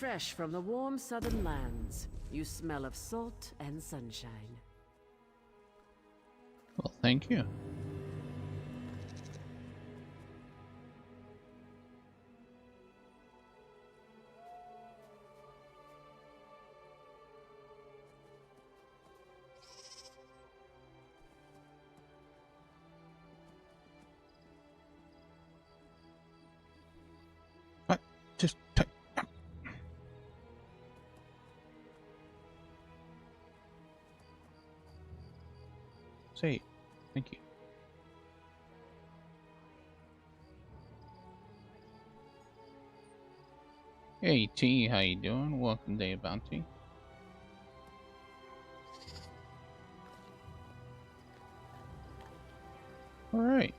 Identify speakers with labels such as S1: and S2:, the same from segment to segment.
S1: fresh from the warm southern lands. You smell of salt and sunshine.
S2: Well, thank you. What? Just say, thank you. Hey T, how you doing? Welcome to Bounty. Alright.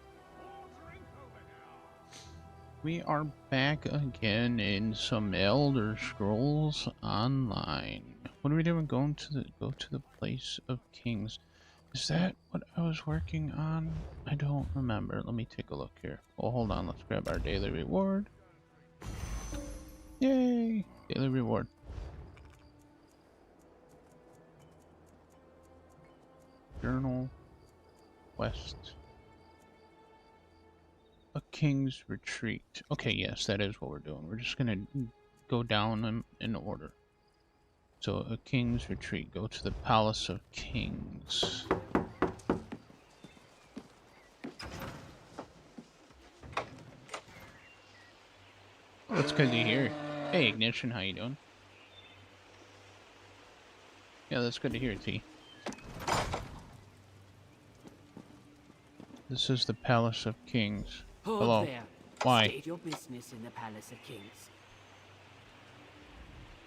S2: We are back again in some Elder Scrolls Online. What are we doing? Go to the Place of Kings. Is that what I was working on? I don't remember. Let me take a look here. Oh, hold on. Let's grab our daily reward. Yay! Daily reward. Journal. West. A King's Retreat. Okay, yes, that is what we're doing. We're just gonna go down in order. So, a King's Retreat. Go to the Palace of Kings. That's good to hear. Hey, Ignition, how you doing? Yeah, that's good to hear, T. This is the Palace of Kings. Hello.
S1: There.
S2: Why?
S1: State your business in the Palace of Kings.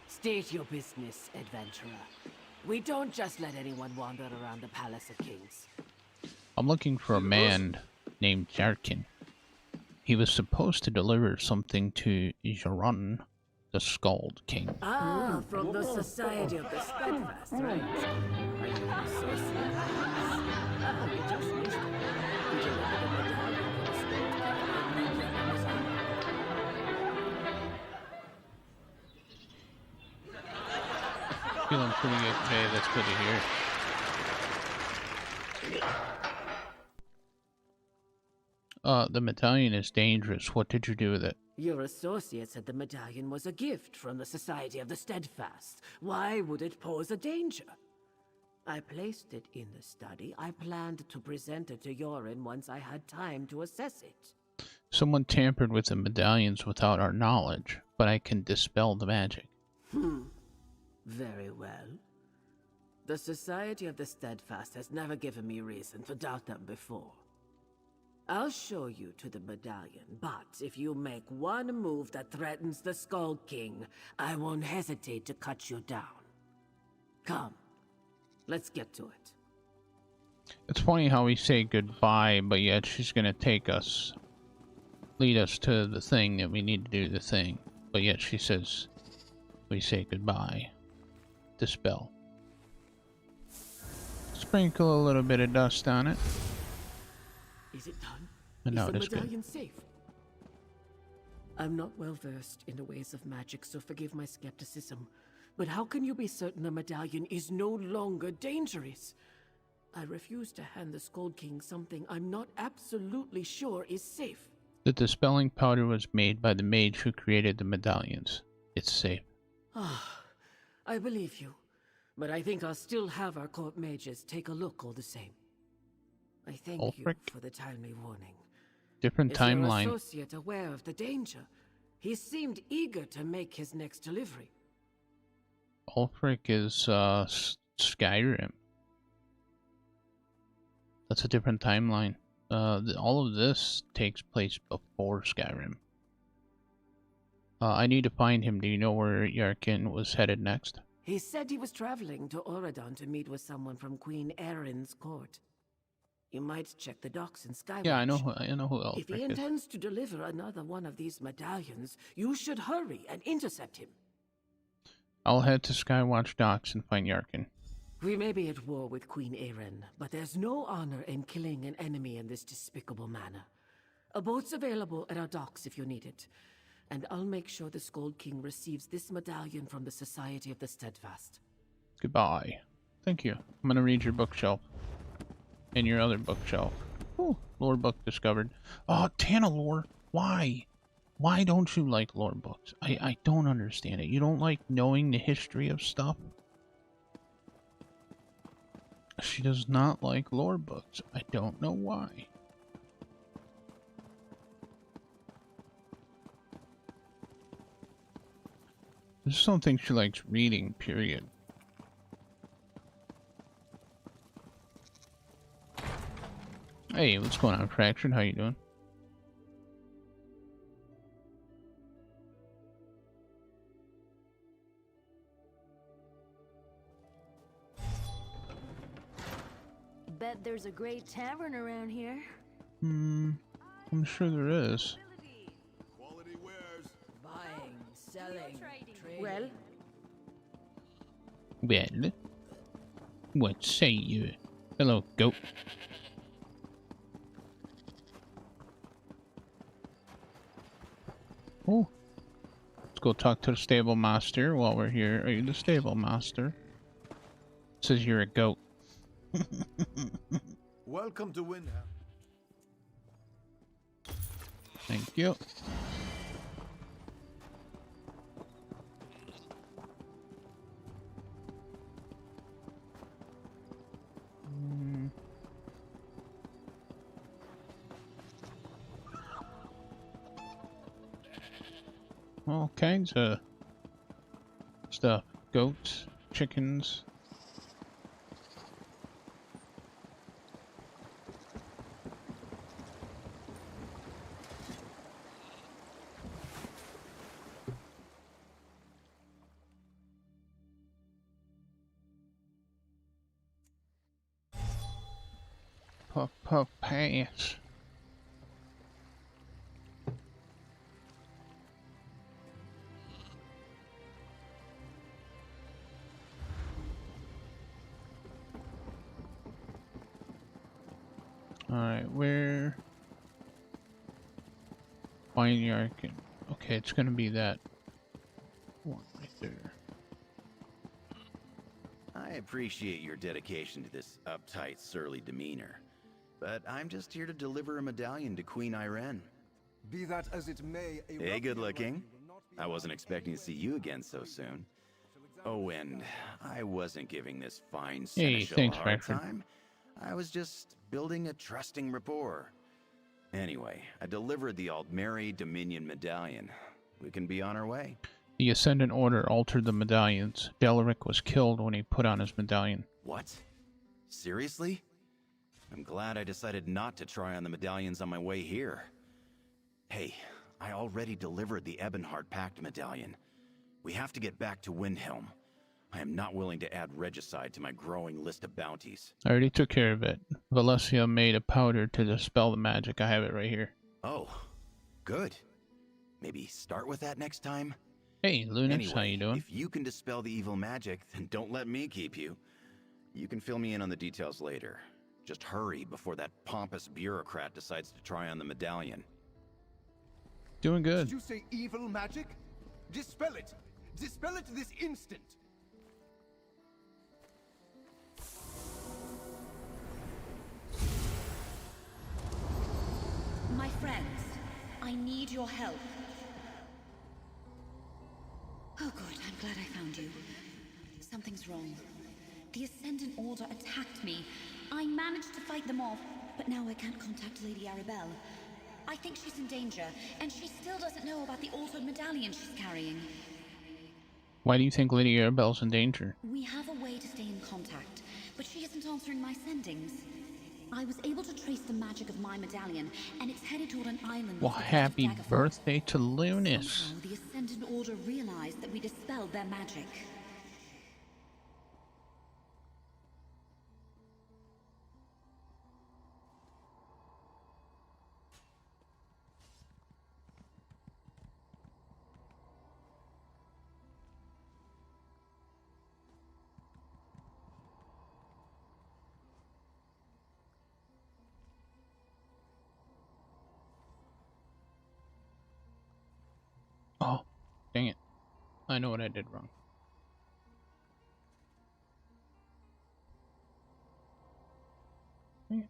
S1: State your business, adventurer. We don't just let anyone wander around the Palace of Kings.
S2: I'm looking for a man named Jarkin. He was supposed to deliver something to Jarun, the Skald King.
S1: Ah, from the Society of the Steadfast, right? Are you an associate? Oh, you just missed it. Did you look at the medallion for the Skald King and Amazon?
S2: Feeling pretty good today, that's good to hear. The medallion is dangerous. What did you do with it?
S1: Your associate said the medallion was a gift from the Society of the Steadfast. Why would it pose a danger? I placed it in the study. I planned to present it to Yorin once I had time to assess it.
S2: Someone tampered with the medallions without our knowledge, but I can dispel the magic.
S1: Very well. The Society of the Steadfast has never given me reason to doubt them before. I'll show you to the medallion, but if you make one move that threatens the Skald King, I won't hesitate to cut you down. Come, let's get to it.
S2: It's funny how we say goodbye, but yet she's gonna lead us to the thing that we need to do the thing. But yet she says we say goodbye. Dispel. Sprinkle a little bit of dust on it.
S1: Is it done?
S2: And now
S1: Is
S2: it
S1: the
S2: is good.
S1: medallion safe? I'm not well versed in the ways of magic, so forgive my skepticism. But how can you be certain the medallion is no longer dangerous? I refuse to hand the Skald King something I'm not absolutely sure is safe.
S2: The dispelling powder was made by the mage who created the medallions. It's safe.
S1: Ah, I believe you. But I think I'll still have our court mages take a look all the same. I thank you
S2: Ulfric?
S1: for the timely warning.
S2: Different
S1: Is
S2: timeline.
S1: your associate aware of the danger? He seemed eager to make his next delivery.
S2: Ulfric is Skyrim. That's a different timeline. All of this takes place before Skyrim. I need to find him. Do you know where Yarkin was headed next?
S1: He said he was traveling to Oradon to meet with someone from Queen Erin's court. You might check the docks in Skywatch.
S2: Yeah, I know who Ulfric
S1: If he
S2: is.
S1: intends to deliver another one of these medallions, you should hurry and intercept him.
S2: I'll head to Skywatch docks and find Yarkin.
S1: We may be at war with Queen Erin, but there's no honor in killing an enemy in this despicable manner. A boat's available at our docks if you need it. and I'll make sure the Scold King receives this medallion from the Society of the Steadfast.
S2: Goodbye. Thank you. I'm gonna read your bookshelf. And your other bookshelf. Ooh, lore book discovered. Oh, Tanalore, why? Why don't you like lore books? I don't understand it. You don't like knowing the history of stuff? She does not like lore books. I don't know why. I just don't think she likes reading, period. Hey, what's going on, Fractured? How you doing?
S3: Bet there's a great tavern around here.
S2: I'm sure there is.
S4: Quality wares.
S1: Buying, selling, trading.
S2: Well, what say you? Hello, goat. Oh, let's go talk to the stable master while we're here. Are you the stable master? Says you're a goat.
S4: Welcome to Windhelm.
S2: Thank you. All kinds of stuff. Goats, chickens. Puff, puff, pass. Alright, where? Vineyard. Okay, it's gonna be that one right there.
S5: I appreciate your dedication to this uptight, surly demeanor, but I'm just here to deliver a medallion to Queen Irene.
S4: Be that as it may,
S5: Hey, good looking. I wasn't expecting to see you again so soon. Oh, and I wasn't giving this fine seneschal
S2: thanks,
S5: a hard
S2: Frankfurt.
S5: time. I was just building a trusting rapport. Anyway, I delivered the Aldmeri Dominion medallion. We can be on our way.
S2: The Ascendant Order altered the medallions. Delaric was killed when he put on his medallion.
S5: What? Seriously? I'm glad I decided not to try on the medallions on my way here. Hey, I already delivered the Ebonheart Pact medallion. We have to get back to Windhelm. I am not willing to add regicide to my growing list of bounties.
S2: I already took care of it. Valencia made a powder to dispel the magic. I have it right here.
S5: Oh, good. Maybe start with that next time?
S2: Hey, Lunas,
S5: Anyway,
S2: how you doing?
S5: if you can dispel the evil magic, then don't let me keep you. You can fill me in on the details later. Just hurry before that pompous bureaucrat decides to try on the medallion.
S2: Doing
S4: Did
S2: good.
S4: you say evil magic? Dispel it! Dispel it this instant!
S6: My friends, I need your help. Oh good, I'm glad I found you. Something's wrong. The Ascendant Order attacked me. I managed to fight them off, but now I can't contact Lady Arabelle. I think she's in danger, and she still doesn't know about the altered medallion she's carrying.
S2: Why do you think Lady Arabelle's in danger?
S6: We have a way to stay in contact, but she isn't answering my sendings. I was able to trace the magic of my medallion, and it's headed toward an island.
S2: Well,
S6: off the coast of
S2: happy
S6: Daggerfall.
S2: birthday to Lunas.
S6: Somehow, the Ascendant Order realized that we dispelled their magic.
S2: Dang it. I know what I did wrong. Dang it.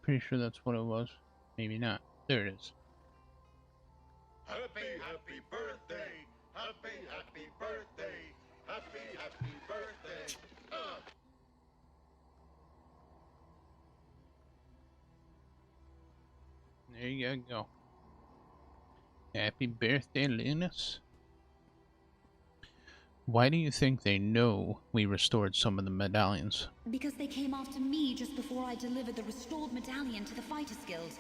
S2: Pretty sure that's what it was. Maybe not. There it is.
S7: Happy, happy birthday! Happy, happy birthday! Happy, happy birthday!
S2: There you go. Happy birthday, Linus. Why do you think they know we restored some of the medallions?
S6: Because they came after me just before I delivered the restored medallion to the Fighters Guild.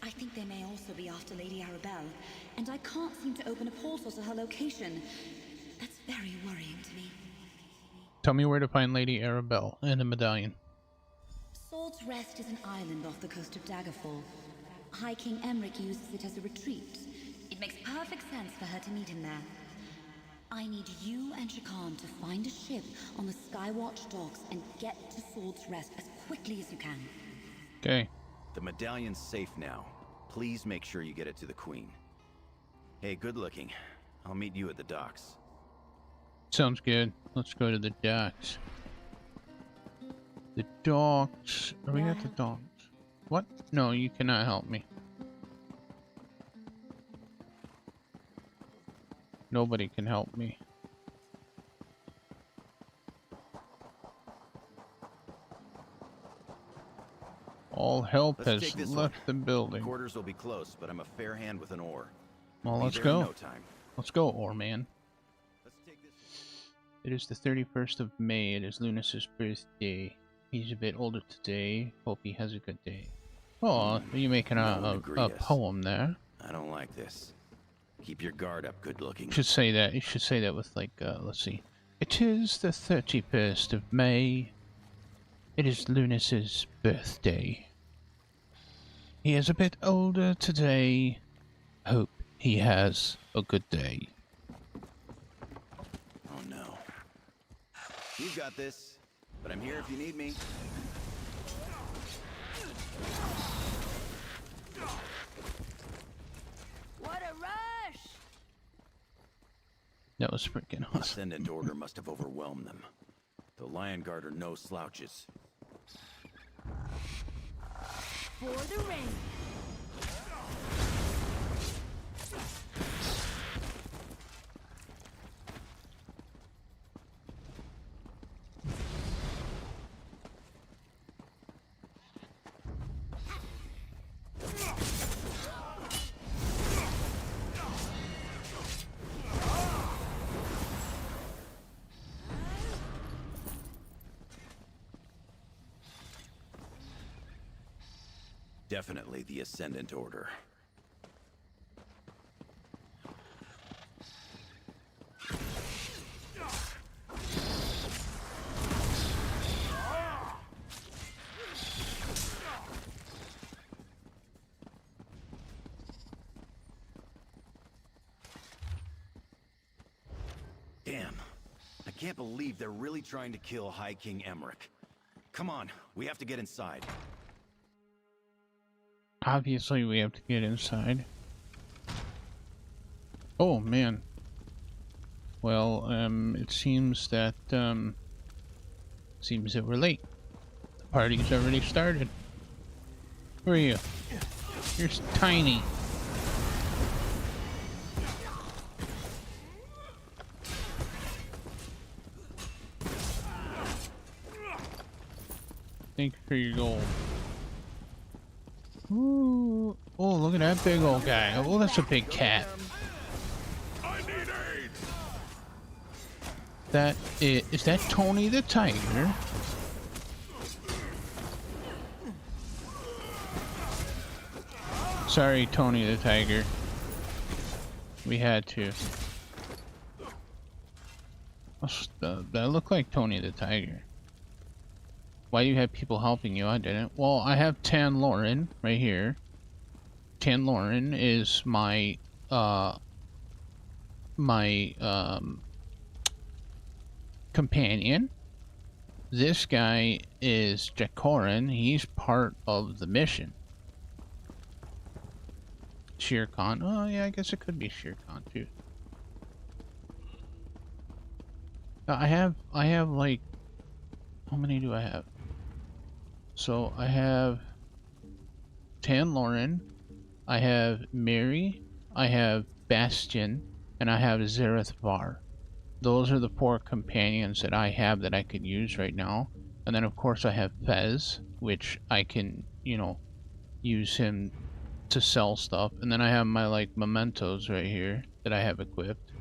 S6: I think they may also be after Lady Arabelle, and I can't seem to open a portal to her location. That's very worrying to me.
S2: Tell me where to find Lady Arabelle and the medallion.
S6: Sword's Rest is an island off the coast of Daggerfall. High King Emric uses it as a retreat. It makes perfect sense for her to meet him there. I need you and Shakan to find a ship on the Skywatch docks and get to Sword's Rest as quickly as you can.
S2: Okay.
S5: The medallion's safe now. Please make sure you get it to the Queen. Hey, good looking. I'll meet you at the docks.
S2: Sounds good. Let's go to the docks. The docks. Are we at the docks? What? No, you cannot help me. Nobody can help me. All help
S5: Let's
S2: has
S5: take this
S2: left
S5: one.
S2: the building.
S5: Quarters will be close, but I'm a fair hand with an oar.
S2: Well,
S5: Be
S2: let's
S5: there in
S2: go.
S5: no time.
S2: Let's go, Oarman.
S5: Let's take this.
S2: It is the 31st of May. It is Lunas's birthday. He's a bit older today. Hope he has a good day. Oh, are you making a poem there?
S5: I don't like this. Keep your guard up, good looking.
S2: You should say that. You should say that with like, let's see. It is the 31st of May. It is Lunas's birthday. He is a bit older today. Hope he has a good day.
S5: Oh no. You've got this, but I'm here if you need me.
S3: What a rush!
S2: That was freaking
S5: The
S2: awesome.
S5: Ascendant Order must have overwhelmed them. The Lion Guard are no slouches.
S3: For the ring!
S5: Definitely the Ascendant Order. Damn. I can't believe they're really trying to kill High King Emric. Come on, we have to get inside.
S2: Obviously, we have to get inside. Oh, man. Well, it seems that, seems that we're late. The party's already started. Who are you? You're tiny. Thank you for your gold. Ooh. Oh, look at that big old guy. Oh, that's a big cat.
S7: I need aid!
S2: That is that Tony the Tiger? Sorry, Tony the Tiger. We had to. That looked like Tony the Tiger. Why do you have people helping you? I didn't. Well, I have Tan Lauren right here. Tanloran is my companion. This guy is Jacorin. He's part of the mission. Shere Khan. Oh yeah, I guess it could be Shere Khan too. I have like, how many do I have? So I have Tanloran, I have Mary, I have Bastion, and I have Zareth Var. Those are the 4 companions that I have that I could use right now. And then of course I have Fez, which I can, you know, use him to sell stuff. And then I have my like mementos right here that I have equipped.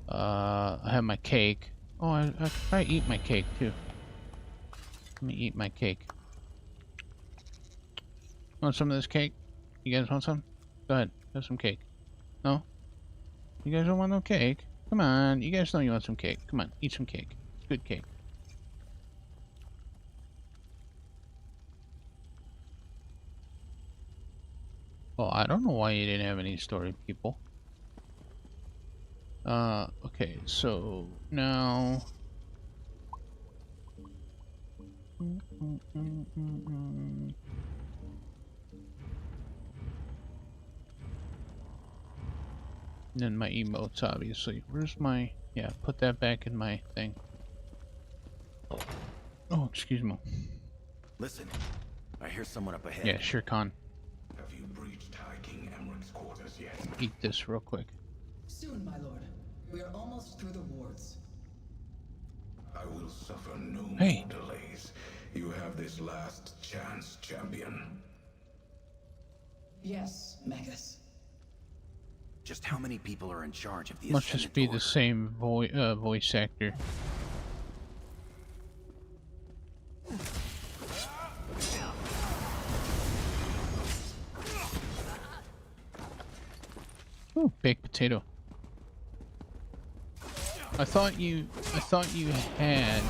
S2: I have my cake. Oh, I could probably eat my cake too. Let me eat my cake. Want some of this cake? You guys want some? Go ahead, have some cake. No? You guys don't want no cake? Come on, you guys know you want some cake. Come on, eat some cake. It's good cake. Well, I don't know why you didn't have any story people. Okay, so now... And then my emotes, obviously. Where's my... Yeah, put that back in my thing. Oh, excuse me.
S5: Listen, I hear someone up ahead.
S2: Yeah, Shere Khan.
S7: Have you breached High King Emmeric's quarters yet?
S2: Eat this real quick.
S8: Soon, my lord. We are almost through the wards.
S7: I will suffer no
S2: Hey.
S7: more delays. You have this last chance, champion.
S8: Yes, Magus.
S5: Just how many people are in charge of the
S2: Must just be the same voice actor. Ooh, baked potato. I thought you had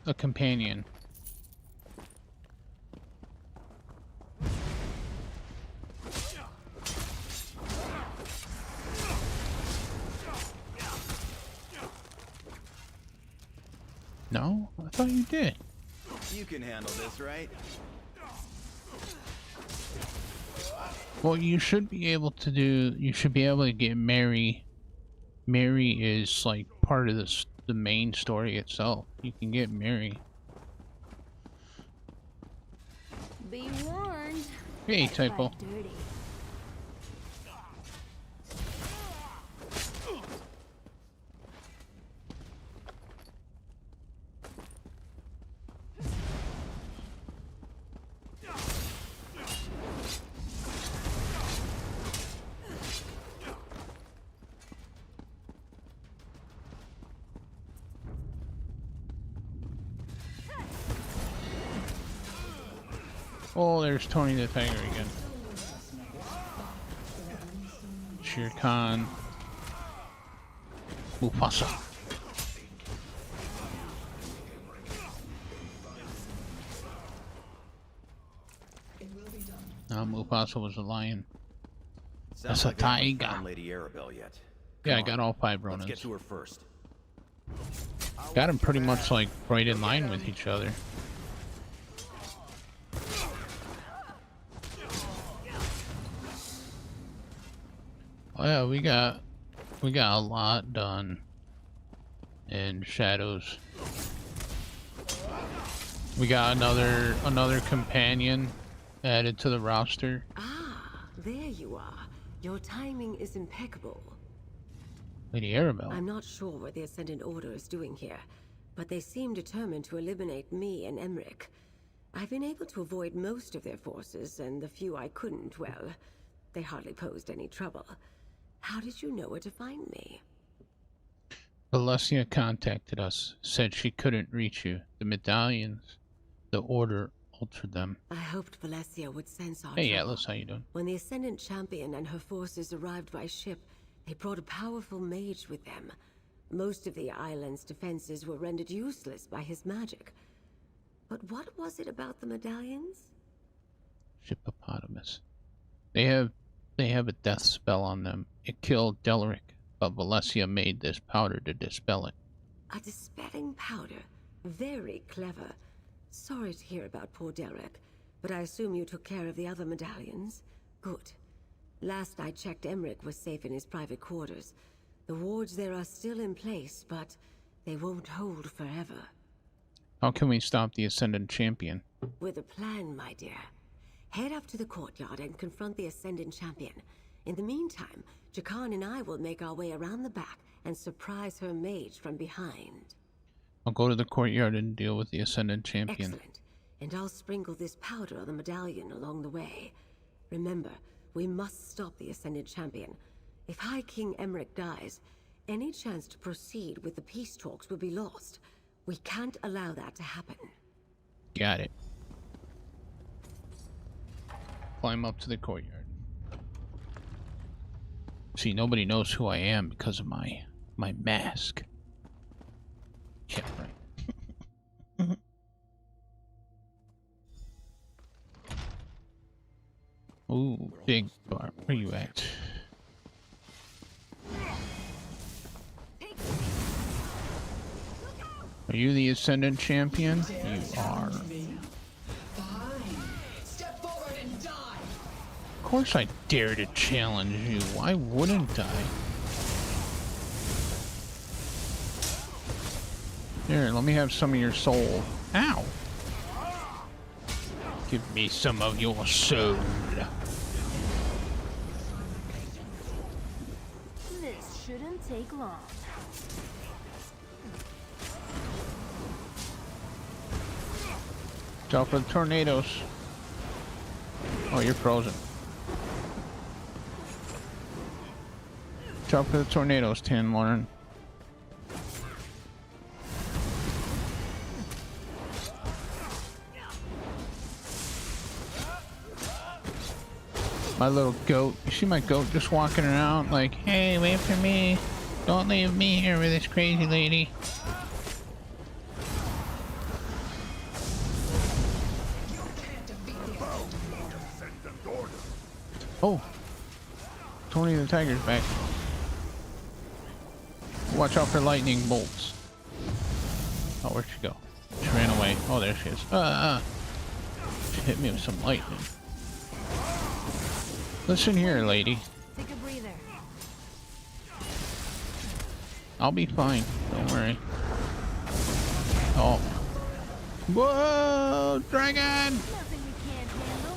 S2: a companion. No? I thought you did.
S5: You can handle this, right?
S2: Well, you should be able to do... You should be able to get Mary. Mary is, like, part of the main story itself. You can get Mary.
S3: Be warned.
S2: Hey, Typo.
S3: Fight dirty.
S2: Oh, there's Tony the Tiger again. Shere Khan. Mufasa. Mufasa was a lion.
S5: Sounds
S2: That's a
S5: like I haven't
S2: tiger.
S5: found Lady Arabelle yet.
S2: Yeah, I
S5: Come
S2: got
S5: on,
S2: all 5
S5: Let's
S2: Ronins.
S5: get to her first.
S2: Got them pretty much like right in line with each other. Oh yeah, we got a lot done in Shadows. We got another companion added to the roster.
S1: Ah, there you are. Your timing is impeccable.
S2: Lady Arabelle.
S1: I'm not sure what the Ascendant Order is doing here, but they seem determined to eliminate me and Emmerich. I've been able to avoid most of their forces, and the few I couldn't, well, they hardly posed any trouble. How did you know where to find me?
S2: Valencia contacted us, said she couldn't reach you. The medallions, the Order altered them.
S1: I hoped Valencia would sense our
S2: Hey
S1: trouble.
S2: Atlas, how you doing?
S1: When the Ascendant Champion and her forces arrived by ship, they brought a powerful mage with them. Most of the island's defenses were rendered useless by his magic. But what was it about the medallions?
S2: Hippopotamus. They have a death spell on them. It killed Delric, but Valencia made this powder to dispel it.
S1: A dispelling powder. Very clever. Sorry to hear about poor Derek, but I assume you took care of the other medallions? Good. Last I checked, Emmerich was safe in his private quarters. The wards there are still in place, but they won't hold forever.
S2: How can we stop the Ascendant Champion?
S1: With a plan, my dear. Head up to the courtyard and confront the Ascendant Champion. In the meantime, Jakan and I will make our way around the back and surprise her mage from behind.
S2: I'll go to the courtyard and deal with the Ascendant Champion.
S1: Excellent. And I'll sprinkle this powder on the medallion along the way. Remember, we must stop the Ascendant Champion. If High King Emmerich dies, any chance to proceed with the peace talks will be lost. We can't allow that to happen.
S2: Got it. Climb up to the courtyard. See, nobody knows who I am because of my mask. Yeah, right. Ooh, big bar. Where you at? Are you the Ascendant Champion? You are.
S8: Step forward and die.
S2: Of course I dare to challenge you. Why wouldn't I? Here, let me have some of your soul. Ow! Give me some of your soul.
S3: This shouldn't take long.
S2: Watch out for the tornadoes. Oh, you're frozen. Watch out for the tornadoes, Tin Lauren. My little goat. You see my goat just walking around like, hey, wait for me. Don't leave me here with this crazy lady. Oh. Tony the Tiger's back. Watch out for lightning bolts. Oh, where'd she go? She ran away. Oh, there she is. She hit me with some lightning. Listen here, lady.
S3: Take a breather.
S2: I'll be fine. Don't worry. Oh. Whoa! Dragon!
S3: Nothing we can't handle.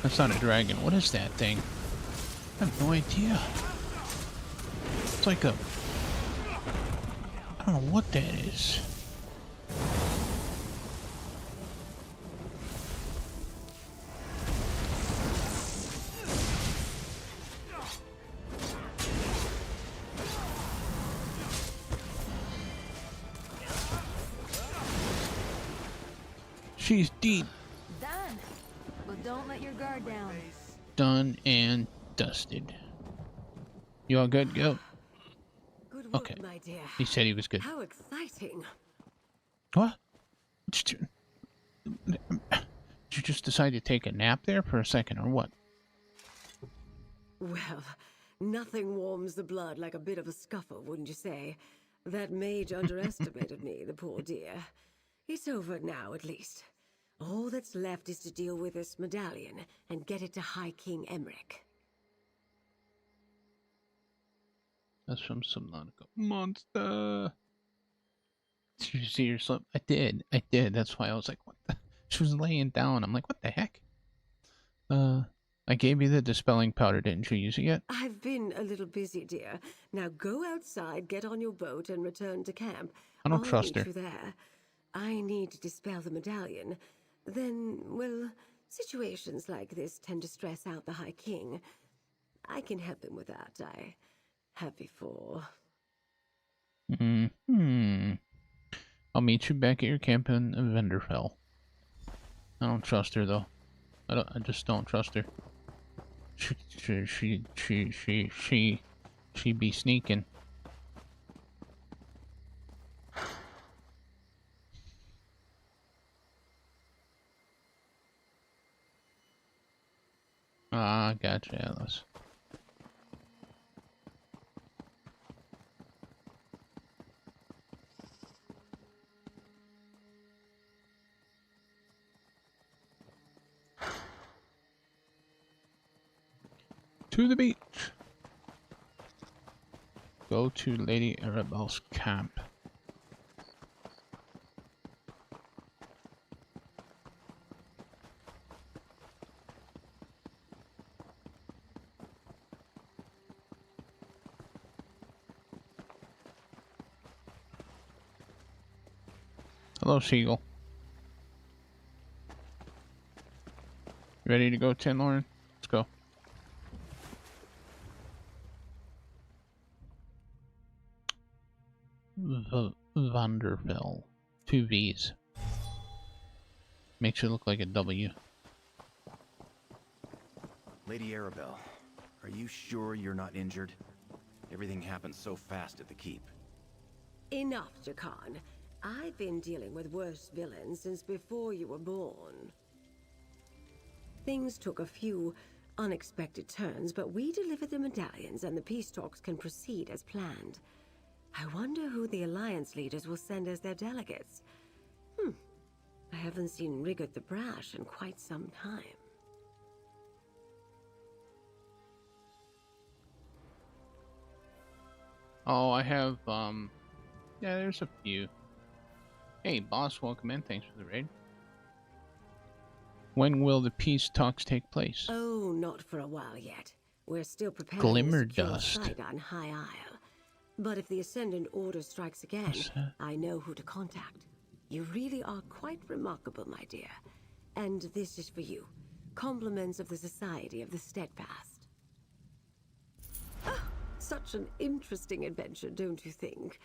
S2: That's not a dragon. What is that thing? I have no idea. It's like a... I don't know what that is. She's deep.
S3: Done. But don't let your guard down.
S2: Done and dusted. You all good? Go.
S1: Good work,
S2: Okay.
S1: my dear.
S2: He said he was good.
S1: How exciting.
S2: What? Did you just decide to take a nap there for a second, or what?
S1: Well, nothing warms the blood like a bit of a scuffle, wouldn't you say? That mage underestimated me, the poor dear. It's over now, at least. All that's left is to deal with this medallion and get it to High King Emmerich.
S2: That's from Subnautica. Monster! Did you see her slip? I did. That's why I was like, what the? She was laying down. I'm like, what the heck? I gave you the dispelling powder. Didn't you use it yet?
S1: I've been a little busy, dear. Now go outside, get on your boat, and return to camp.
S2: I don't trust
S1: meet
S2: her.
S1: you there. I need to dispel the medallion. Then, well, situations like this tend to stress out the High King. I can help him with that. I have before.
S2: I'll meet you back at your camp in Venderfell. I don't trust her though. I just don't trust her. She be sneaking. Ah, gotcha, Alice. To the beach. Go to Lady Arabelle's camp. Hello, Seagull. You ready to go, Tin Lauren? Let's go. Vanderbilt. 2 V's. Makes it look like a W.
S5: Lady Arabelle, are you sure you're not injured? Everything happened so fast at the keep.
S1: Enough, Jakan. I've been dealing with worse villains since before you were born. Things took a few unexpected turns, but we delivered the medallions and the peace talks can proceed as planned. I wonder who the Alliance leaders will send as their delegates. I haven't seen Rigard the Brash in quite some time.
S2: Oh, I have, yeah, there's a few. Hey, boss, welcome in. Thanks for the raid. When will the peace talks take place?
S1: Oh, not for a while yet. We're still preparing
S2: Glimmer
S1: a secure
S2: dust.
S1: site on High Isle. But if the Ascendant Order strikes again, I know who to contact. You really are quite remarkable, my dear. And this is for you. Compliments of the Society of the Steadfast. Ah, such an interesting adventure, don't you think?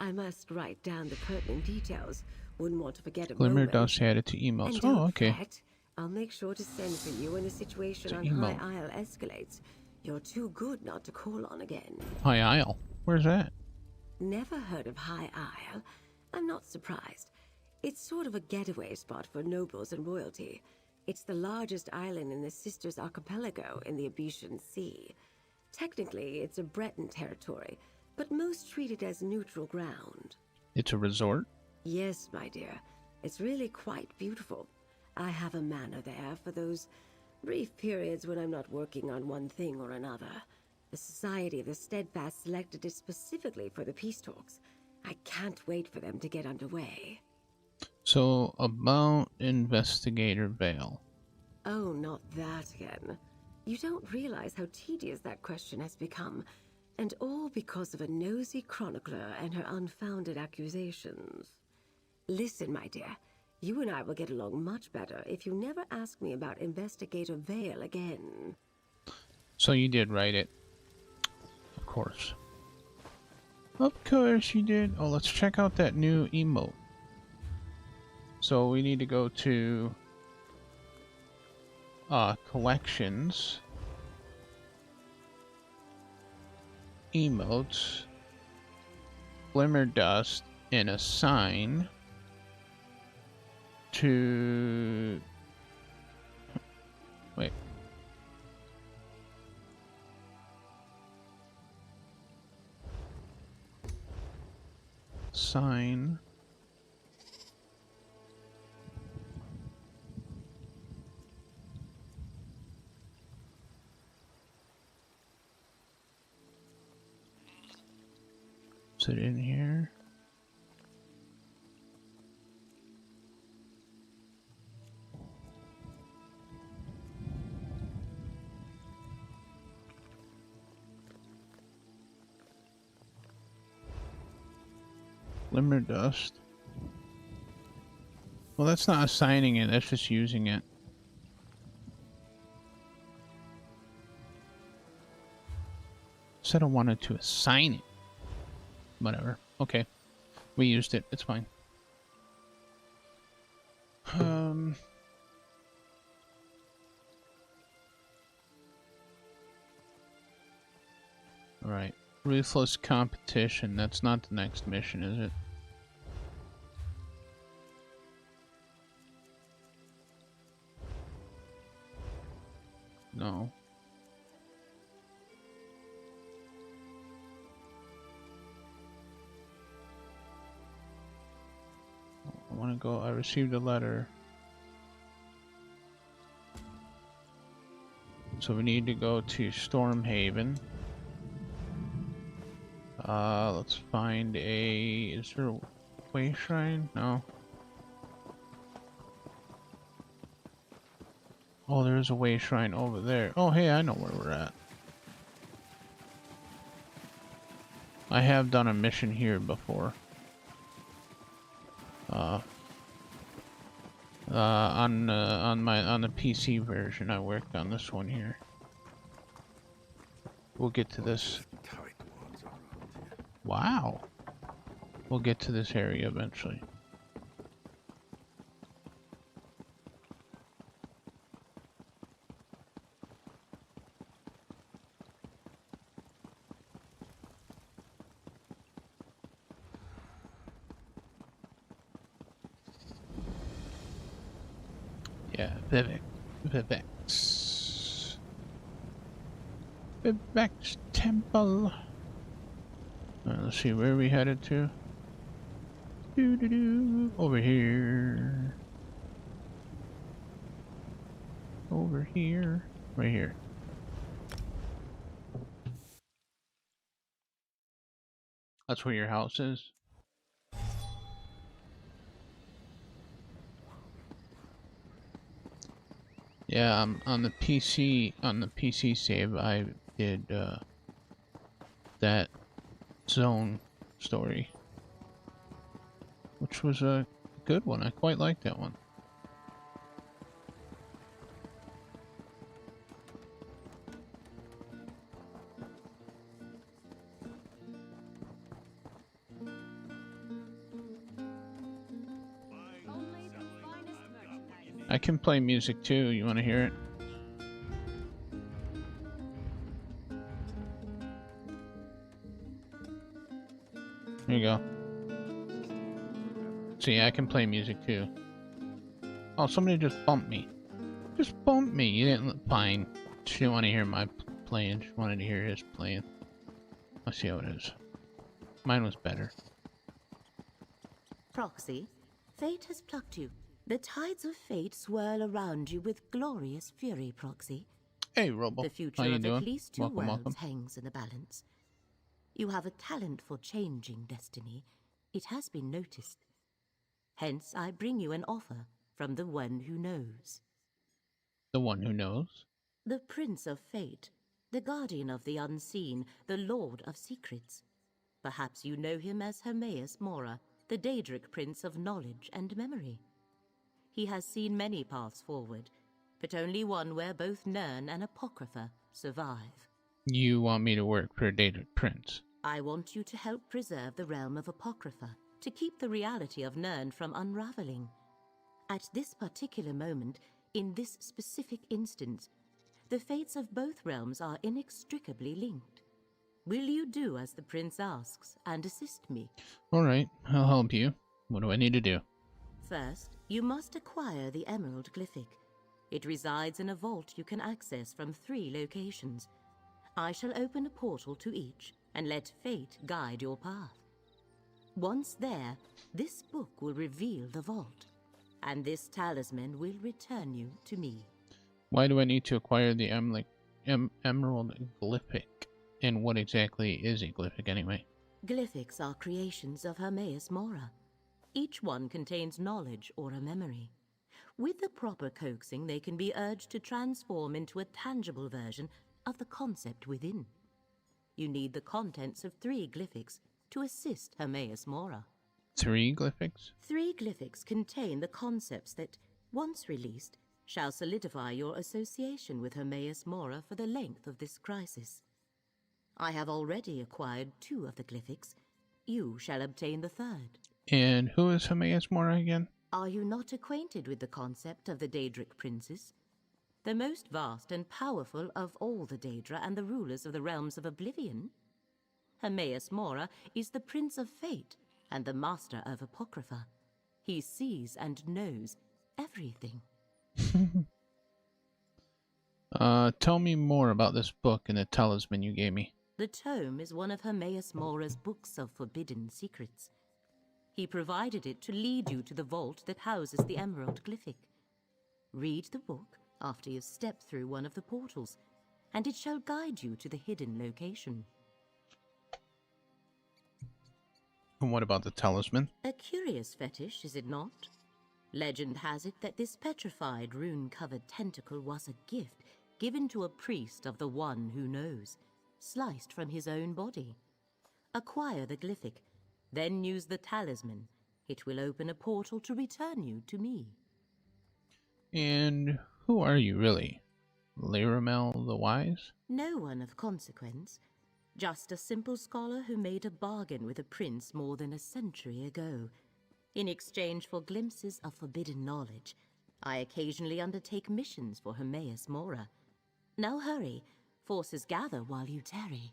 S1: I must write down the pertinent details. Wouldn't want to forget a
S2: Glimmer
S1: moment.
S2: dust added to emails.
S1: And
S2: Oh,
S1: don't
S2: okay.
S1: fret. I'll make sure to send for you when the situation
S2: To
S1: on
S2: email.
S1: High Isle escalates. You're too good not to call on again.
S2: High Isle. Where's that?
S1: Never heard of High Isle? I'm not surprised. It's sort of a getaway spot for nobles and royalty. It's the largest island in the Sisters Archipelago in the Abetian Sea. Technically, it's a Breton territory, but most treat it as neutral ground.
S2: It's a resort?
S1: Yes, my dear. It's really quite beautiful. I have a manor there for those brief periods when I'm not working on one thing or another. The Society of the Steadfast selected it specifically for the peace talks. I can't wait for them to get underway.
S2: So, about Investigator Vale.
S1: Oh, not that again. You don't realize how tedious that question has become. And all because of a nosy chronicler and her unfounded accusations. Listen, my dear. You and I will get along much better if you never ask me about Investigator Vale again.
S2: So you did write it. Of course. Of course you did. Oh, let's check out that new emote. So we need to go to collections, emotes, glimmer dust, and assign to wait. Sign. Is it in here? Glimmer dust. Well, that's not assigning it, that's just using it. Said I wanted to assign it. Whatever. Okay. We used it. It's fine. Alright. Ruthless competition. That's not the next mission, is it? No. go. I received a letter. So we need to go to Stormhaven. Let's find a... Is there a way shrine? No. Oh, there's a way shrine over there. Oh, hey, I know where we're at. I have done a mission here before. On the PC version, I worked on this one here. We'll get to this. Wow. We'll get to this area eventually. Yeah, Vivek's temple. Let's see where we headed to. Over here. Over here. Right here. That's where your house is. Yeah, on the PC save, I did that zone story, which was a good one. I quite liked that one. I can play music too. You want to hear it? There you go. See, I can play music too. Oh, somebody just bumped me. Just bumped me. You didn't. Fine. She didn't want to hear my playing. She wanted to hear his playing. Let's see how it is. Mine was better.
S9: Proxy, fate has plucked you. The tides of fate swirl around you with glorious fury, Proxy.
S2: Hey, Robo.
S9: The future
S2: How you
S9: of
S2: doing?
S9: at least two
S2: Welcome,
S9: worlds
S2: welcome.
S9: hangs in the balance. You have a talent for changing destiny. It has been noticed. Hence, I bring you an offer from the one who knows.
S2: The one who knows?
S9: The Prince of Fate, the guardian of the unseen, the Lord of Secrets. Perhaps you know him as Hermaeus Mora, the Daedric Prince of Knowledge and Memory. He has seen many paths forward, but only one where both Nirn and Apocrypha survive.
S2: You want me to work for a Daedric Prince?
S9: I want you to help preserve the realm of Apocrypha, to keep the reality of Nirn from unraveling. At this particular moment, in this specific instance, the fates of both realms are inextricably linked. Will you do as the prince asks and assist me?
S2: Alright, I'll help you. What do I need to do?
S9: First, you must acquire the Emerald Glyphic. It resides in a vault you can access from 3 locations. I shall open a portal to each and let fate guide your path. Once there, this book will reveal the vault, and this talisman will return you to me.
S2: Why do I need to acquire the Emerald Glyphic? And what exactly is a Glyphic anyway?
S9: Glyphics are creations of Hermaeus Mora. Each one contains knowledge or a memory. With the proper coaxing, they can be urged to transform into a tangible version of the concept within. You need the contents of 3 Glyphics to assist Hermaeus Mora.
S2: 3 Glyphics?
S9: 3 Glyphics contain the concepts that, once released, shall solidify your association with Hermaeus Mora for the length of this crisis. I have already acquired 2 of the Glyphics. You shall obtain the 3rd.
S2: And who is Hermaeus Mora again?
S9: Are you not acquainted with the concept of the Daedric Princes? The most vast and powerful of all the Daedra and the rulers of the realms of Oblivion? Hermaeus Mora is the Prince of Fate and the Master of Apocrypha. He sees and knows everything.
S2: Tell me more about this book and the talisman you gave me.
S9: The tome is one of Hermaeus Mora's books of forbidden secrets. He provided it to lead you to the vault that houses the Emerald Glyphic. Read the book after you've stepped through one of the portals, and it shall guide you to the hidden location.
S2: And what about the talisman?
S9: A curious fetish, is it not? Legend has it that this petrified, rune-covered tentacle was a gift given to a priest of the One Who Knows, sliced from his own body. Acquire the Glyphic, then use the talisman. It will open a portal to return you to me.
S2: And who are you, really? Laramel the Wise?
S9: No one of consequence. Just a simple scholar who made a bargain with a prince more than a century ago. In exchange for glimpses of forbidden knowledge, I occasionally undertake missions for Hermaeus Mora. Now hurry. Forces gather while you tarry.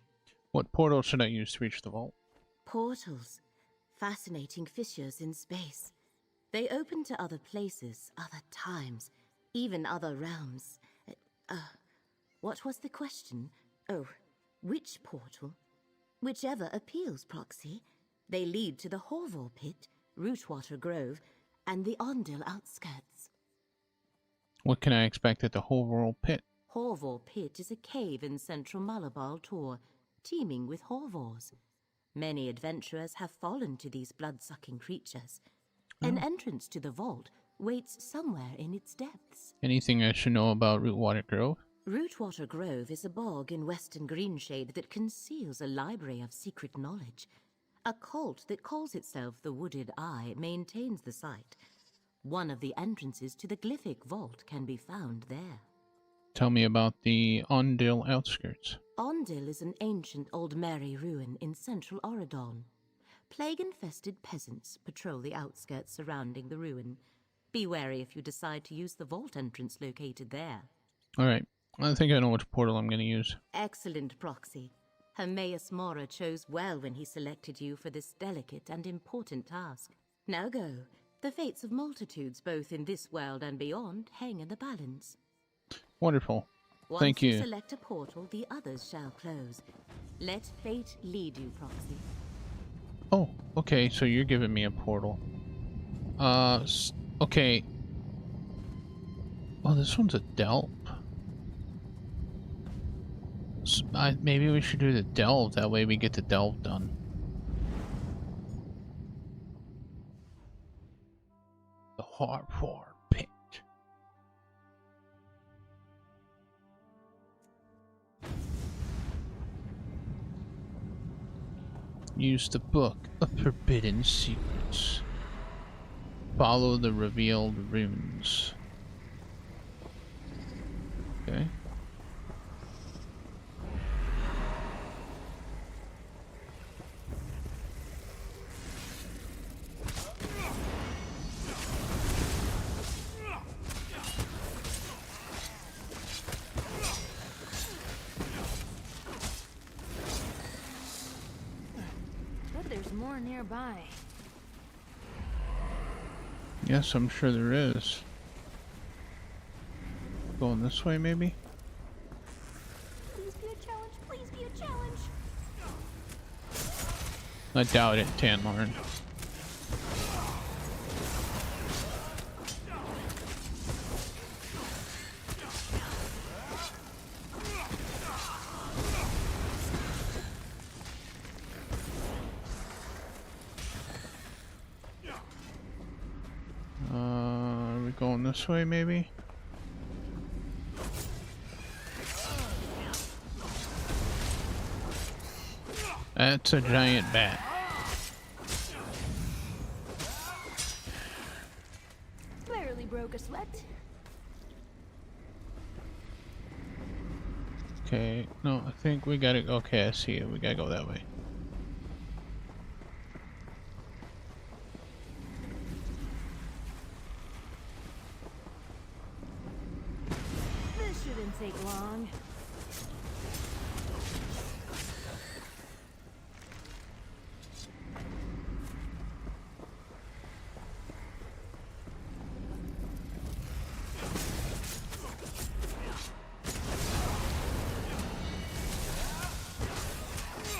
S2: What portal should I use to reach the vault?
S9: Portals. Fascinating fissures in space. They open to other places, other times, even other realms. What was the question? Oh, which portal? Whichever appeals, Proxy. They lead to the Horvor Pit, Rootwater Grove, and the Ondil outskirts.
S2: What can I expect at the Horvor Pit?
S9: Horvor Pit is a cave in central Malabal Tor, teeming with Horvors. Many adventurers have fallen to these blood-sucking creatures. An entrance to the vault waits somewhere in its depths.
S2: Anything I should know about Rootwater Grove?
S9: Rootwater Grove is a bog in western Greenshade that conceals a library of secret knowledge. A cult that calls itself the Wooded Eye maintains the site. One of the entrances to the Glyphic Vault can be found there.
S2: Tell me about the Ondil outskirts.
S9: Ondil is an ancient Old Mary ruin in central Oradon. Plague-infested peasants patrol the outskirts surrounding the ruin. Be wary if you decide to use the vault entrance located there.
S2: Alright, I think I know which portal I'm going to use.
S9: Excellent, Proxy. Hermaeus Mora chose well when he selected you for this delicate and important task. Now go. The fates of multitudes both in this world and beyond hang in the balance.
S2: Wonderful.
S9: Once
S2: Thank you.
S9: Select a portal, the others shall close. Let fate lead you, Proxy.
S2: Oh, okay, so you're giving me a portal. Okay. Well, this one's a delve. So maybe we should do the delve, that way we get the delve done. The Horvor Pit. Use the Book of Forbidden Secrets. Follow the revealed runes. Okay.
S3: But there's more nearby.
S2: Yes, I'm sure there is. Going this way, maybe?
S3: Please be a challenge. Please be a challenge.
S2: I doubt it, Tanlarn. Are we going this way, maybe? That's a giant bat.
S3: Barely broke a sweat.
S2: Okay, no, I think we gotta, okay, I see it, we gotta go that way.
S3: This shouldn't take long.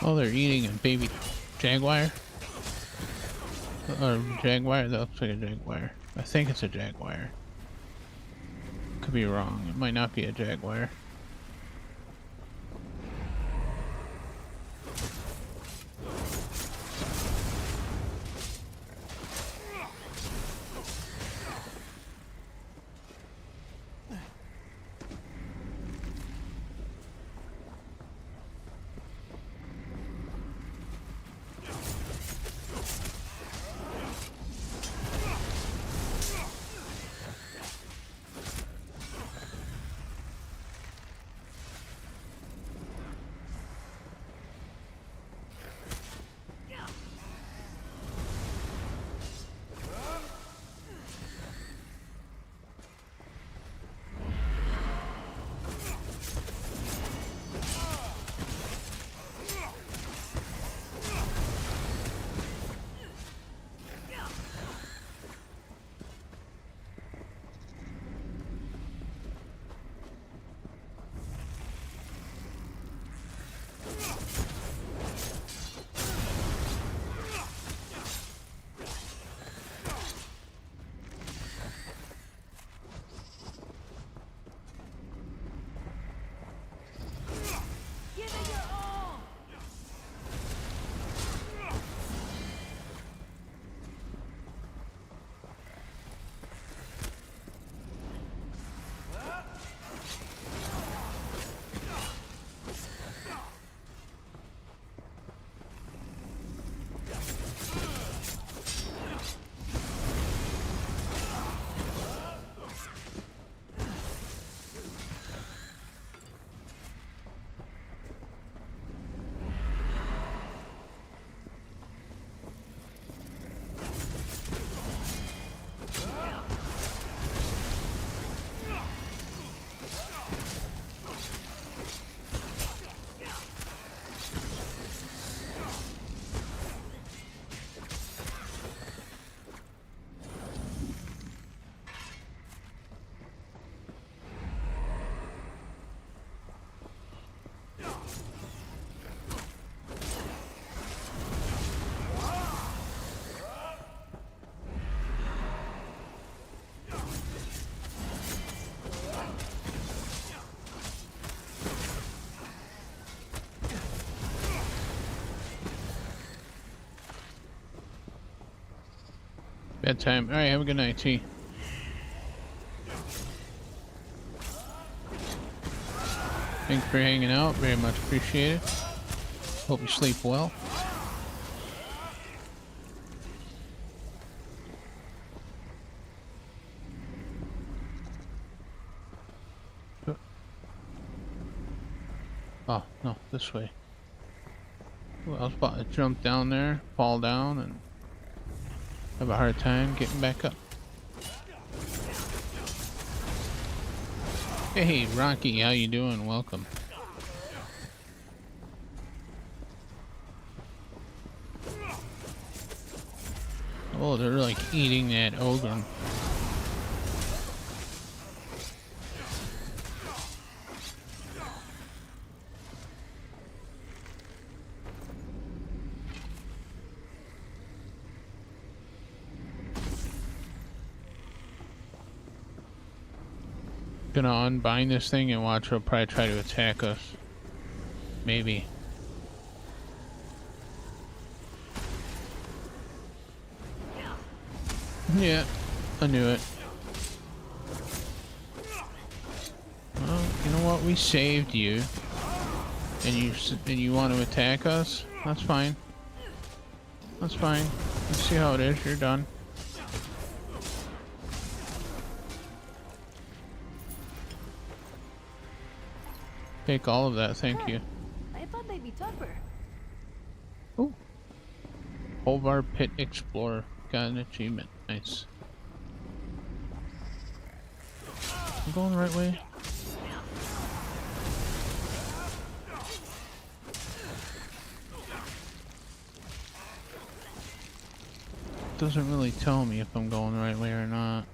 S2: Oh, they're eating a baby jaguar? a jaguar? That looks like a jaguar. I think it's a jaguar. Could be wrong. It might not be a jaguar. Bedtime. Alright, have a good night, T. Thanks for hanging out. Very much appreciated. Hope you sleep well. Oh, no, this way. Well, I was about to jump down there, fall down, and have a hard time getting back up. Hey, Rocky, how you doing? Welcome. Oh, they're like eating that ogre. Gonna unbind this thing and watch her probably try to attack us. Maybe. Yeah, I knew it. Well, you know what? We saved you, and you want to attack us? That's fine. That's fine. Let's see how it is. You're done. Take all of that, thank you.
S3: I thought they'd be tougher.
S2: Ooh. Holvar Pit Explorer. Got an achievement. Nice. I'm going the right way. Doesn't really tell me if I'm going the right way or not.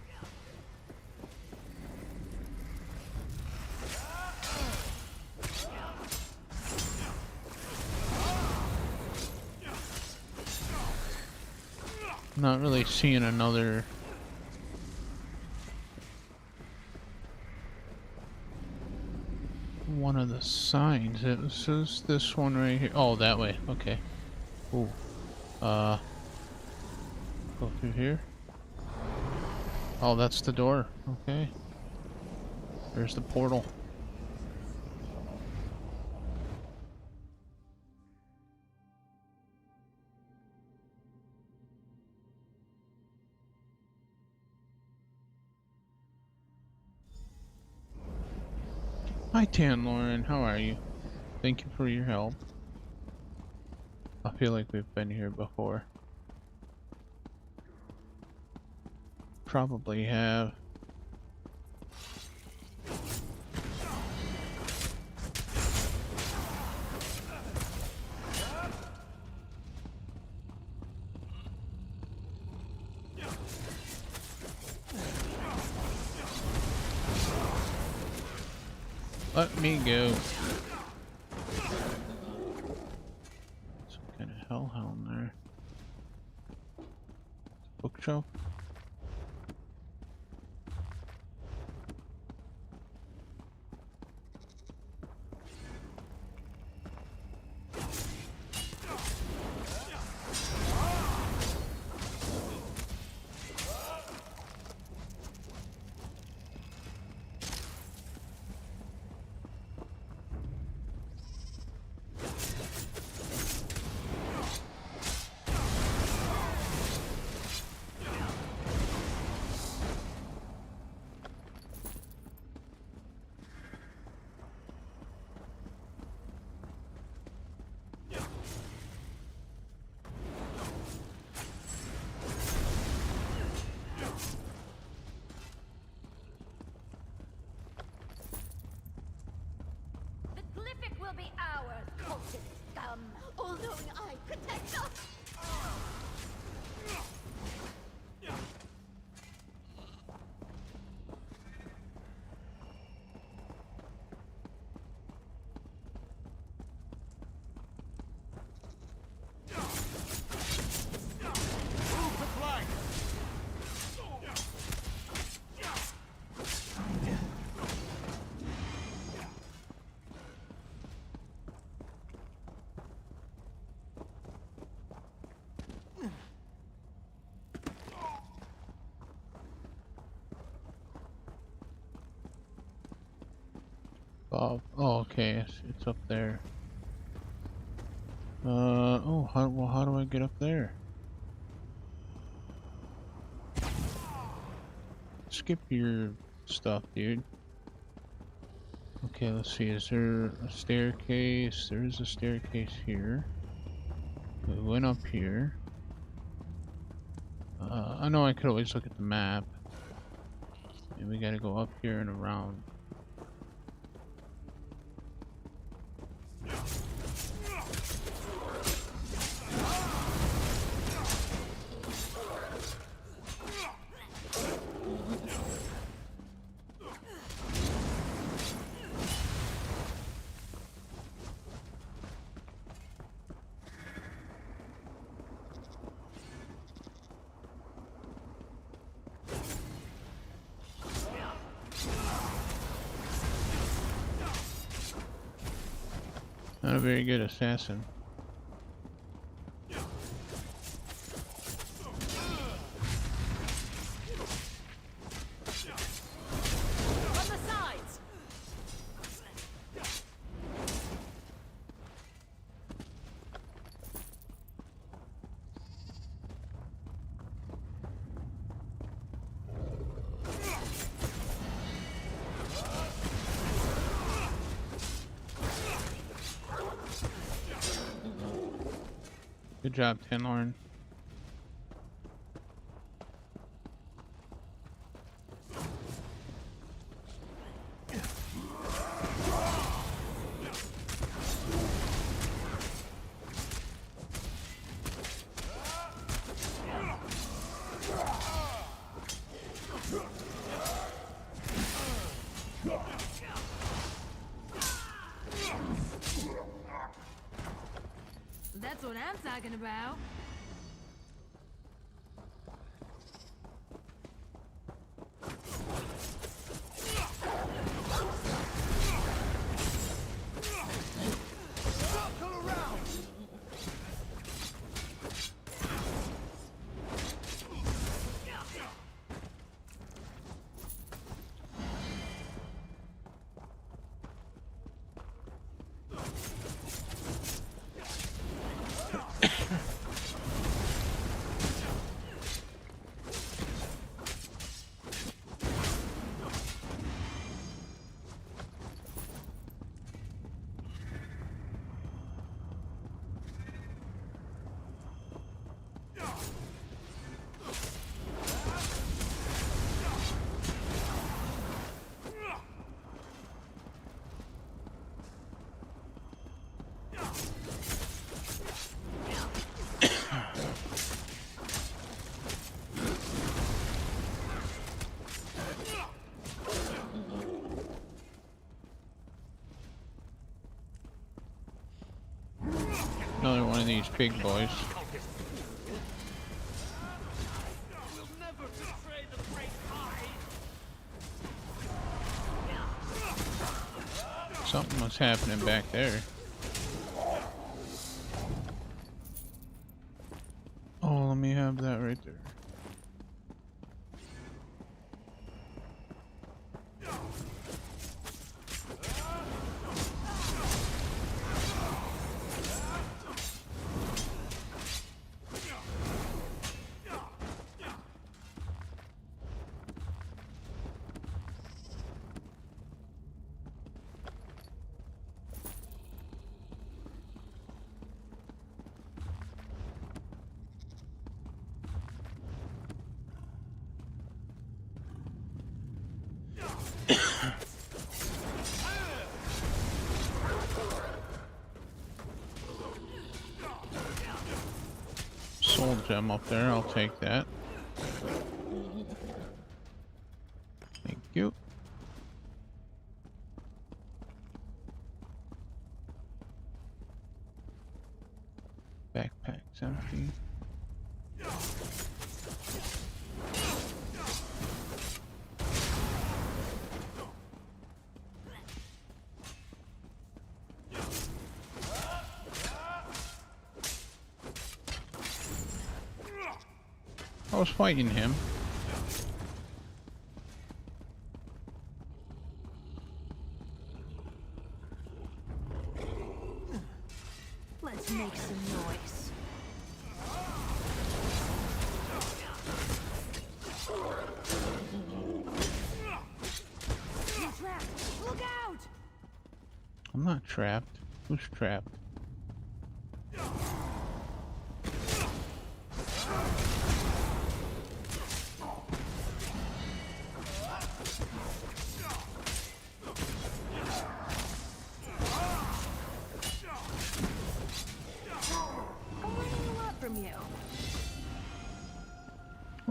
S2: Not really seeing another one of the signs. It says this one right here. Oh, that way. Okay. Ooh. Go through here. Oh, that's the door. Okay. There's the portal. Hi, Tanloren. How are you? Thank you for your help. I feel like we've been here before. Probably have. Let me go. Some kind of hellhound there. Bookshelf.
S3: Will be ours, cultist scum. All-knowing eye, protect us!
S2: Oh, okay, it's up there. Oh, how do I get up there? Skip your stuff, dude. Okay, let's see, is there a staircase? There is a staircase here. We went up here. I know I could always look at the map. And we gotta go up here and around. Not a very good assassin. Good job, Tanloren.
S3: That's what I'm talking about.
S2: these big boys. Something was happening back there. Oh, let me have that right there. Soul gem up there, I'll take that. Thank you. Backpack's empty. I was fighting him.
S3: Let's make some noise. You're trapped. Look out!
S2: I'm not trapped. Who's trapped?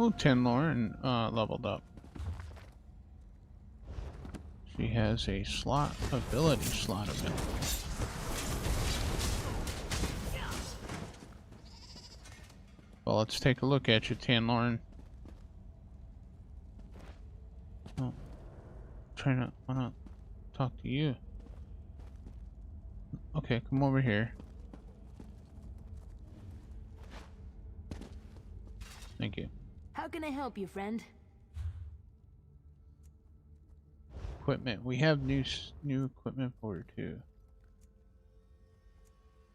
S2: Oh, Tinlorn leveled up. She has a slot, ability slot of it. Well, let's take a look at you, Tinlorn. Oh, wanna talk to you. Okay, come over here. Thank you.
S3: How can I help you, friend?
S2: Equipment. We have new equipment for her too.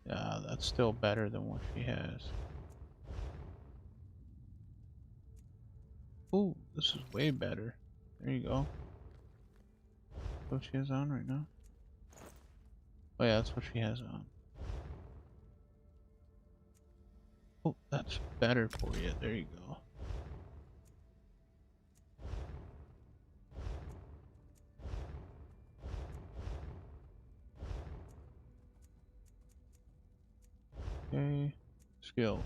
S2: Yeah, that's still better than what she has. Ooh, this is way better. There you go. What she has on right now? Oh yeah, that's what she has on. Oh, that's better for you. There you go. Okay, skills.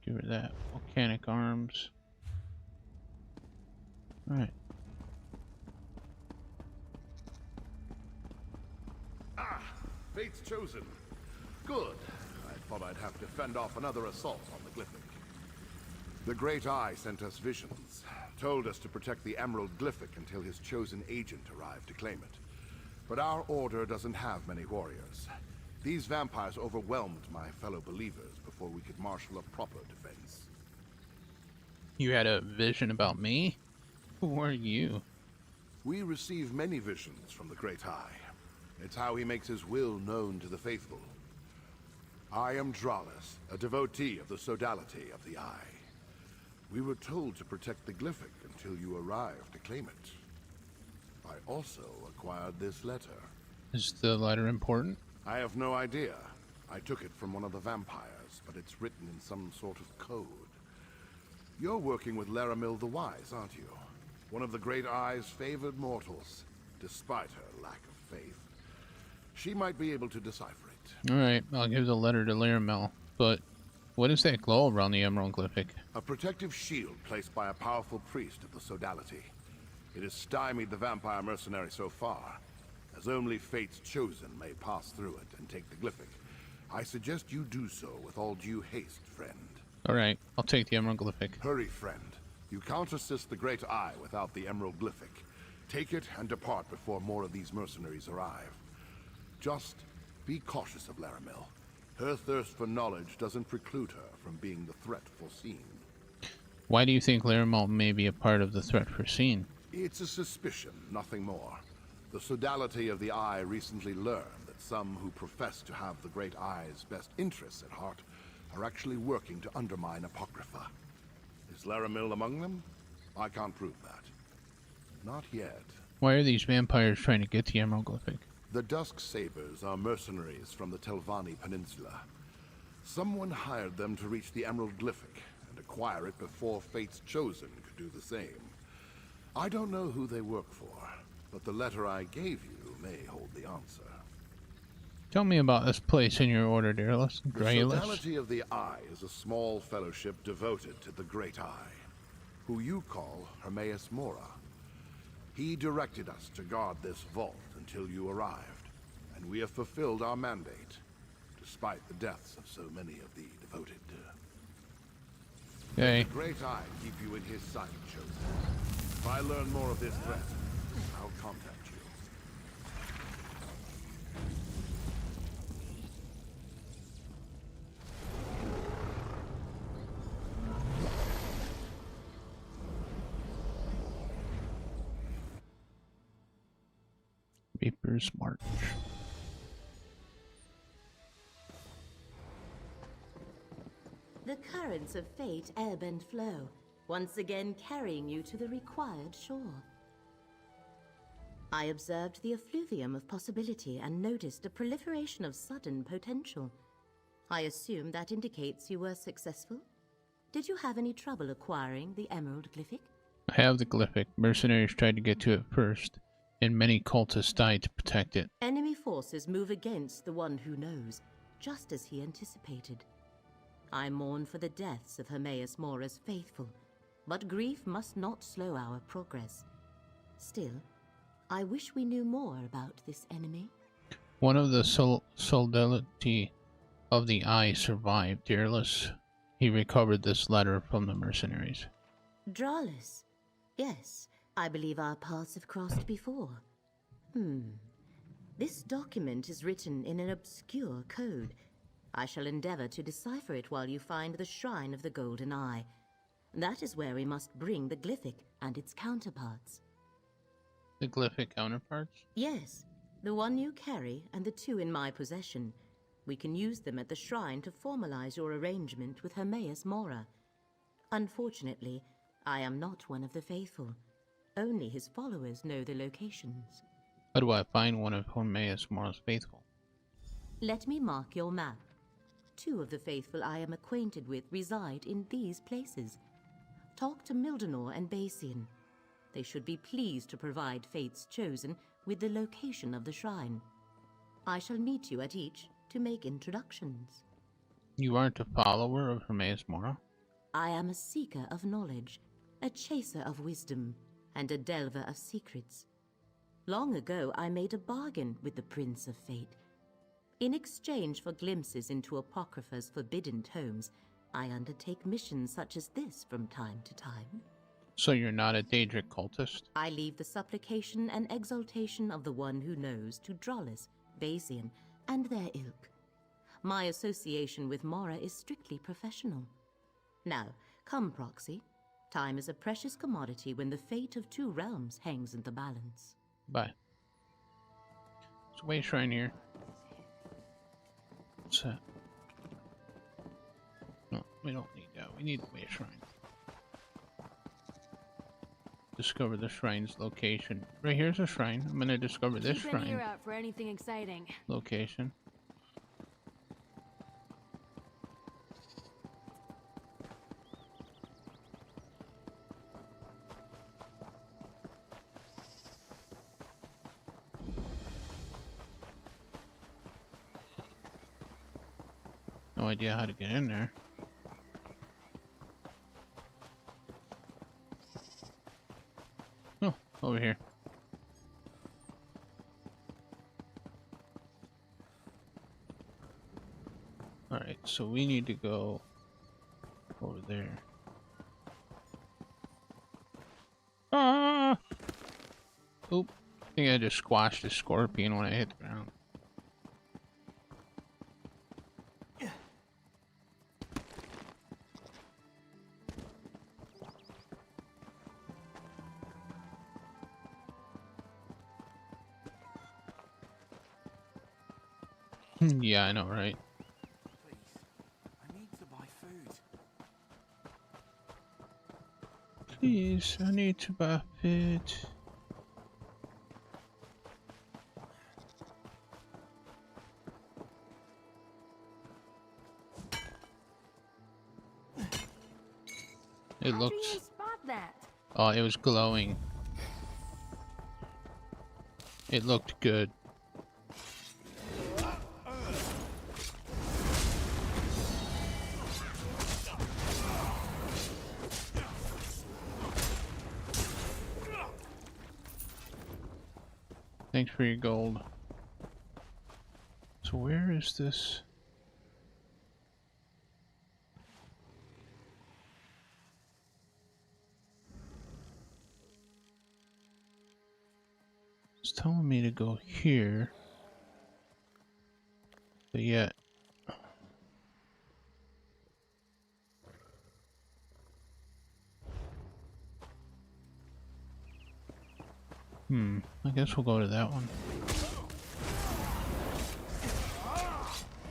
S2: Give her that. Volcanic arms. Alright.
S10: Ah! Fate's chosen. Good. I thought I'd have to fend off another assault on the Glyphic. The Great Eye sent us visions. Told us to protect the Emerald Glyphic until his chosen agent arrived to claim it. But our order doesn't have many warriors. These vampires overwhelmed my fellow believers before we could marshal a proper defense.
S2: You had a vision about me? Who are you?
S10: We receive many visions from the Great Eye. It's how he makes his will known to the faithful. I am Dralis, a devotee of the Sodality of the Eye. We were told to protect the Glyphic until you arrived to claim it. I also acquired this letter.
S2: Is the letter important?
S10: I have no idea. I took it from one of the vampires, but it's written in some sort of code. You're working with Laramil the Wise, aren't you? One of the Great Eye's favored mortals, despite her lack of faith. She might be able to decipher it.
S2: Alright, I'll give the letter to Laramil. But what is that glow around the Emerald Glyphic?
S10: A protective shield placed by a powerful priest of the Sodality. It has stymied the vampire mercenary so far, as only Fate's Chosen may pass through it and take the Glyphic. I suggest you do so with all due haste, friend.
S2: Alright, I'll take the Emerald Glyphic.
S10: Hurry, friend. You can't assist the Great Eye without the Emerald Glyphic. Take it and depart before more of these mercenaries arrive. Just be cautious of Laramil. Her thirst for knowledge doesn't preclude her from being the threat foreseen.
S2: Why do you think Laramil may be a part of the threat foreseen?
S10: It's a suspicion, nothing more. The Sodality of the Eye recently learned that some who profess to have the Great Eye's best interests at heart are actually working to undermine Apocrypha. Is Laramil among them? I can't prove that. Not yet.
S2: Why are these vampires trying to get the Emerald Glyphic?
S10: The Dusk Sabers are mercenaries from the Telvanni Peninsula. Someone hired them to reach the Emerald Glyphic and acquire it before Fate's Chosen could do the same. I don't know who they work for, but the letter I gave you may hold the answer.
S2: Tell me about this place in your order, Dralis.
S10: The Sodality of the Eye is a small fellowship devoted to the Great Eye, who you call Hermaeus Mora. He directed us to guard this vault until you arrived, and we have fulfilled our mandate, despite the deaths of so many of the devoted.
S2: Okay.
S10: The Great Eye keep you in his sight, Chosen. If I learn more of this threat, I'll contact you.
S2: Reaper's March.
S9: The currents of fate ebb and flow, once again carrying you to the required shore. I observed the effluvium of possibility and noticed a proliferation of sudden potential. I assume that indicates you were successful? Did you have any trouble acquiring the Emerald Glyphic?
S2: I have the Glyphic. Mercenaries tried to get to it first, and many cultists died to protect it.
S9: Enemy forces move against the one who knows, just as he anticipated. I mourn for the deaths of Hermaeus Mora's faithful, but grief must not slow our progress. Still, I wish we knew more about this enemy.
S2: One of the Sodality of the Eye survived, Dralis. He recovered this letter from the mercenaries.
S9: Dralis? Yes, I believe our paths have crossed before. This document is written in an obscure code. I shall endeavor to decipher it while you find the Shrine of the Golden Eye. That is where we must bring the Glyphic and its counterparts.
S2: The Glyphic counterparts?
S9: Yes, the one you carry and the two in my possession. We can use them at the shrine to formalize your arrangement with Hermaeus Mora. Unfortunately, I am not one of the faithful. Only his followers know the locations.
S2: How do I find one of Hermaeus Mora's faithful?
S9: Let me mark your map. Two of the faithful I am acquainted with reside in these places. Talk to Mildenor and Basian. They should be pleased to provide Fate's Chosen with the location of the shrine. I shall meet you at each to make introductions.
S2: You aren't a follower of Hermaeus Mora?
S9: I am a seeker of knowledge, a chaser of wisdom, and a delver of secrets. Long ago I made a bargain with the Prince of Fate. In exchange for glimpses into Apocrypha's forbidden tomes, I undertake missions such as this from time to time.
S2: So you're not a Daedric cultist?
S9: I leave the supplication and exaltation of the one who knows to Dralis, Basian, and their ilk. My association with Mora is strictly professional. Now, come, Proxy. Time is a precious commodity when the fate of two realms hangs in the balance.
S2: Bye. There's a way shrine here. What's that? We don't need that. We need the Way Shrine. Discover the shrine's location. Right here's a shrine. I'm gonna discover this
S3: Keep an ear
S2: shrine
S3: out for anything exciting.
S2: location. No idea how to get in there. Oh, over here. Alright, so we need to go over there. Ah! Oop. I think I just squashed a scorpion when I hit the ground. Yeah, I know, right?
S4: Please, I need to buy food.
S2: Please, I need to buy food. It
S3: How'd
S2: looked.
S3: you even spot that?
S2: Oh, it was glowing. It looked good. Thanks for your gold. So where is this? It's telling me to go here. But yet... I guess we'll go to that one.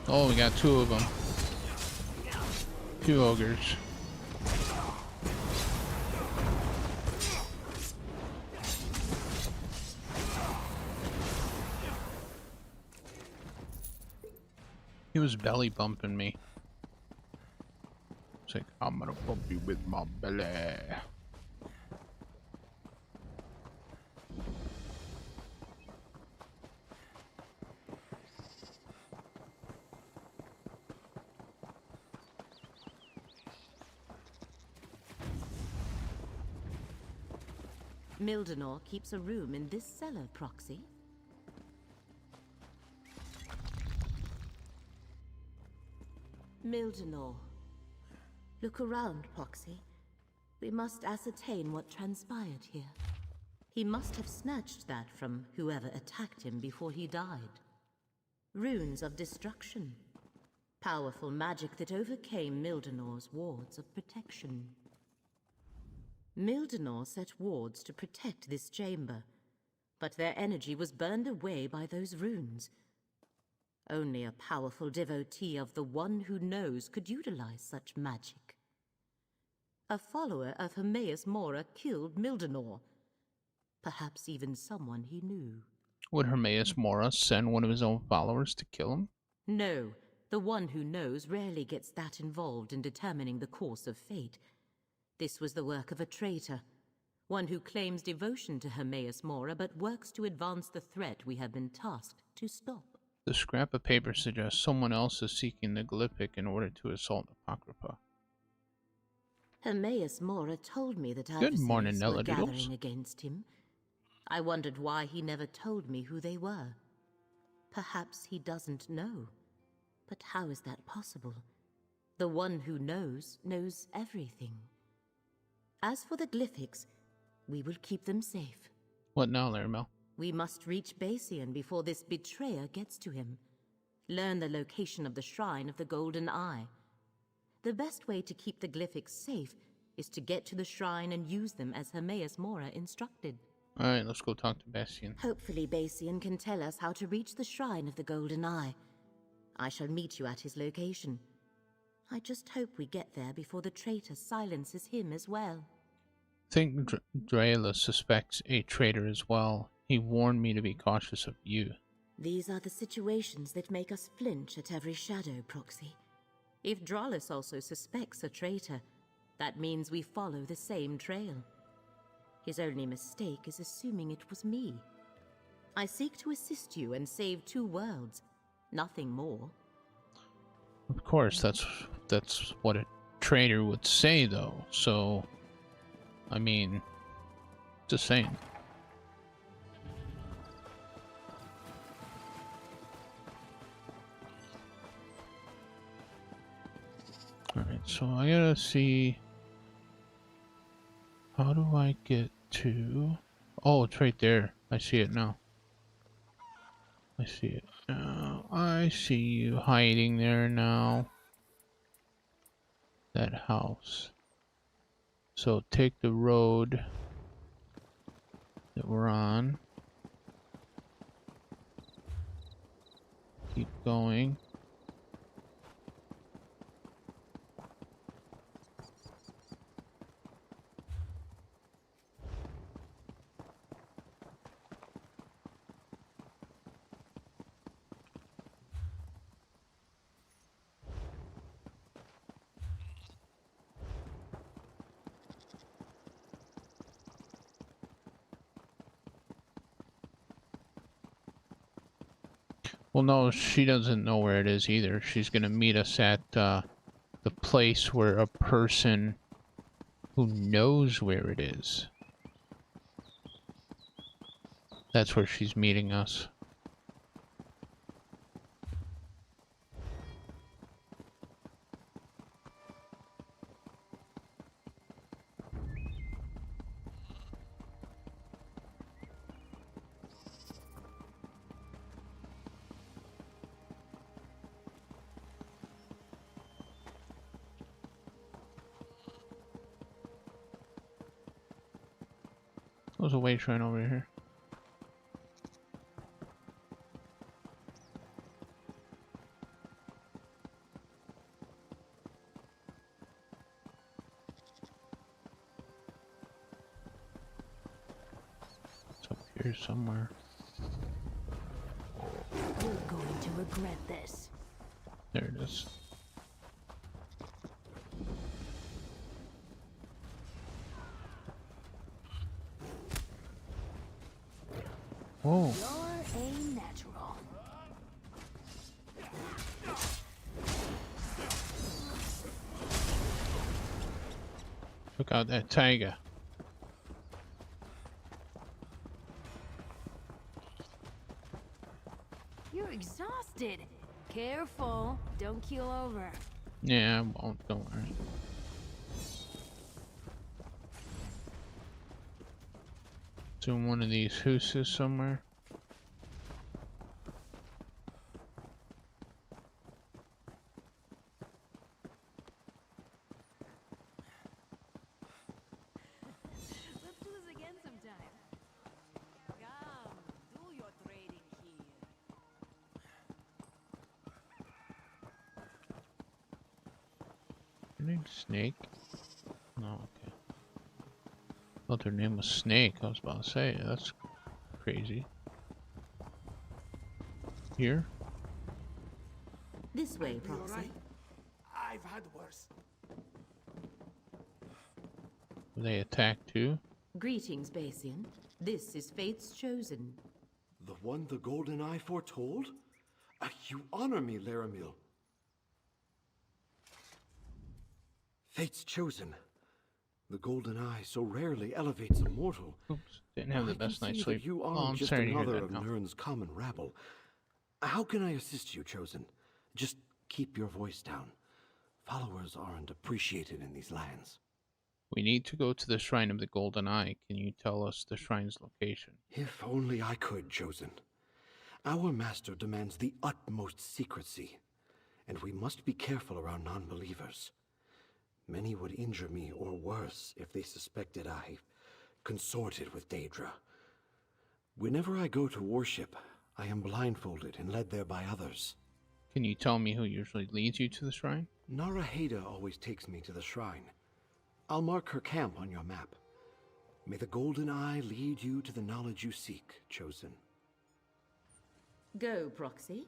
S2: Oh, we got two of them. Two ogres. He was belly bumping me. It's like, I'm gonna bump you with my belly.
S9: Mildenor keeps a room in this cellar, Proxy. Mildenor. Look around, Proxy. We must ascertain what transpired here. He must have snatched that from whoever attacked him before he died. Runes of destruction. Powerful magic that overcame Mildenor's wards of protection. Mildenor set wards to protect this chamber, but their energy was burned away by those runes. Only a powerful devotee of the One Who Knows could utilize such magic. A follower of Hermaeus Mora killed Mildenor. Perhaps even someone he knew.
S2: Would Hermaeus Mora send one of his own followers to kill him?
S9: No, the One Who Knows rarely gets that involved in determining the course of fate. This was the work of a traitor, one who claims devotion to Hermaeus Mora but works to advance the threat we have been tasked to stop.
S2: The scrap of paper suggests someone else is seeking the Glyphic in order to assault Apocrypha.
S9: Hermaeus Mora told me that
S2: Good morning,
S9: adversaries were
S2: Nella Doodles.
S9: gathering against him. I wondered why he never told me who they were. Perhaps he doesn't know. But how is that possible? The One Who knows everything. As for the Glyphics, we will keep them safe.
S2: What now, Laramel?
S9: We must reach Bassian before this betrayer gets to him. Learn the location of the Shrine of the Golden Eye. The best way to keep the Glyphics safe is to get to the shrine and use them as Hermaeus Mora instructed.
S2: Alright, let's go talk to Bastian.
S9: Hopefully Bassian can tell us how to reach the Shrine of the Golden Eye. I shall meet you at his location. I just hope we get there before the traitor silences him as well.
S2: I think Drayla suspects a traitor as well. He warned me to be cautious of you.
S9: These are the situations that make us flinch at every shadow, Proxy. If Dralus also suspects a traitor, that means we follow the same trail. His only mistake is assuming it was me. I seek to assist you and save 2 worlds, nothing more.
S2: Of course, that's what a traitor would say, though. So, I mean, just saying. Alright, so I gotta see... How do I get to... Oh, it's right there. I see it now. I see it now. I see you hiding there now. That house. So take the road that we're on. Keep going. Well, no, she doesn't know where it is either. She's gonna meet us at the place where a person who knows where it is. That's where she's meeting us. There's a way train over here. It's up here somewhere.
S3: You're going to regret this.
S2: There it is. Whoa.
S3: You're a natural.
S2: Look out that tiger.
S3: You're exhausted. Careful, don't keel over.
S2: Yeah, I won't, don't worry. It's in one of these houses somewhere.
S3: Let's do this again sometime. Come, do your trading here.
S2: Her name's Snake? No, okay. Thought her name was Snake. I was about to say, that's crazy. Here?
S9: This way, Proxy.
S4: I've had worse.
S2: Were they attacked too?
S9: Greetings, Basian. This is Fate's Chosen.
S11: The one the Golden Eye foretold? You honor me, Laramil. Fate's Chosen. The Golden Eye so rarely elevates a mortal.
S2: Oops, didn't have the best night's sleep.
S11: You
S2: Oh,
S11: are
S2: I'm
S11: just
S2: sorry to hear
S11: another
S2: that
S11: of
S2: now.
S11: Nirn's common rabble. How can I assist you, Chosen? Just keep your voice down. Followers aren't appreciated in these lands.
S2: We need to go to the Shrine of the Golden Eye. Can you tell us the shrine's location?
S11: If only I could, Chosen. Our master demands the utmost secrecy, and we must be careful around non-believers. Many would injure me or worse if they suspected I consorted with Daedra. Whenever I go to worship, I am blindfolded and led there by others.
S2: Can you tell me who usually leads you to the shrine?
S11: Naraheda always takes me to the shrine. I'll mark her camp on your map. May the Golden Eye lead you to the knowledge you seek, Chosen.
S9: Go, Proxy.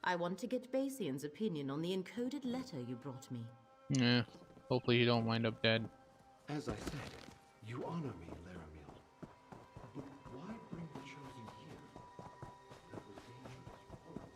S9: I want to get Basian's opinion on the encoded letter you brought me.
S2: Yeah, hopefully you don't wind up dead.
S11: As I said, you honor me, Laramil. But why bring the Chosen here? That was dangerous work.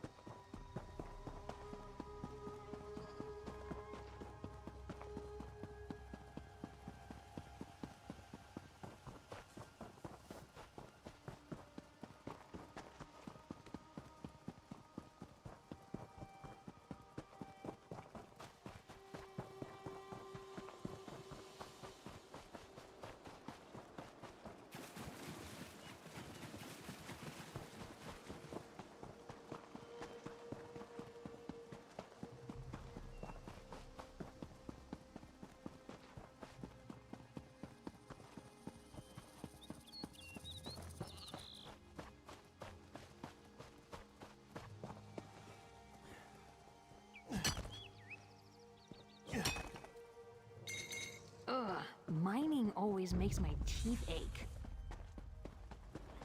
S3: Mining always makes my teeth ache.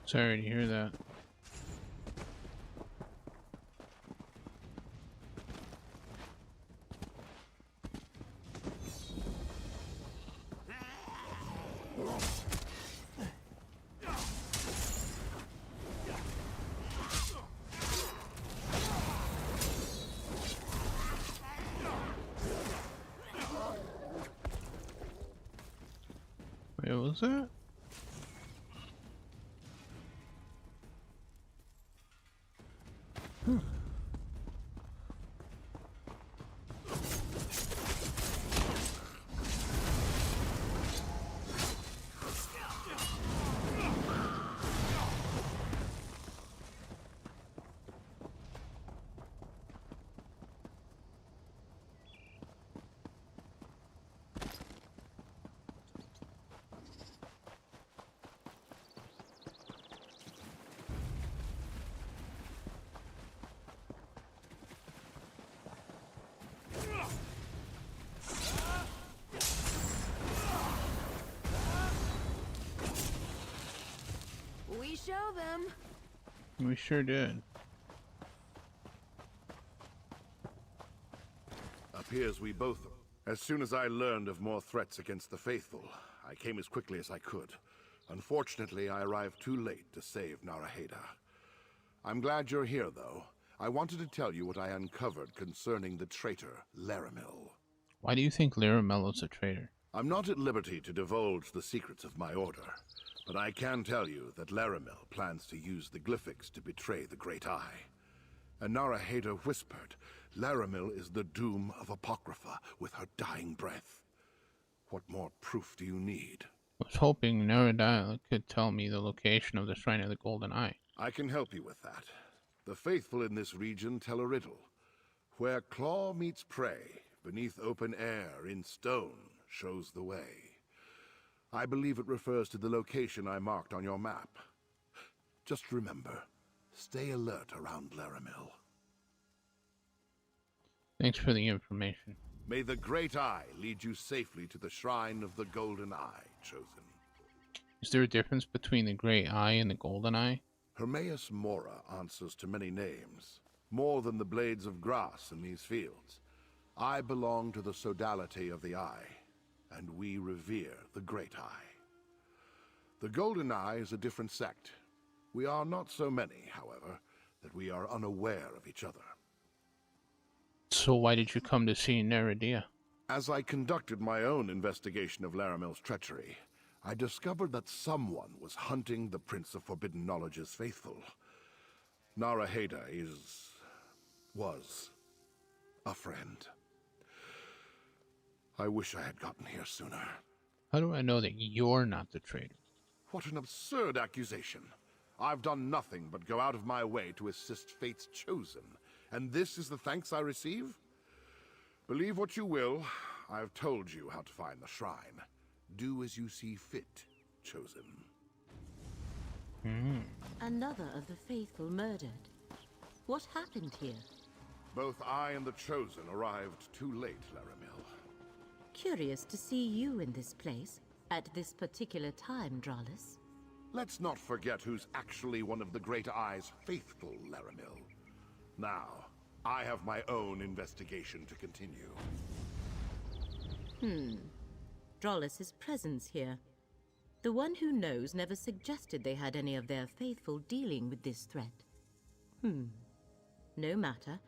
S2: Sorry to hear that. Wait, what was that?
S3: We show them.
S2: We sure did.
S10: Appears we both... As soon as I learned of more threats against the Faithful, I came as quickly as I could. Unfortunately, I arrived too late to save Naraheda. I'm glad you're here, though. I wanted to tell you what I uncovered concerning the traitor, Laramil.
S2: Why do you think Laramello's a traitor?
S10: I'm not at liberty to divulge the secrets of my order, but I can tell you that Laramil plans to use the Glyphics to betray the Great Eye. And Naraheda whispered, Laramil is the doom of Apocrypha with her dying breath. What more proof do you need?
S2: I was hoping Naraheda could tell me the location of the Shrine of the Golden Eye.
S10: I can help you with that. The faithful in this region tell a riddle. Where claw meets prey, beneath open air, in stone, shows the way. I believe it refers to the location I marked on your map. Just remember, stay alert around Laramil.
S2: Thanks for the information.
S10: May the Great Eye lead you safely to the Shrine of the Golden Eye, Chosen.
S2: Is there a difference between the Great Eye and the Golden Eye?
S10: Hermaeus Mora answers to many names, more than the blades of grass in these fields. I belong to the sodality of the Eye, and we revere the Great Eye. The Golden Eye is a different sect. We are not so many, however, that we are unaware of each other.
S2: So why did you come to see Naraheda?
S10: As I conducted my own investigation of Laramil's treachery, I discovered that someone was hunting the Prince of Forbidden Knowledge's faithful. Naraheda was a friend. I wish I had gotten here sooner.
S2: How do I know that you're not the traitor?
S10: What an absurd accusation. I've done nothing but go out of my way to assist Fate's Chosen, and this is the thanks I receive? Believe what you will, I've told you how to find the shrine. Do as you see fit, Chosen.
S9: Another of the faithful murdered. What happened here?
S10: Both I and the Chosen arrived too late, Laramil.
S9: Curious to see you in this place, at this particular time, Drollis.
S10: Let's not forget who's actually one of the Great Eye's faithful, Laramil. Now, I have my own investigation to continue.
S9: Drollis's presence here. The one who knows never suggested they had any of their faithful dealing with this threat. No matter.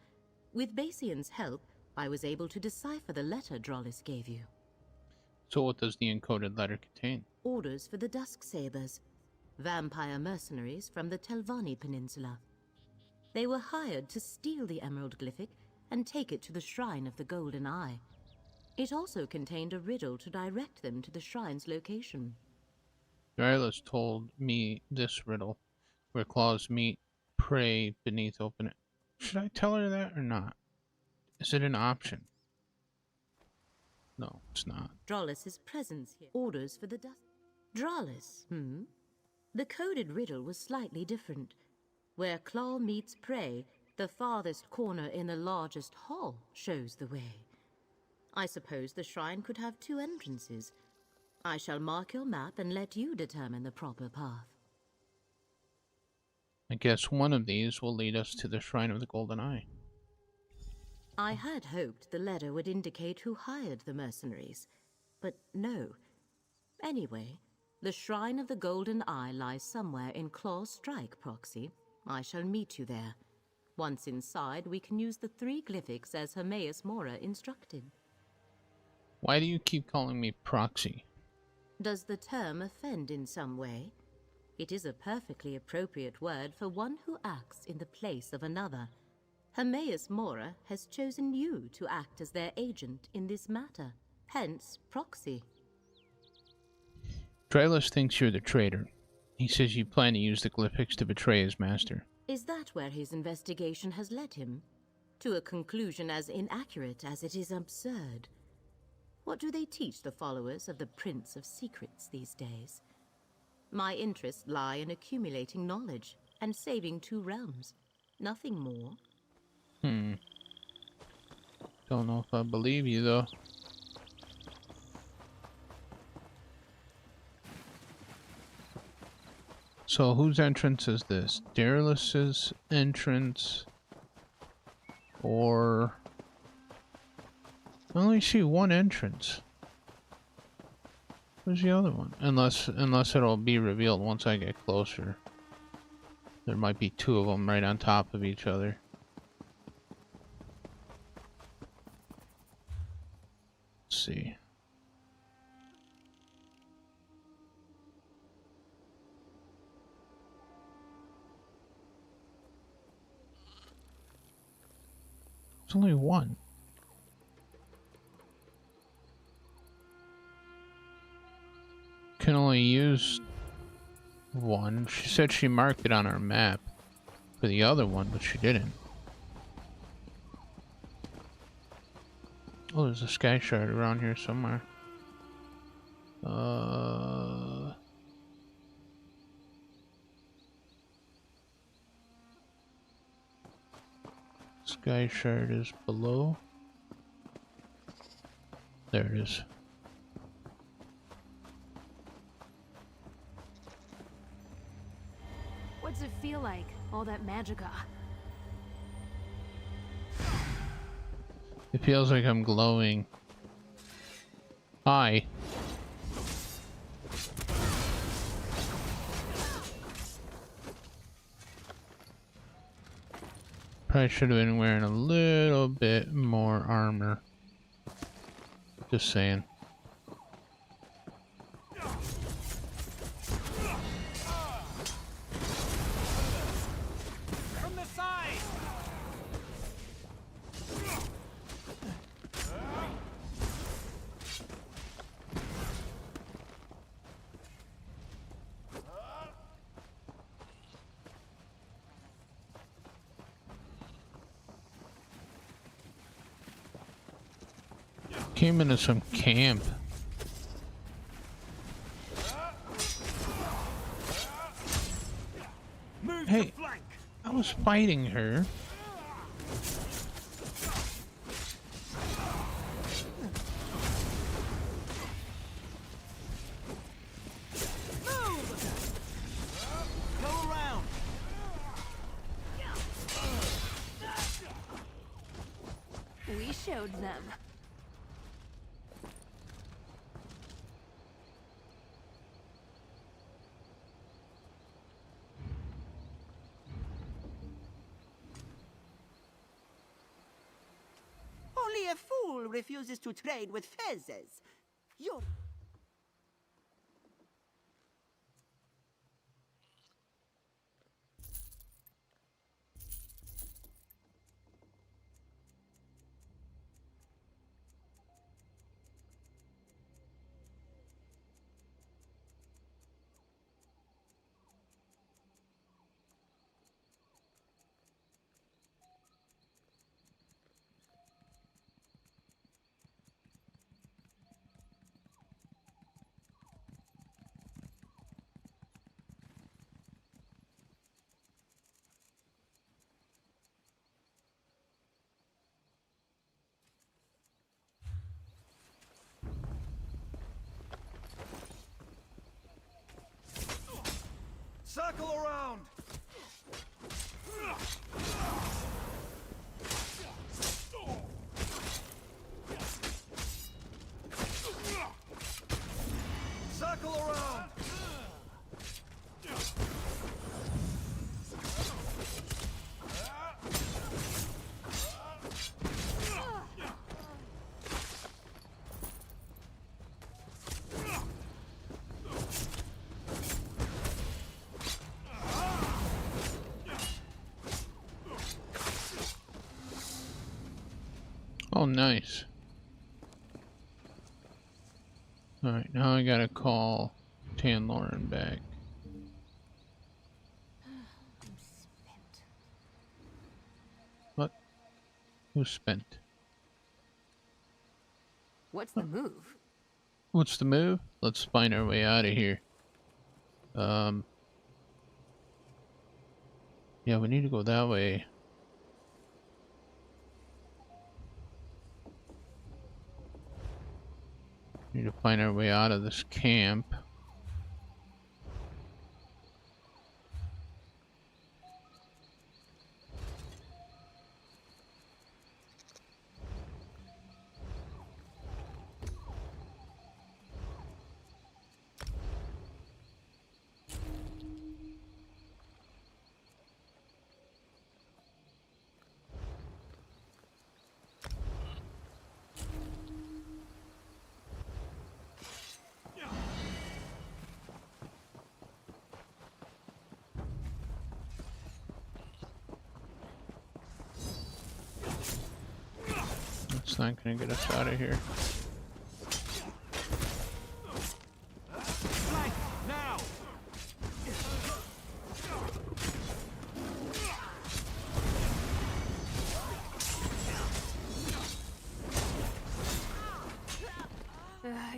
S9: With Basian's help, I was able to decipher the letter Drollis gave you.
S2: So what does the encoded letter contain?
S9: Orders for the Dusksabers, vampire mercenaries from the Telvanni Peninsula. They were hired to steal the Emerald Glyphic and take it to the Shrine of the Golden Eye. It also contained a riddle to direct them to the shrine's location.
S2: Drylus told me this riddle, where claws meet, prey beneath open. Should I tell her that or not? Is it an option? No, it's not.
S9: Drollis's presence here. Orders for the dust. Drollis, The coded riddle was slightly different. Where claw meets prey, the farthest corner in the largest hall shows the way. I suppose the shrine could have 2 entrances. I shall mark your map and let you determine the proper path.
S2: I guess one of these will lead us to the Shrine of the Golden Eye.
S9: I had hoped the letter would indicate who hired the mercenaries, but no. Anyway, the Shrine of the Golden Eye lies somewhere in Claw Strike, Proxy. I shall meet you there. Once inside, we can use the 3 glyphics as Hermaeus Mora instructed.
S2: Why do you keep calling me Proxy?
S9: Does the term offend in some way? It is a perfectly appropriate word for one who acts in the place of another. Hermaeus Mora has chosen you to act as their agent in this matter, hence Proxy.
S2: Drylus thinks you're the traitor. He says you plan to use the glyphics to betray his master.
S9: Is that where his investigation has led him? To a conclusion as inaccurate as it is absurd. What do they teach the followers of the Prince of Secrets these days? My interests lie in accumulating knowledge and saving 2 realms. Nothing more.
S2: Don't know if I believe you, though. So, whose entrance is this? Darlus's entrance? Or... I only see 1 entrance. Where's the other one? Unless it'll be revealed once I get closer. There might be 2 of them right on top of each other. Let's see. There's only 1. Can only use 1. She said she marked it on our map for the other one, but she didn't. Oh, there's a sky shard around here somewhere. Sky shard is below. There it is.
S3: What's it feel like, all that magicka?
S2: It feels like I'm glowing. Hi. Probably should have been wearing a little bit more armor. Just saying.
S4: From the side!
S2: Came into some camp. Hey, I was fighting her.
S3: showed them.
S12: Only a fool refuses to trade with fezzes. You're...
S4: Circle around! Circle around!
S2: Oh, nice. Alright, now I gotta call Tanloran back.
S3: I'm spent.
S2: What? Who's spent?
S3: What's the move?
S2: What's the move? Let's find our way out of here. Yeah, we need to go that way. Need to find our way out of this camp. It's not gonna get us out of here.
S4: Now!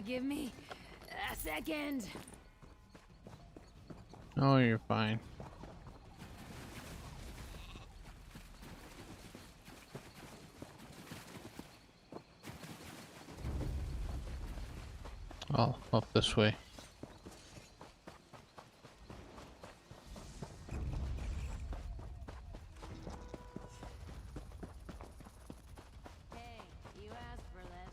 S3: Give me a second.
S2: Oh, you're fine. Oh, up this way.
S3: Hey, you asked for this.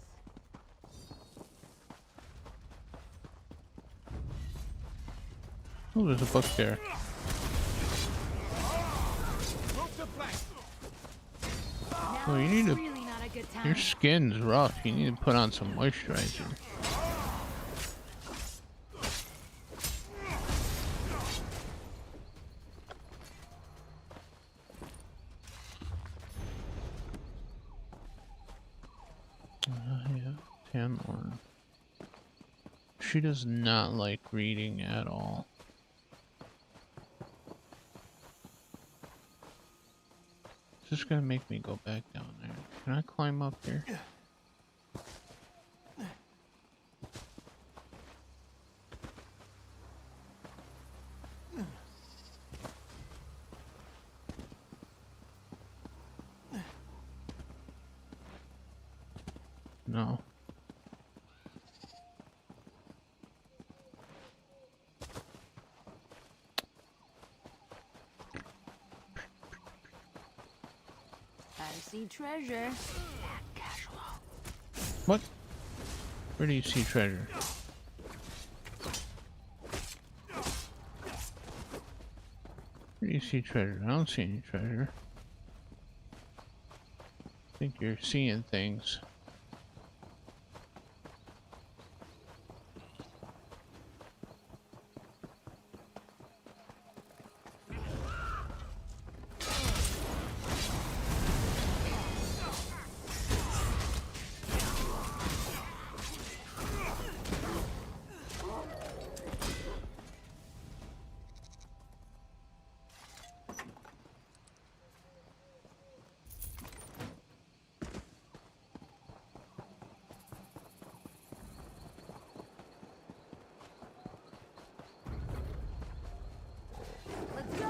S2: Oh, there's a book there. Oh, you need to...
S3: Really not a good time.
S2: Your skin's rough. You need to put on some moisturizer. Yeah, Tanloran. She does not like reading at all. It's just gonna make me go back down there. Can I climb up here? No.
S3: I see treasure. Casual.
S2: What? Where do you see treasure? Where do you see treasure? I don't see any treasure. I think you're seeing things.
S3: Let's go!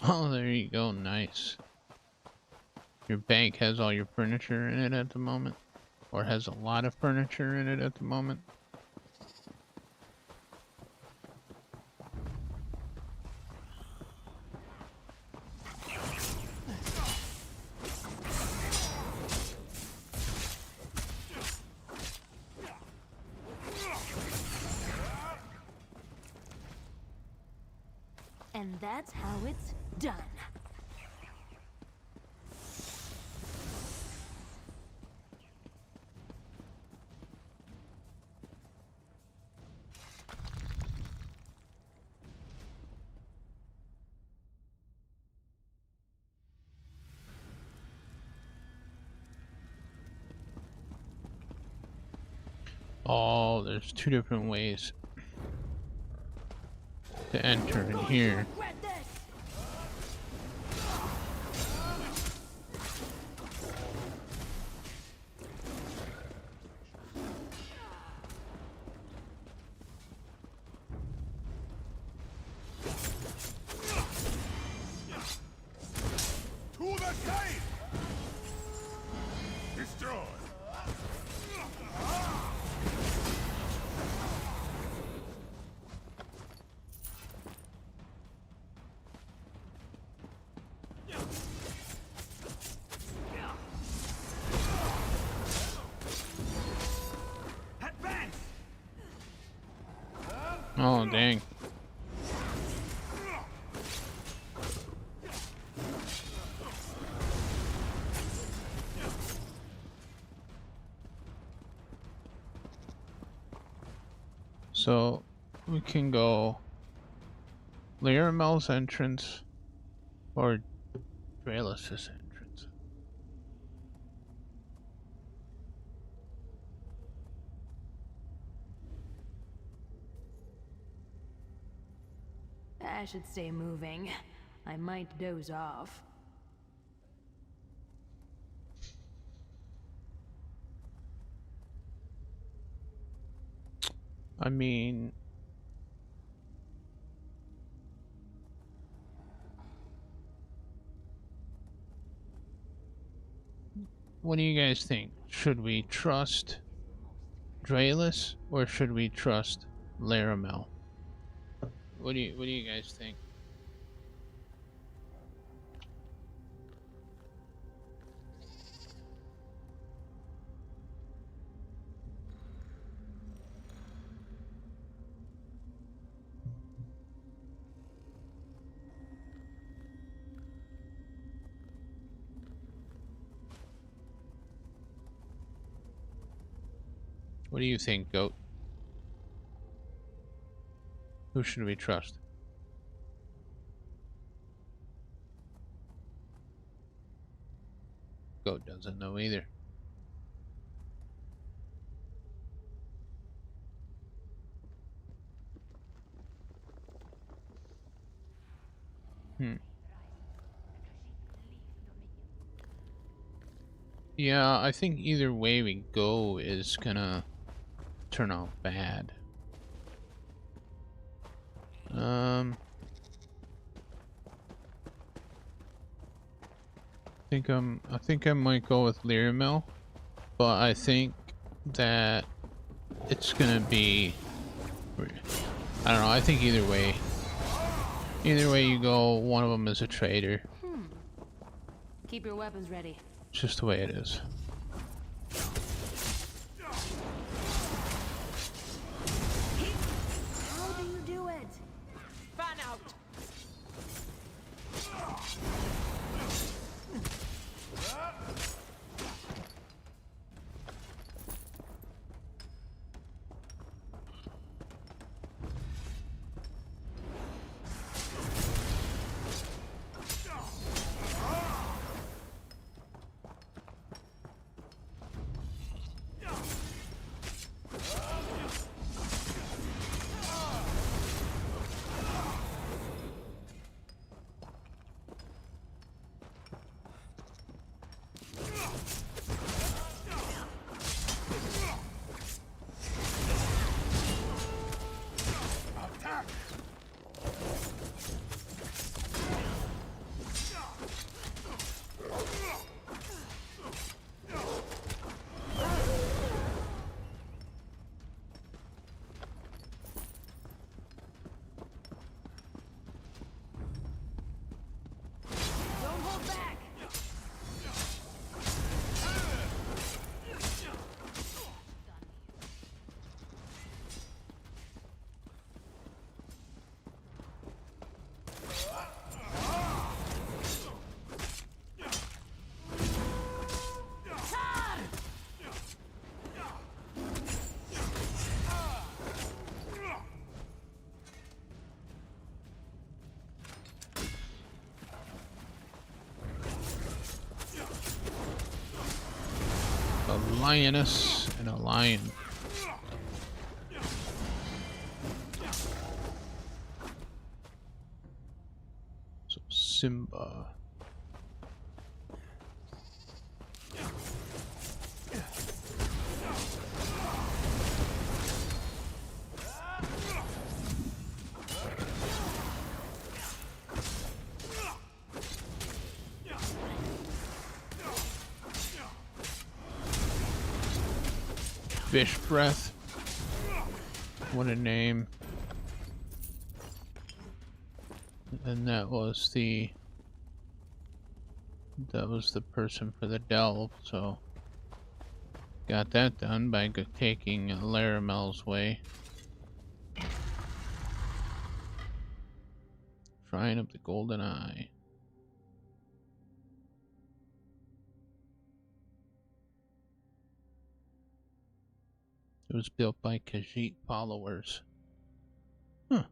S2: Oh, there you go. Nice. Your bank has all your furniture in it at the moment, or has a lot of furniture in it at the moment.
S3: And that's how it's done.
S2: Oh, there's two different ways to enter in here.
S10: To the safe! Destroy!
S4: Advance!
S2: Oh, dang. So we can go Laramel's entrance or Draelis' entrance.
S3: I should stay moving. I might doze off.
S2: I mean, what do you guys think? Should we trust Draelis or should we trust Laramel? What do you guys think? What do you think, Goat? Who should we trust? Goat doesn't know either. Yeah, I think either way we go is gonna turn out bad. I think I might go with Lyramel, but I think that it's gonna be, I don't know, I think either way you go, one of them is a traitor.
S3: Keep your weapons ready.
S2: It's just the way it is.
S3: How do you do it? Fan out.
S2: A lioness and a lion. So Simba. Fish breath. What a name. And that was the person for the delve, so got that done by taking Lyramel's way. Shrine of the Golden Eye. It was built by Khajiit followers. Huh.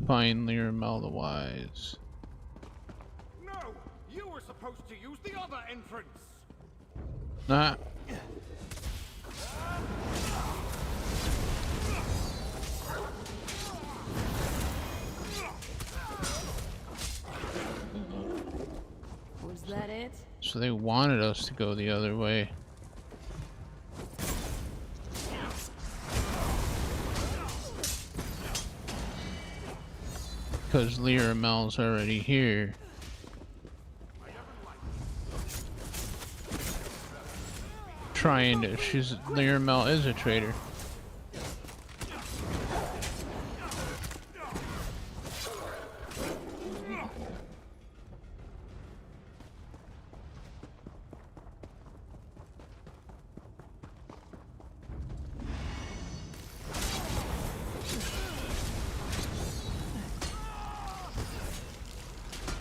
S2: Find Lyramel the Wise.
S4: No! You were supposed to use the other entrance!
S2: Ah.
S3: Was that it?
S2: So they wanted us to go the other way. Because Lyramel's already here. Lyramel is a traitor.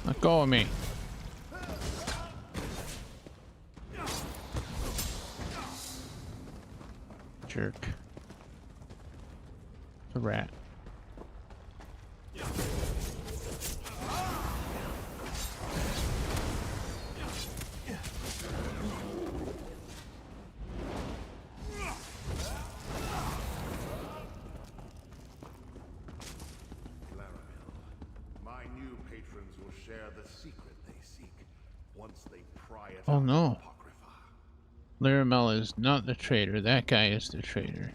S2: Let go of me. Jerk. It's a rat. Oh no. Lyramel is not the traitor. That guy is the traitor.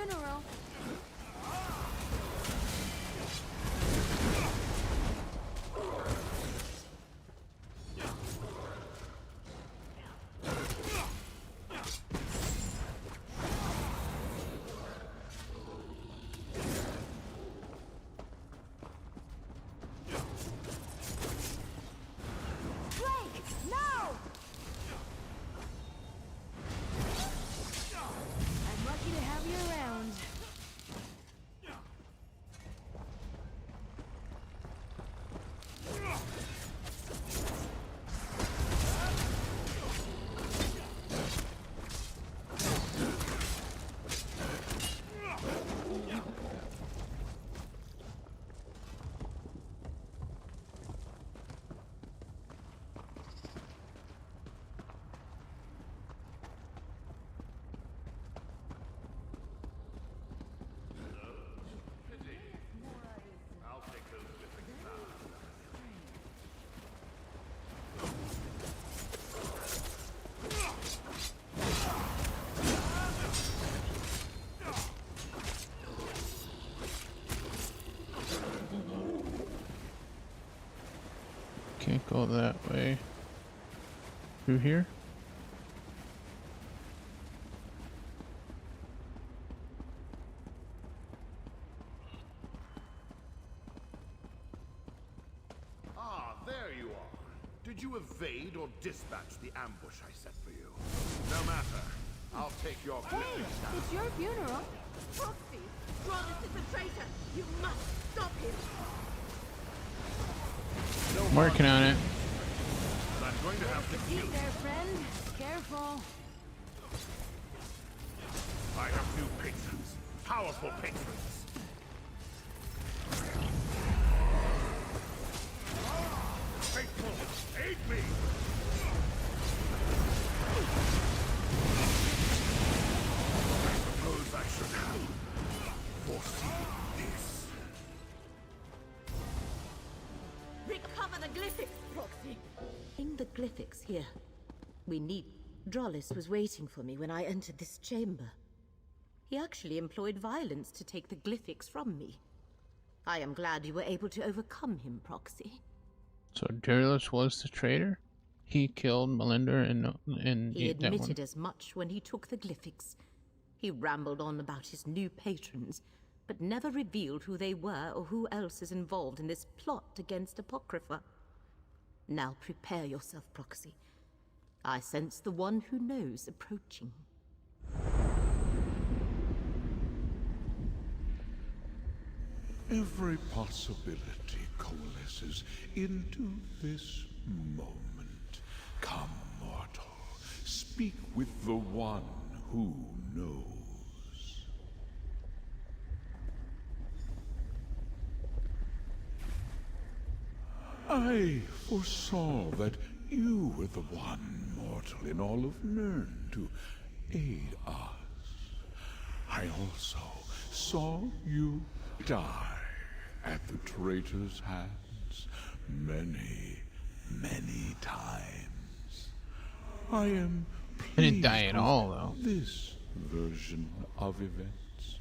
S3: funeral.
S2: Can't go that way. Through here?
S10: Ah, there you are. Did you evade or dispatch the ambush I set for you? No matter. I'll take your
S3: Hey,
S10: Glyphic
S3: it's your funeral.
S13: Proxy! Drollis is a traitor! You must stop him!
S2: I'm working on it.
S10: I'm going to have to kill you.
S3: There, friend. Careful.
S10: I have new patrons. Powerful patrons. Faithful, aid me! I suppose I should have foreseen this.
S13: Recover the Glyphics, Proxy!
S9: In the Glyphics here. We need... Drollis was waiting for me when I entered this chamber. He actually employed violence to take the Glyphics from me. I am glad you were able to overcome him, Proxy.
S2: So Drollis was the traitor? He killed Melinda and
S9: He
S2: that one.
S9: admitted as much when he took the Glyphics. He rambled on about his new patrons, but never revealed who they were or who else is involved in this plot against Apocrypha. Now prepare yourself, Proxy. I sense the one who knows approaching.
S7: Every possibility coalesces into this moment. Come, mortal, speak with the one who knows. I foresaw that you were the one mortal in all of Nirn to aid us. I also saw you die at the traitor's hands many, many times. I am
S2: I didn't die
S7: pleased
S2: at all,
S7: with
S2: though.
S7: this version of events,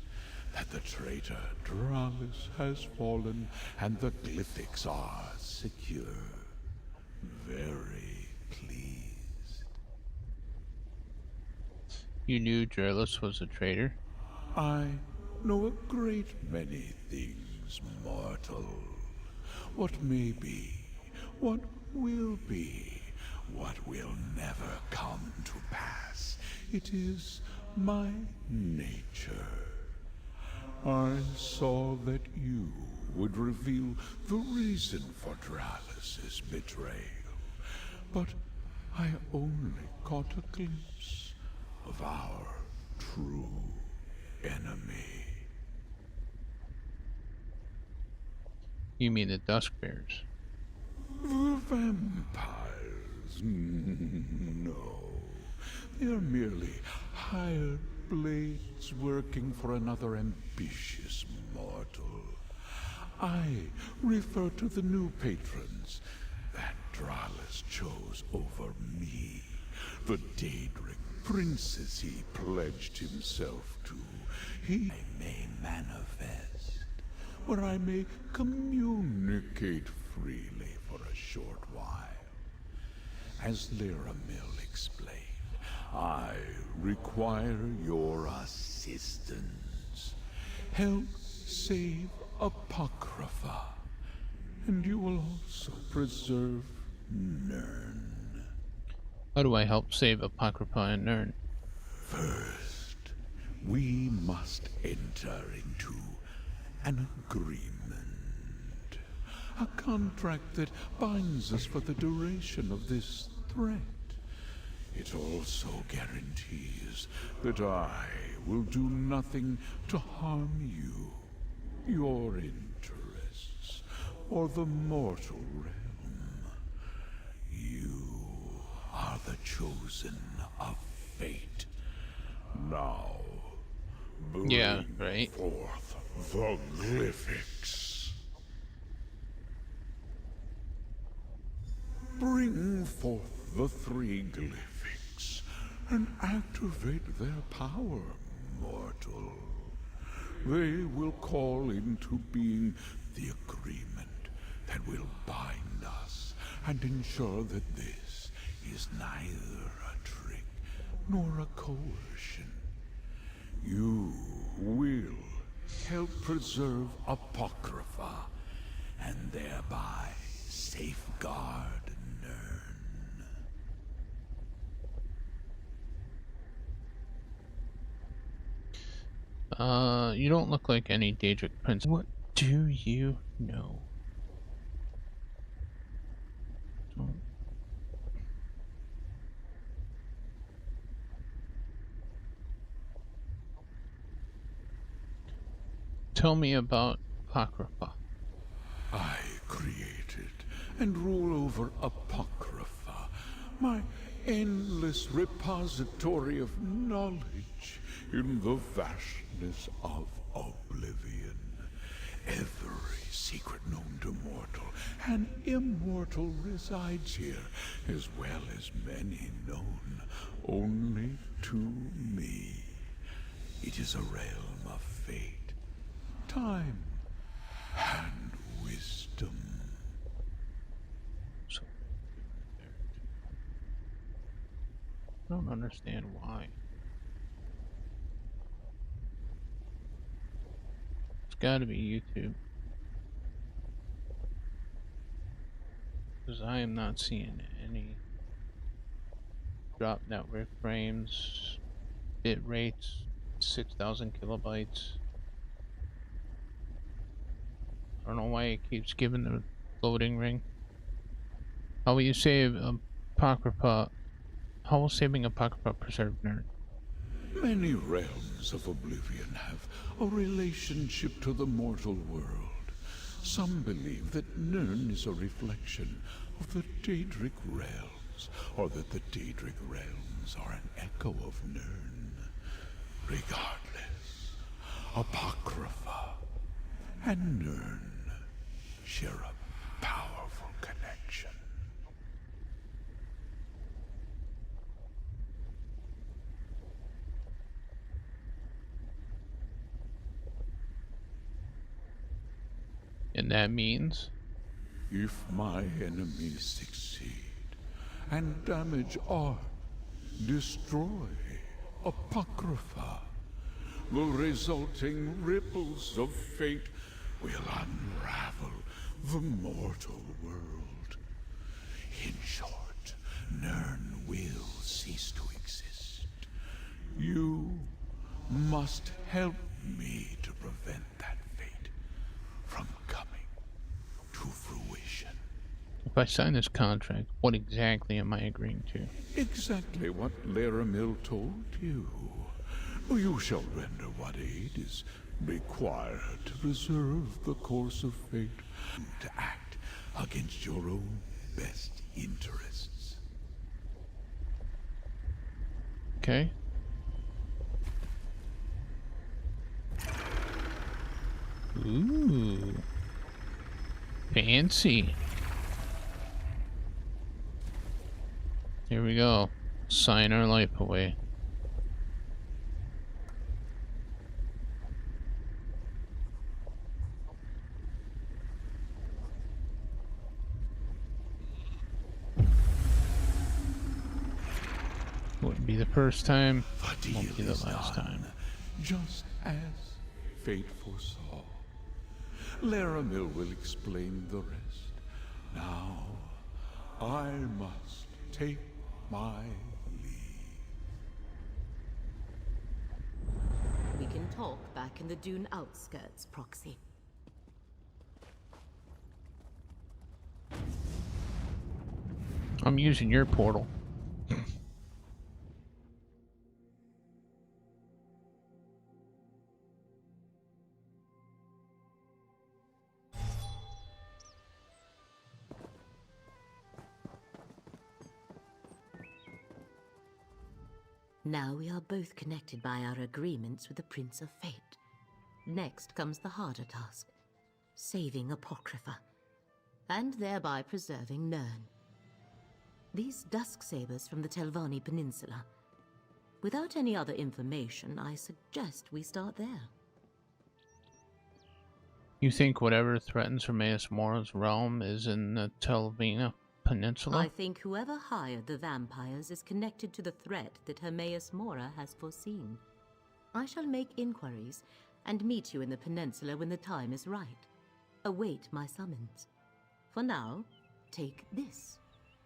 S7: that the traitor Drollis has fallen and the Glyphics are secure. Very pleased.
S2: You knew Drollis was a traitor?
S7: I know a great many things, mortal. What may be, what will be, what will never come to pass. It is my nature. I saw that you would reveal the reason for Drollis's betrayal, but I only caught a glimpse of our true enemy.
S2: You mean the Duskbearers?
S7: The vampires? No. They are merely hired blades working for another ambitious mortal. I refer to the new patrons that Drollis chose over me, the Daedric princes he pledged himself to, he may manifest, where I may communicate freely for a short while. As Laramil explained, I require your assistance. Help save Apocrypha, and you will also preserve Nirn.
S2: How do I help save Apocrypha and Nirn?
S7: First, we must enter into an agreement. A contract that binds us for the duration of this threat. It also guarantees that I will do nothing to harm you, your interests, or the mortal realm. You are the chosen of fate. Now, bring forth the Glyphics. Bring forth the 3 Glyphics and activate their power, mortal. They will call into being the agreement that will bind us and ensure that this is neither a trick nor a coercion. You will help preserve Apocrypha and thereby safeguard Nirn.
S2: You don't look like any Daedric prince. What do you know? Tell me about Apocrypha.
S7: I created and rule over Apocrypha, my endless repository of knowledge in the vastness of oblivion. Every secret known to mortal and immortal resides here, as well as many known only to me. It is a realm of fate, time, and wisdom.
S2: I don't understand why. It's gotta be YouTube. Because I am not seeing any drop network frames, bit rates, 6,000 kilobytes. I don't know why it keeps giving the loading ring. How will you save Apocrypha? How will saving Apocrypha preserve Nirn?
S7: Many realms of oblivion have a relationship to the mortal world. Some believe that Nirn is a reflection of the Daedric realms, or that the Daedric realms are an echo of Nirn. Regardless, Apocrypha and Nirn share a powerful connection.
S2: And that means?
S7: If my enemies succeed and damage or destroy Apocrypha, the resulting ripples of fate will unravel the mortal world. In short, Nirn will cease to exist. You must help me to prevent that fate from coming to fruition.
S2: If I sign this contract, what exactly am I agreeing to?
S7: Exactly what Laramil told you. You shall render what aid is required to preserve the course of fate and to act against your own best interests.
S2: Okay. Ooh. Fancy. Here we go. Sign our life away. be the first time.
S7: The
S2: Won't be
S7: deal
S2: the
S7: is
S2: last
S7: done,
S2: time.
S7: just as fate foresaw. Laramil will explain the rest. Now, I must take my leave.
S9: We can talk back in the dune outskirts, Proxy.
S2: I'm using your portal.
S9: Now we are both connected by our agreements with the Prince of Fate. Next comes the harder task, saving Apocrypha, and thereby preserving Nirn. These Dusksabers from the Telvanni Peninsula. Without any other information, I suggest we start there.
S2: You think whatever threatens Hermaeus Mora's realm is in the Telvanni Peninsula?
S9: I think whoever hired the vampires is connected to the threat that Hermaeus Mora has foreseen. I shall make inquiries and meet you in the peninsula when the time is right. Await my summons. For now, take this.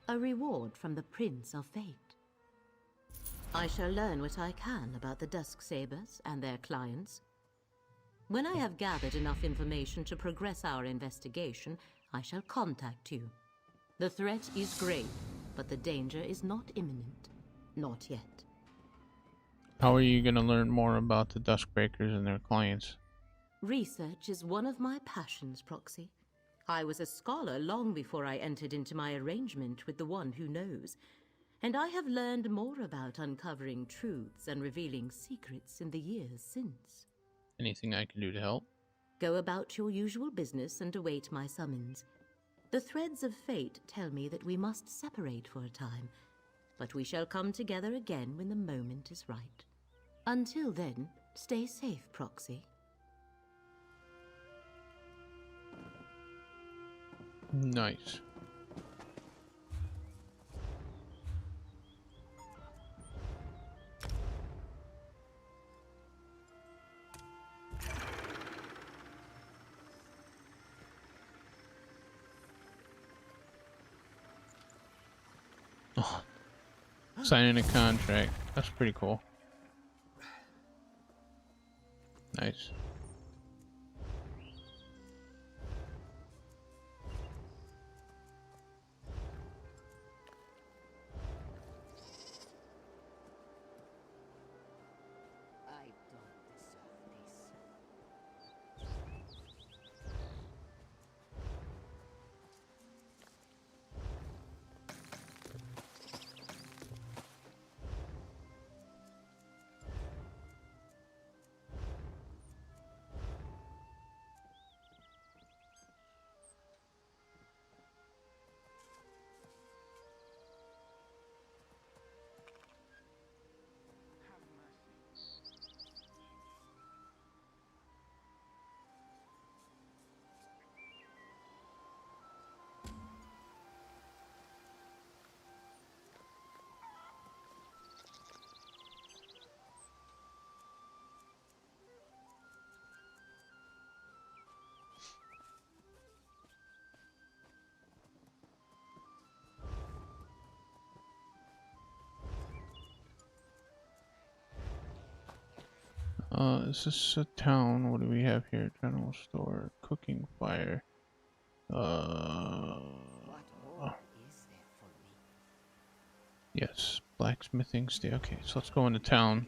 S9: A reward from the Prince of Fate. I shall learn what I can about the Dusksabers and their clients. When I have gathered enough information to progress our investigation, I shall contact you. The threat is great, but the danger is not imminent. Not yet.
S2: How are you going to learn more about the Duskbreakers and their clients?
S9: Research is one of my passions, Proxy. I was a scholar long before I entered into my arrangement with the One Who Knows, and I have learned more about uncovering truths and revealing secrets in the years since.
S2: Anything I can do to help?
S9: Go about your usual business and await my summons. The threads of fate tell me that we must separate for a time, but we shall come together again when the moment is right. Until then, stay safe, Proxy.
S2: Nice. Oh, signing a contract. That's pretty cool. Nice. Is this a town? What do we have here? General store, cooking fire. Yes, blacksmithing stay. Okay, so let's go into town.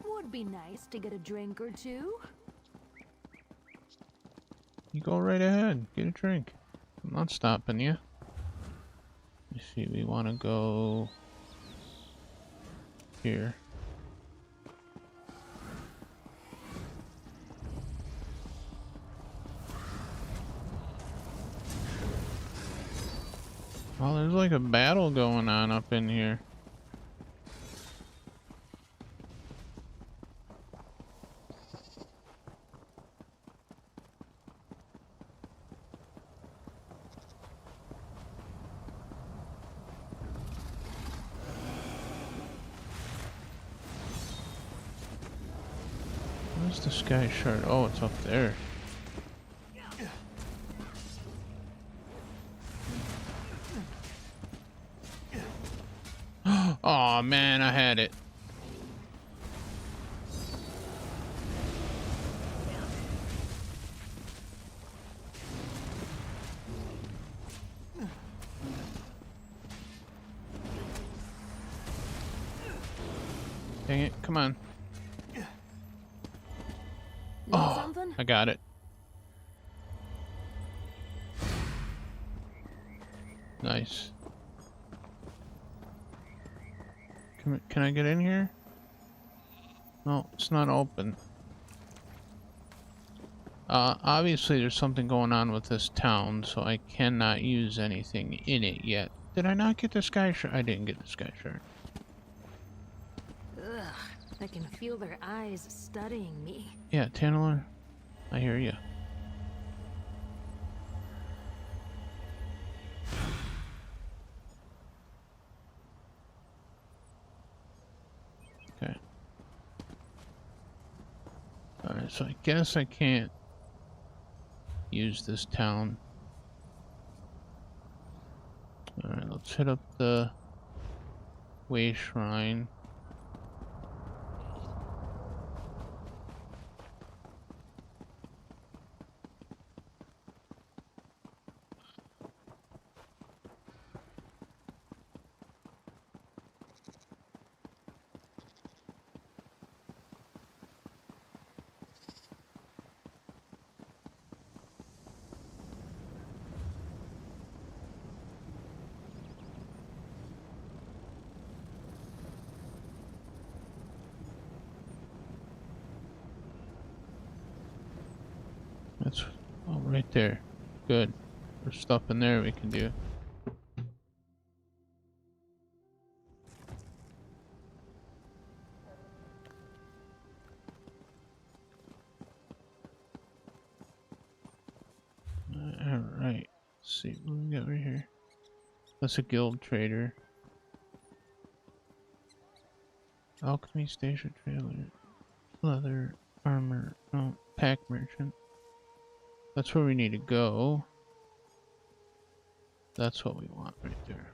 S3: Would be nice to get a drink or two.
S2: You go right ahead. Get a drink. I'm not stopping you. You see, we want to go here. Oh, there's like a battle going on up in here. Where's the sky shard? Oh, it's up there. Oh man, I had it. Dang it, come on. Oh, I got it. Nice. Can I get in here? No, it's not open. Obviously there's something going on with this town, so I cannot use anything in it yet. Did I not get the sky shard? I didn't get the sky shard.
S3: Ugh, I can feel their eyes studying me.
S2: Yeah, Tantalor, I hear you. Okay. Alright, so I guess I can't use this town. Alright, let's hit up the Way Shrine. That's oh, right there. Good. There's stuff in there we can do. Alright. Let's see what we got right here. That's a guild trader. Alchemy station trailer. Leather, armor, oh, pack merchant. That's where we need to go. That's what we want right there.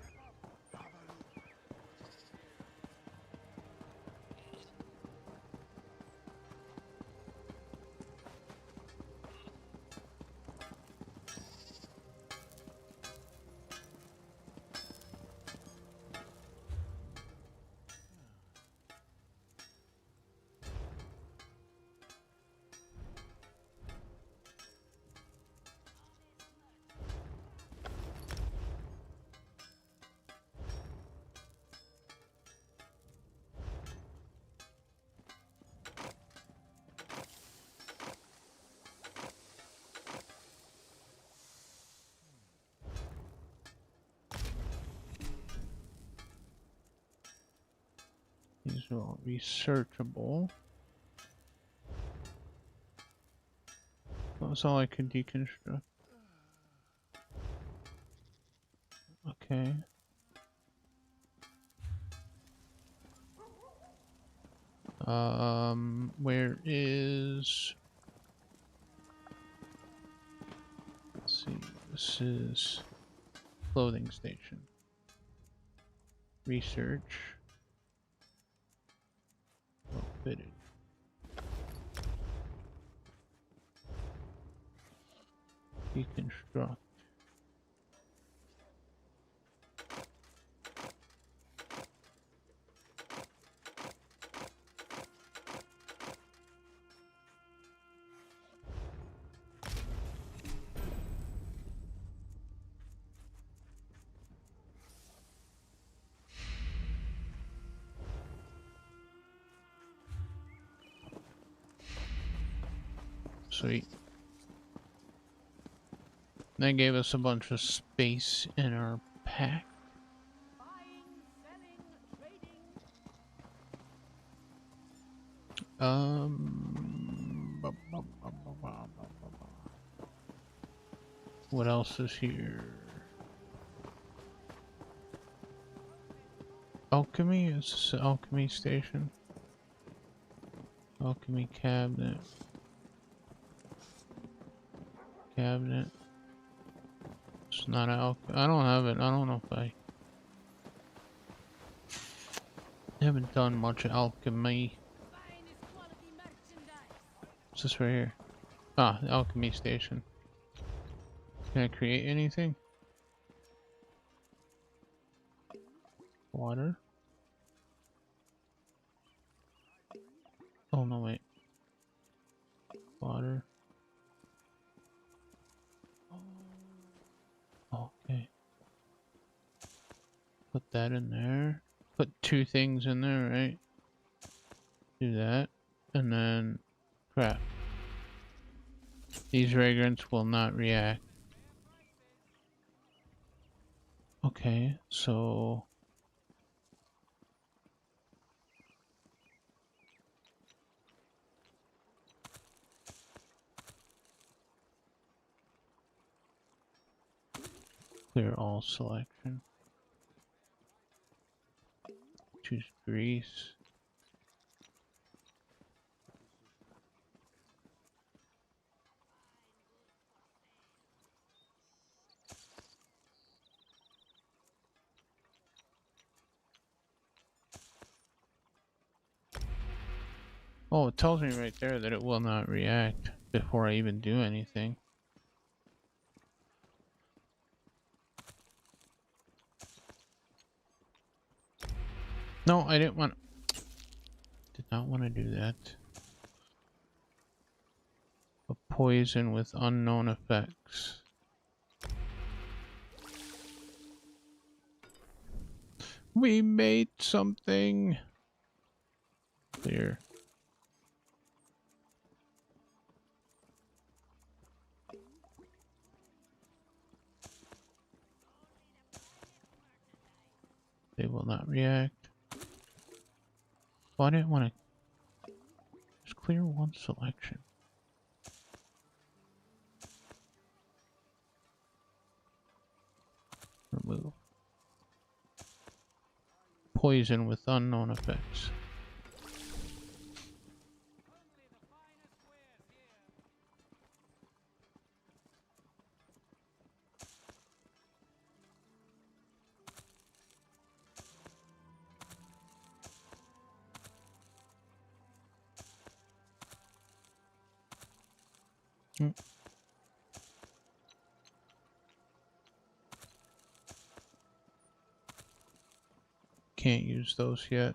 S2: These are all researchable. That's all I can deconstruct. Okay. Where is... Let's see, this is clothing station. Research. Well fitted. Deconstruct. Sweet. That gave us a bunch of space in our pack. What else is here? Alchemy? Is this an alchemy station? Alchemy cabinet. Cabinet. It's not an I don't have it. I don't know if I haven't done much alchemy. What's this right here? Ah, the alchemy station. Can I create anything? Water? Oh no, wait. Water. Okay. Put that in there. Put 2 things in there, right? Do that. And then crap. These reagents will not react. Okay, so clear all selection. Choose grease. Oh, it tells me right there that it will not react before I even do anything. No, I didn't want. Did not want to do that. A poison with unknown effects. We made something. Clear. They will not react. Well, I didn't want to just clear one selection. Remove. Poison with unknown effects. Can't use those yet.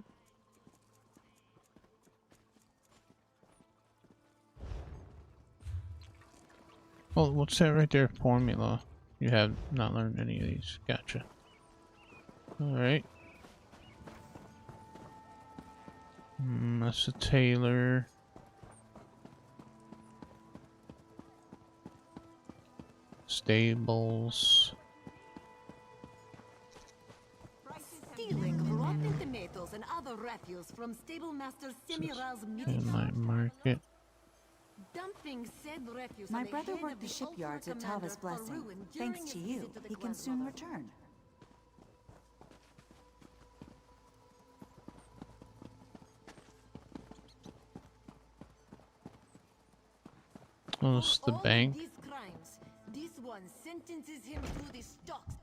S2: Well, what's that right there? Formula. You have not learned any of these. Gotcha. Alright. That's a Taylor. Stables.
S13: Stealing rotten tomatoes and other refuse from stable master Semiral's
S2: In my market.
S13: Dumping said refuse.
S14: My brother worked the shipyards at Tava's Blessing. Thanks to you, he can soon return.
S2: Oh, it's the bank.
S13: These crimes, this one sentences him to the stocks.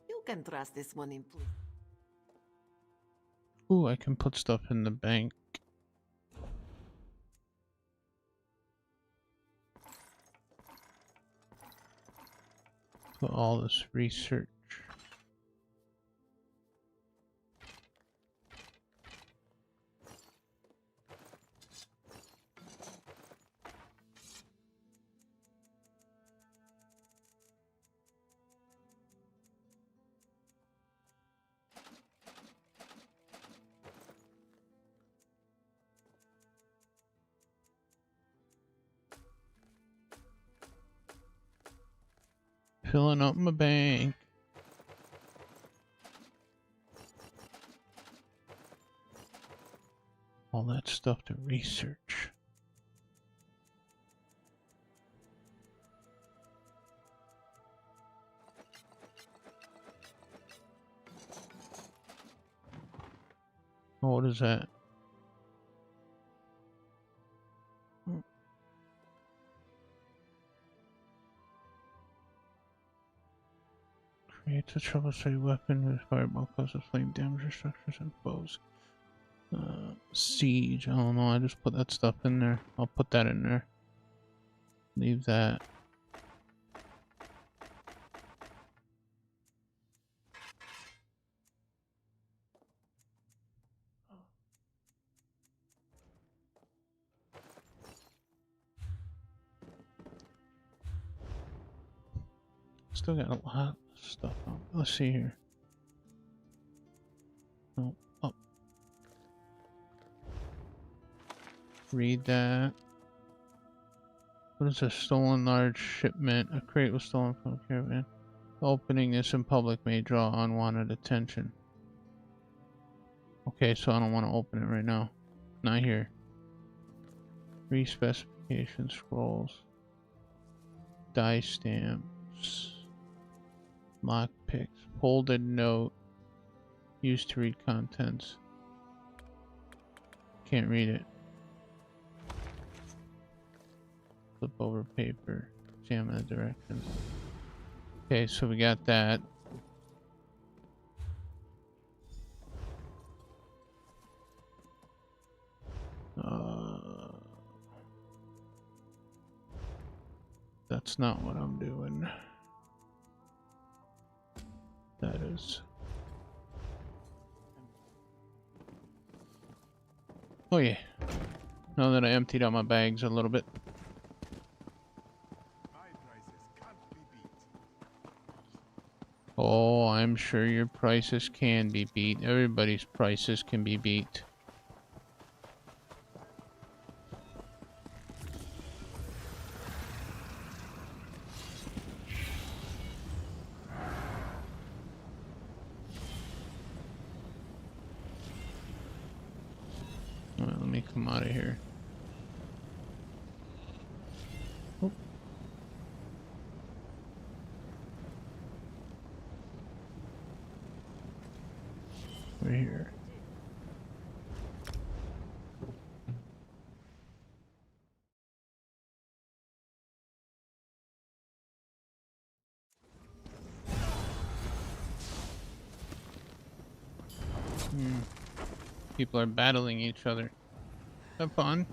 S13: You can trust this one in place.
S2: Ooh, I can put stuff in the bank. Put all this research. Filling up my bank. All that stuff to research. Oh, what is that? Creates a troublesome weapon with fireball, causes flame damage or structures and foes. Siege. I don't know. I just put that stuff in there. I'll put that in there. Leave that. Still got a lot of stuff on. Let's see here. Oh, up. Read that. What is a stolen large shipment? A crate was stolen from a caravan. Opening this in public may draw unwanted attention. Okay, so I don't want to open it right now. Not here. Free specification scrolls. Die stamps. Lockpicks. Folded note. Used to read contents. Can't read it. Flip over paper. Examine the directions. Okay, so we got that. That's not what I'm doing. That is. Oh yeah. Now that I emptied out my bags a little bit. Oh, I'm sure your prices can be beat. Everybody's prices can be beat. Alright, let me come out of here. Oh. We're here. People are battling each other. Have fun.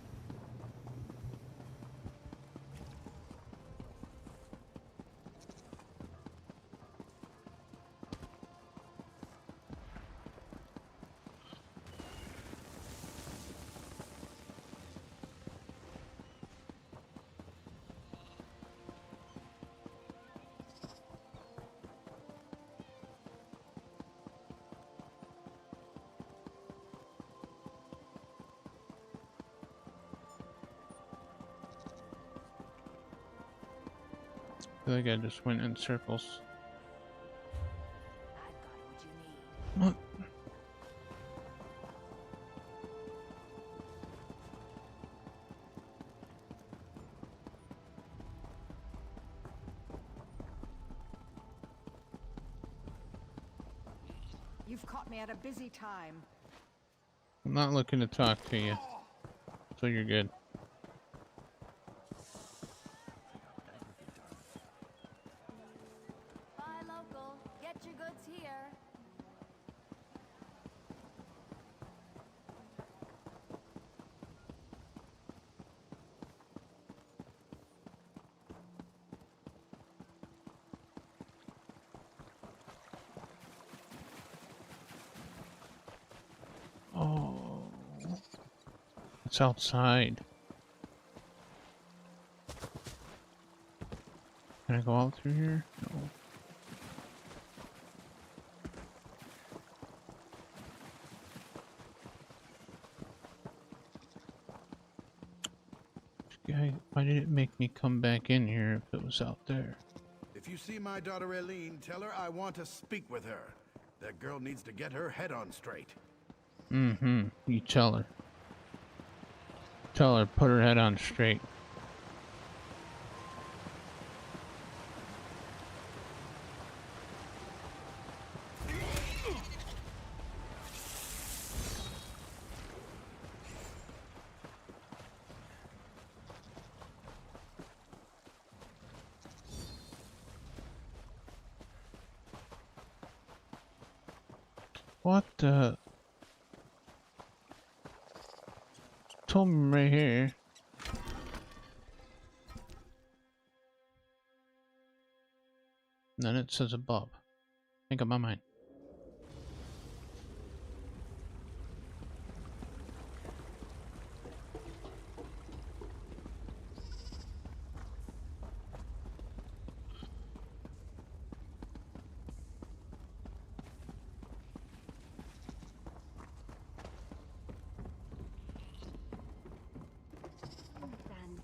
S2: I feel like I just went in circles. What?
S13: You've caught me at a busy time.
S2: I'm not looking to talk to you, so you're good. It's outside. Can I go out through here? No. Guy, why did it make me come back in here if it was out there?
S10: If you see my daughter Eileen, tell her I want to speak with her. That girl needs to get her head on straight.
S2: Mm-hmm. You tell her. Tell her, put her head on straight. What the? Told me right here. And then it says above. Think of my mind.
S13: Dan,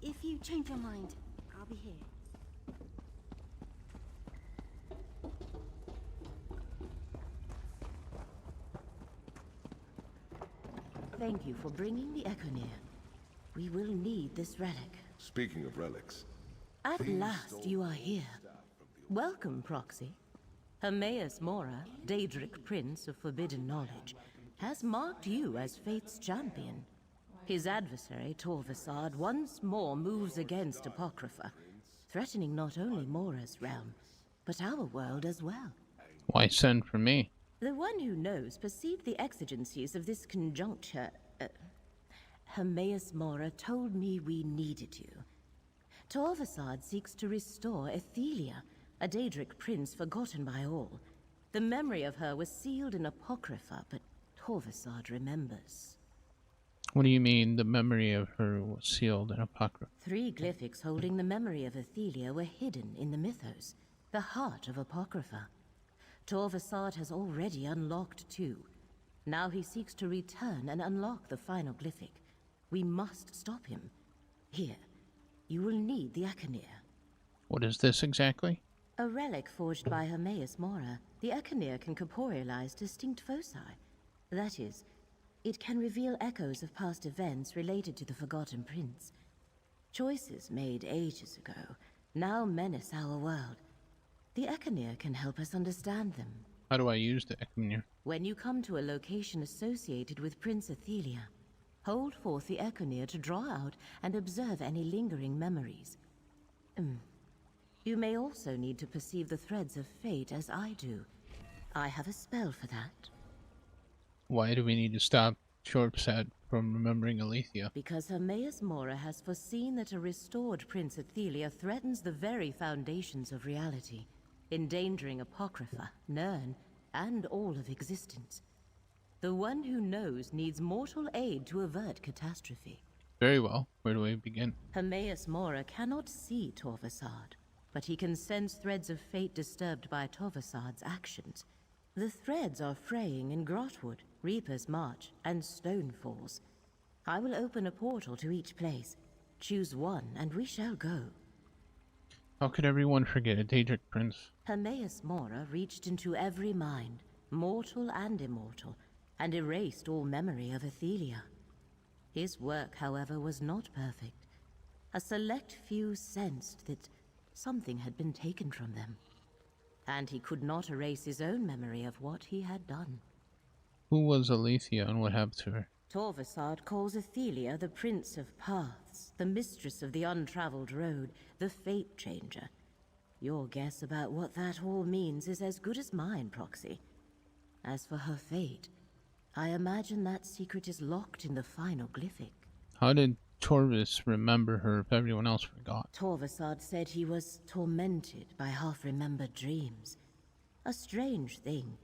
S13: if you change your mind, I'll be here.
S9: Thank you for bringing the Econir. We will need this relic.
S15: Speaking of relics...
S9: At last you are here. Welcome, Proxy. Hermaeus Mora, Daedric Prince of Forbidden Knowledge, has marked you as Fate's champion. His adversary, Torvasad, once more moves against Apocrypha, threatening not only Mora's realm, but our world as well.
S2: Why send for me?
S9: The one who knows perceived the exigencies of this conjuncture. Hermaeus Mora told me we needed you. Torvasad seeks to restore Ethelia, a Daedric prince forgotten by all. The memory of her was sealed in Apocrypha, but Torvasad remembers.
S2: What do you mean the memory of her was sealed in Apocrypha?
S9: 3 glyphics holding the memory of Ethelia were hidden in the mythos, the heart of Apocrypha. Torvasad has already unlocked 2. Now he seeks to return and unlock the final glyphic. We must stop him. Here, you will need the Econir.
S2: What is this exactly?
S9: A relic forged by Hermaeus Mora. The Econir can corporealize distinct foci. That is, it can reveal echoes of past events related to the Forgotten Prince. Choices made ages ago now menace our world. The Econir can help us understand them.
S2: How do I use the Econir?
S9: When you come to a location associated with Prince Ethelia, hold forth the Econir to draw out and observe any lingering memories. You may also need to perceive the threads of fate as I do. I have a spell for that.
S2: Why do we need to stop Torvasad from remembering Aletheia?
S9: Because Hermaeus Mora has foreseen that a restored Prince Ethelia threatens the very foundations of reality, endangering Apocrypha, Nirn, and all of existence. The one who knows needs mortal aid to avert catastrophe.
S2: Very well. Where do I begin?
S9: Hermaeus Mora cannot see Torvasad, but he can sense threads of fate disturbed by Torvasad's actions. The threads are fraying in Grotwood, Reaper's March, and Stonefalls. I will open a portal to each place. Choose one, and we shall go.
S2: How could everyone forget a Daedric prince?
S9: Hermaeus Mora reached into every mind, mortal and immortal, and erased all memory of Ethelia. His work, however, was not perfect. A select few sensed that something had been taken from them, and he could not erase his own memory of what he had done.
S2: Who was Aletheia and what happened to her?
S9: Torvasad calls Ethelia the Prince of Paths, the Mistress of the Untraveled Road, the Fate Changer. Your guess about what that all means is as good as mine, Proxy. As for her fate, I imagine that secret is locked in the final glyphic.
S2: How did Torvus remember her if everyone else forgot?
S9: Torvasad said he was tormented by half-remembered dreams. A strange thing,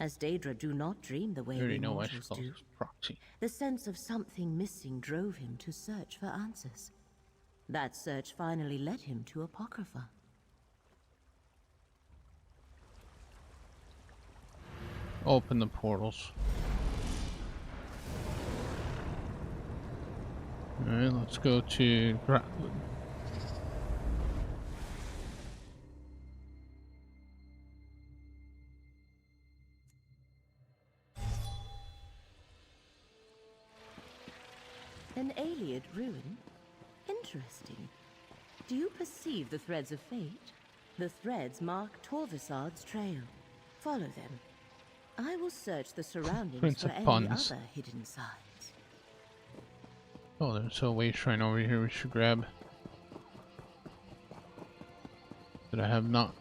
S9: as Daedra do not dream the way we mortals do.
S2: Proxy.
S9: The sense of something missing drove him to search for answers. That search finally led him to Apocrypha.
S2: Open the portals. Alright, let's go to Grotwood.
S9: An Ayleid ruin? Interesting. Do you perceive the threads of fate? The threads mark Torvasad's trail. Follow them. I will search the surroundings
S2: Prince
S9: for
S2: of
S9: any
S2: Puns.
S9: other hidden signs.
S2: Oh, there's a way shrine over here we should grab. That I have not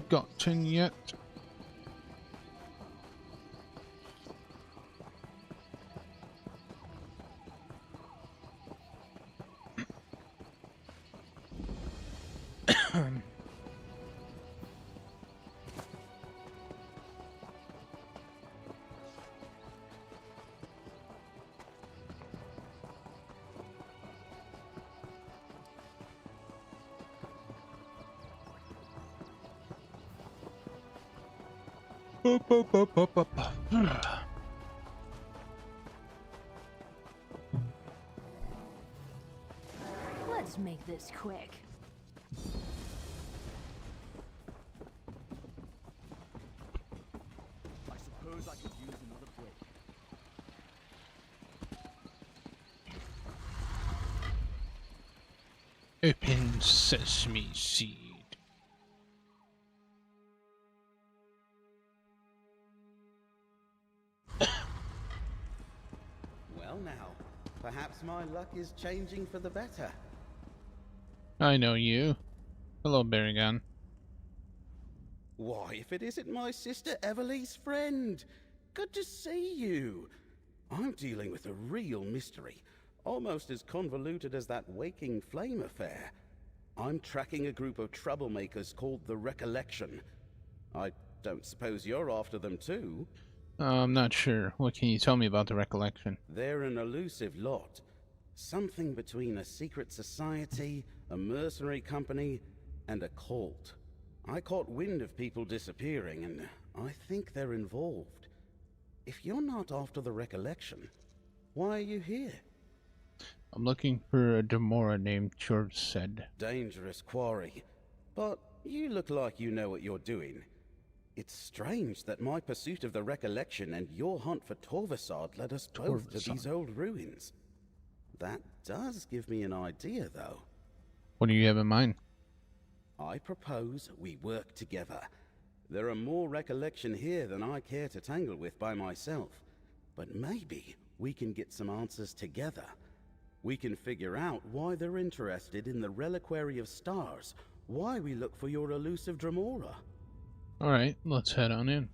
S2: gotten yet.
S3: Let's make this quick.
S4: I suppose I could use another break.
S2: Open sesame seed.
S15: Well now, perhaps my luck is changing for the better.
S2: I know you. Hello, Baragon.
S15: Why, if it isn't my sister Everly's friend! Good to see you! I'm dealing with a real mystery, almost as convoluted as that Waking Flame affair. I'm tracking a group of troublemakers called the Recollection. I don't suppose you're after them too?
S2: I'm not sure. What can you tell me about the Recollection?
S15: They're an elusive lot. Something between a secret society, a mercenary company, and a cult. I caught wind of people disappearing, and I think they're involved. If you're not after the Recollection, why are you here?
S2: I'm looking for a Dremora named George said.
S15: Dangerous quarry. But you look like you know what you're doing. It's strange that my pursuit of the Recollection and your hunt for Torvasad led us both to these old ruins. That does give me an idea, though.
S2: What do you have in mind?
S15: I propose we work together. There are more Recollection here than I care to tangle with by myself. But maybe we can get some answers together. We can figure out why they're interested in the Reliquary of Stars, why we look for your elusive Dremora.
S2: Alright, let's head on in.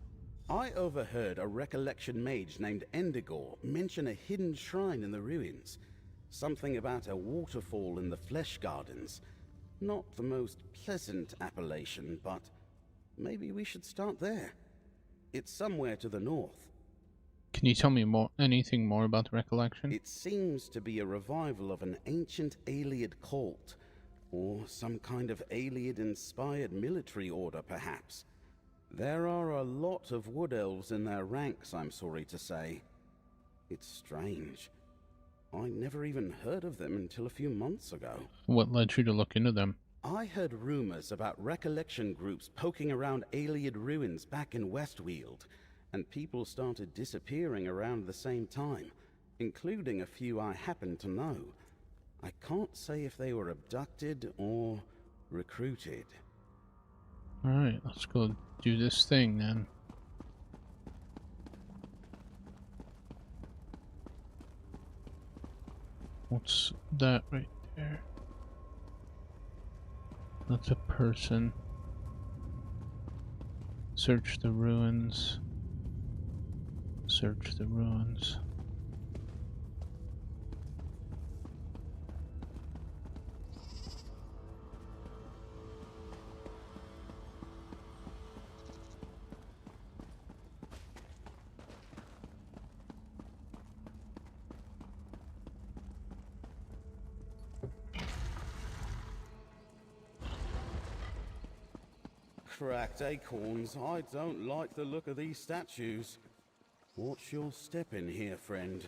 S15: I overheard a Recollection mage named Endigor mention a hidden shrine in the ruins. Something about a waterfall in the Flesh Gardens. Not the most pleasant appellation, but maybe we should start there. It's somewhere to the north.
S2: Can you tell me anything more about the Recollection?
S15: It seems to be a revival of an ancient Ayleid cult, or some kind of Ayleid-inspired military order, perhaps. There are a lot of wood elves in their ranks, I'm sorry to say. It's strange. I never even heard of them until a few months ago.
S2: What led you to look into them?
S15: I heard rumors about Recollection groups poking around Ayleid ruins back in Westweald, and people started disappearing around the same time, including a few I happen to know. I can't say if they were abducted or recruited.
S2: Alright, let's go do this thing then. What's that right there? That's a person. Search the ruins. Search the ruins.
S15: Cracked acorns, I don't like the look of these statues. Watch your step in here, friend.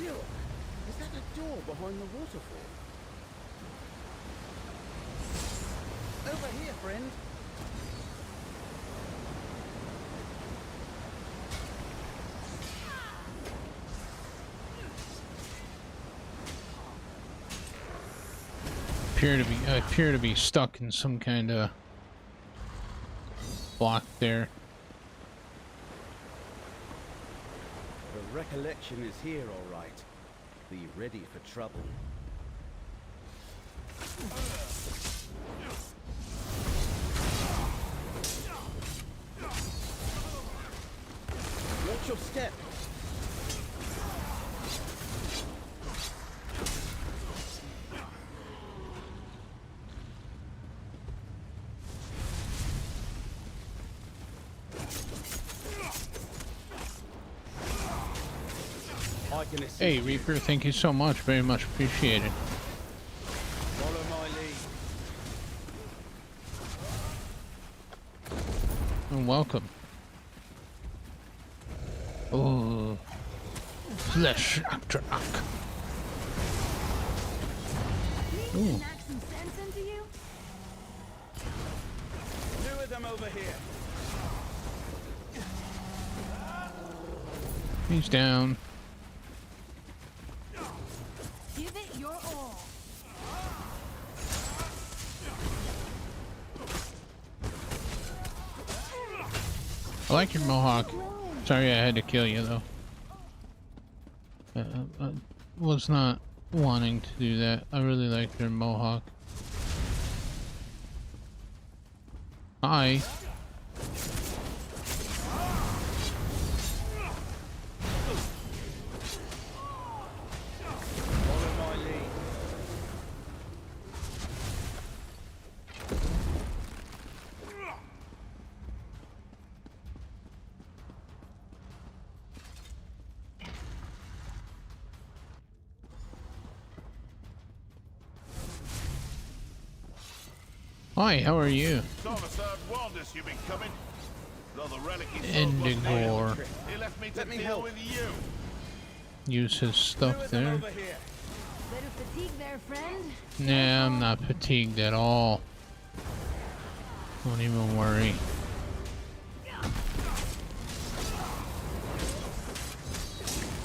S15: Look! Is that a door behind the waterfall? Over here, friend!
S2: I appear to be stuck in some kind of block there.
S15: The Recollection is here, all right. Be ready for trouble. Watch your step. can assist
S2: Hey,
S15: you.
S2: Reaper, thank you so much. Very much appreciated.
S15: Follow my lead.
S2: And welcome. Oh, flesh after knock. Ooh.
S3: Knock some sense into you?
S15: Two of them over here.
S2: He's down.
S3: Give it your all.
S2: I like your mohawk. Sorry I had to kill you though. I was not wanting to do that. I really like your mohawk. Hi.
S15: Follow my lead.
S2: Hi, how are you?
S10: Torvasard warned us you've been coming. Though the relic he sold wasn't
S2: Indigor.
S10: there, he left me to
S15: Let me
S10: deal
S15: help.
S10: with you.
S2: Use his stuff there.
S15: Over here.
S3: Better fatigue there, friend.
S2: Nah, I'm not fatigued at all. Don't even worry.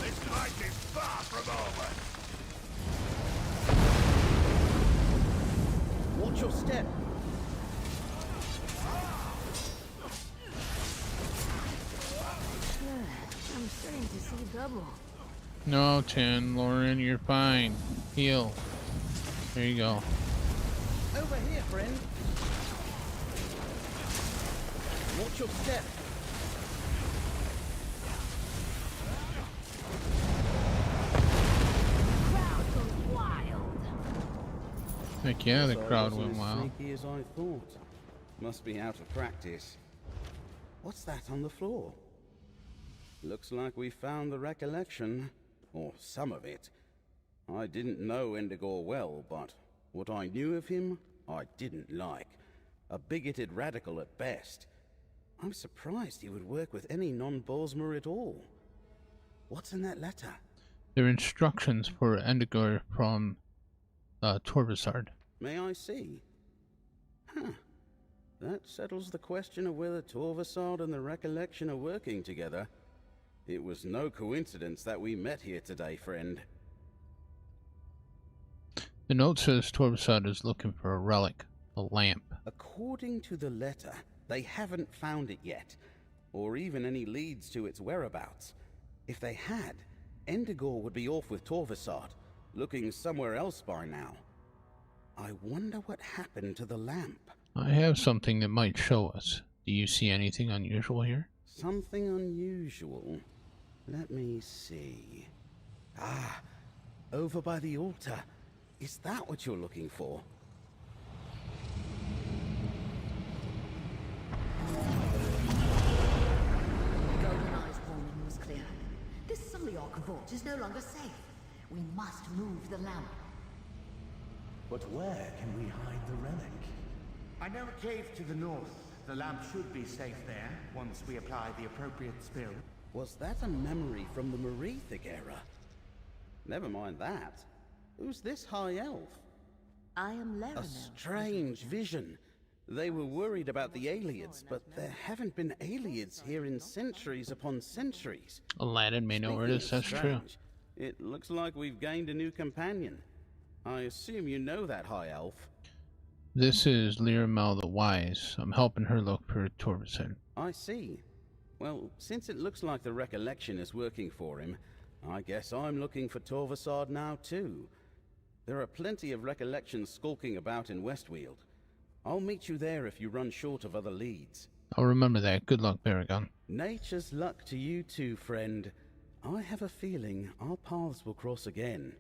S10: This fight is far from over.
S15: Watch your step.
S3: I'm starting to see double.
S2: No, Tin, Lauren, you're fine. Heal. There you go.
S15: Over here, friend. Watch your step.
S3: Crowd goes wild.
S2: Heck yeah, the
S15: Guess I
S2: crowd
S15: wasn't
S2: went
S15: as
S2: wild.
S15: sneaky as I thought. Must be out of practice. What's that on the floor? Looks like we found the recollection, or some of it. I didn't know Endigor well, but what I knew of him, I didn't like. A bigoted radical at best. I'm surprised he would work with any non-Bosmer at all. What's in that letter?
S2: There are instructions for Endigor from Torvasard.
S15: May I see? Huh. That settles the question of whether Torvasard and the Recollection are working together. It was no coincidence that we met here today, friend.
S2: The note says Torvasard is looking for a relic, a lamp.
S15: According to the letter, they haven't found it yet, or even any leads to its whereabouts. If they had, Endigor would be off with Torvasard, looking somewhere else by now. I wonder what happened to the lamp.
S2: I have something that might show us. Do you see anything unusual here?
S15: Something unusual. Let me see. Ah, over by the altar. Is that what you're looking for?
S16: GoldenEye's warning was clear. This Suliok vault is no longer safe. We must move the lamp.
S17: But where can we hide the relic?
S18: I know a cave to the north. The lamp should be safe there, once we apply the appropriate spell.
S15: Was that a memory from the Merethic era? Never mind that. Who's this high elf?
S9: I am Leronel.
S15: A strange vision. They were worried about the Ayleids, but there haven't been Ayleids here in centuries upon centuries.
S2: Aladdin may know where it is, that's true.
S15: Strange. It looks like we've gained a new companion. I assume you know that high elf.
S2: This is Liramel the Wise. I'm helping her look for Torvasard.
S15: I see. Well, since it looks like the Recollection is working for him, I guess I'm looking for Torvasard now too. There are plenty of Recollections skulking about in Westweald. I'll meet you there if you run short of other leads.
S2: I'll remember that. Good luck, Baragon.
S15: Nature's luck to you too, friend. I have a feeling our paths will cross again.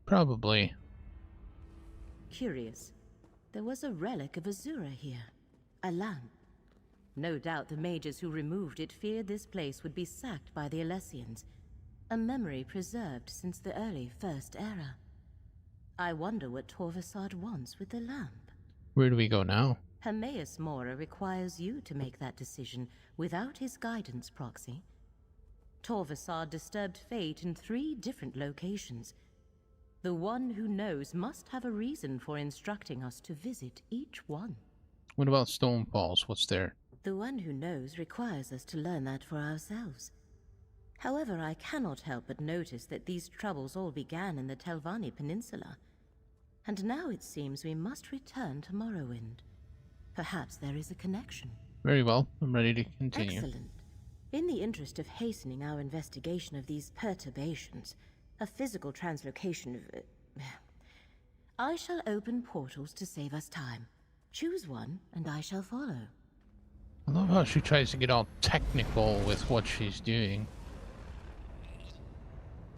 S2: Probably.
S9: Curious. There was a relic of Azura here. A lamp. No doubt the mages who removed it feared this place would be sacked by the Alessians. A memory preserved since the early First Era. I wonder what Torvasad wants with the lamp.
S2: Where do we go now?
S9: Hermaeus Mora requires you to make that decision without his guidance, Proxy. Torvasad disturbed fate in 3 different locations. The one who knows must have a reason for instructing us to visit each one.
S2: What about Stone Falls? What's there?
S9: The one who knows requires us to learn that for ourselves. However, I cannot help but notice that these troubles all began in the Telvanni Peninsula. And now it seems we must return to Morrowind. Perhaps there is a connection.
S2: Very well. I'm ready to continue.
S9: Excellent. In the interest of hastening our investigation of these perturbations, a physical translocation of... I shall open portals to save us time. Choose one, and I shall follow.
S2: I love how she tries to get all technical with what she's doing.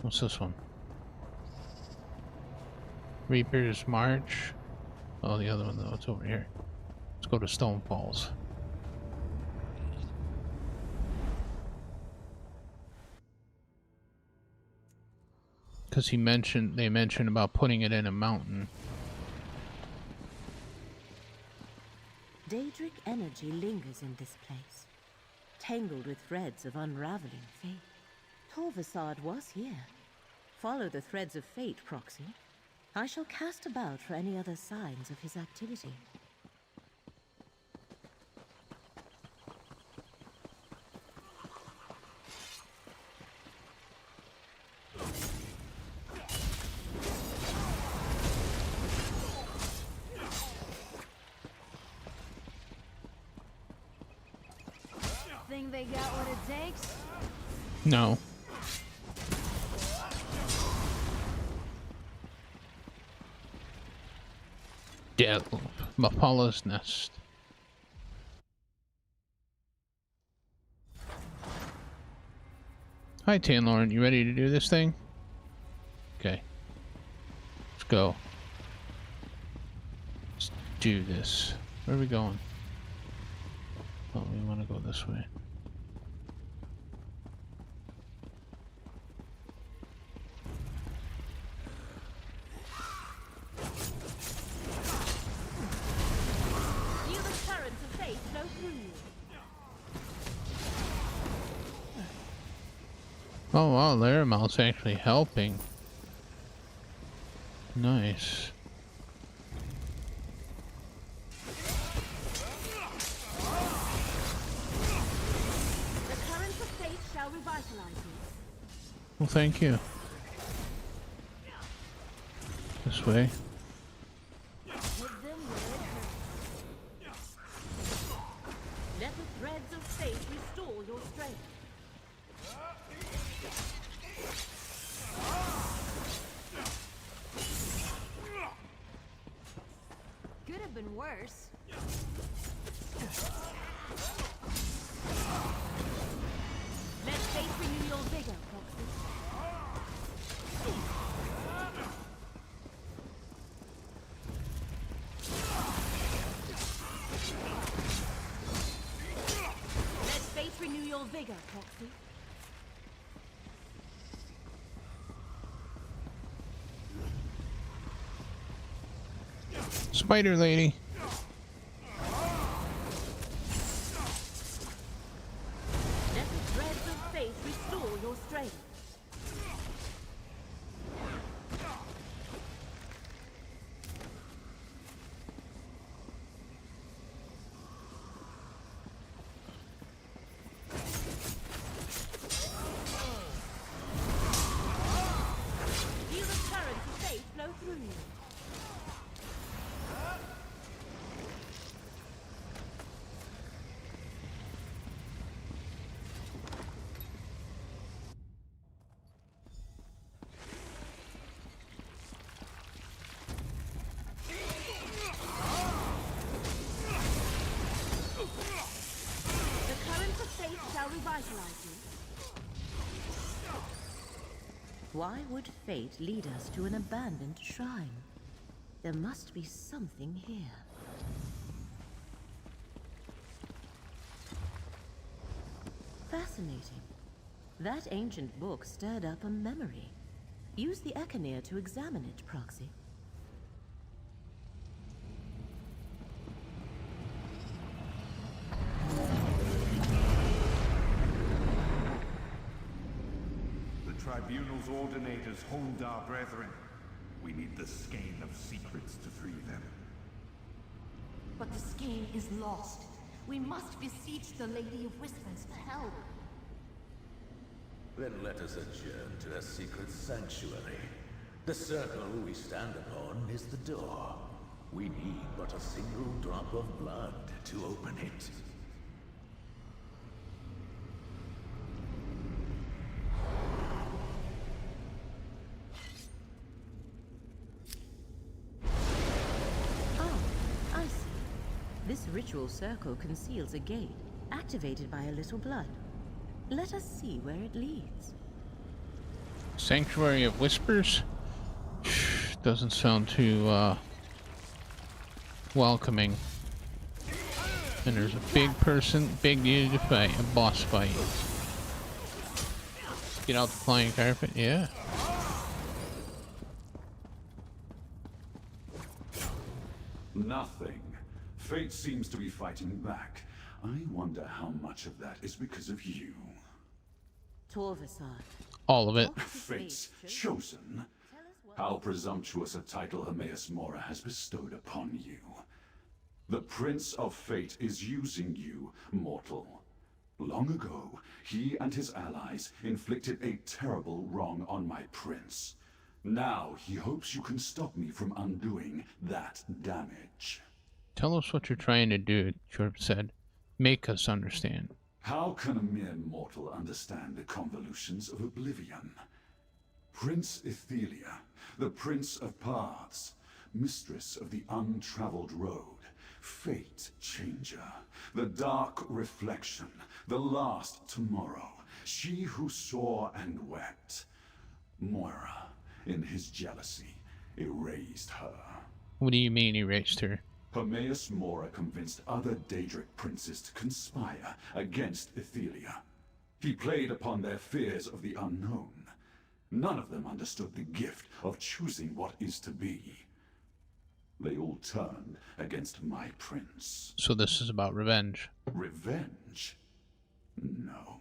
S2: What's this one? Reaper's March. Oh, the other one though, it's over here. Let's go to Stone Falls. Because they mentioned about putting it in a mountain.
S9: Daedric energy lingers in this place, tangled with threads of unraveling fate. Torvasad was here. Follow the threads of fate, Proxy. I shall cast about for any other signs of his activity.
S3: Think they got what it takes?
S2: No. Deathloop. Mapala's Nest. Hi, Tanlorn. You ready to do this thing? Okay. Let's go. Let's do this. Where are we going? Oh, we want to go this way.
S3: Feel the currents of fate flow through you.
S2: Oh wow, Laramount's actually helping. Nice.
S3: The currents of fate shall revitalize you.
S2: Well, thank you. This way.
S3: Hit them where it hurts.
S9: Let the threads of fate restore your strength.
S3: Could have been worse.
S9: Let fate renew your vigor, Proxy. Let fate renew your vigor, Proxy.
S2: Spider Lady.
S9: Let the threads of fate restore your strength. Feel the currents of fate flow through you. The currents of fate shall revitalize you. Why would fate lead us to an abandoned shrine? There must be something here. Fascinating. That ancient book stirred up a memory. Use the Echenir to examine it, Proxy.
S19: The Tribunal's ordinators hold our brethren. We need the Skein of Secrets to free them.
S16: But the skein is lost. We must beseech the Lady of Whispers for help.
S17: Then let us adjourn to a secret sanctuary. The circle we stand upon is the door. We need but a single drop of blood to open it.
S9: I see. This ritual circle conceals a gate, activated by a little blood. Let us see where it leads.
S2: Sanctuary of Whispers? Doesn't sound too, welcoming. And there's a big needed to fight, a boss fight. Get out the flying carpet, yeah.
S20: Nothing. Fate seems to be fighting back. I wonder how much of that is because of you.
S9: Torvasad.
S2: All of it.
S20: Fate's chosen? How presumptuous a title Hermaeus Mora has bestowed upon you. The Prince of Fate is using you, mortal. Long ago, he and his allies inflicted a terrible wrong on my prince. Now he hopes you can stop me from undoing that damage.
S2: Tell us what you're trying to do, Jorp said. Make us understand.
S20: How can a mere mortal understand the convolutions of oblivion? Prince Ethelia, the Prince of Paths, mistress of the untraveled road, fate changer, the dark reflection, the last tomorrow, she who saw and wept. Moira, in his jealousy, erased her.
S2: What do you mean erased her?
S20: Hermaeus Mora convinced other Daedric princes to conspire against Ethelia. He played upon their fears of the unknown. None of them understood the gift of choosing what is to be. They all turned against my prince.
S2: So this is about revenge.
S20: Revenge? No,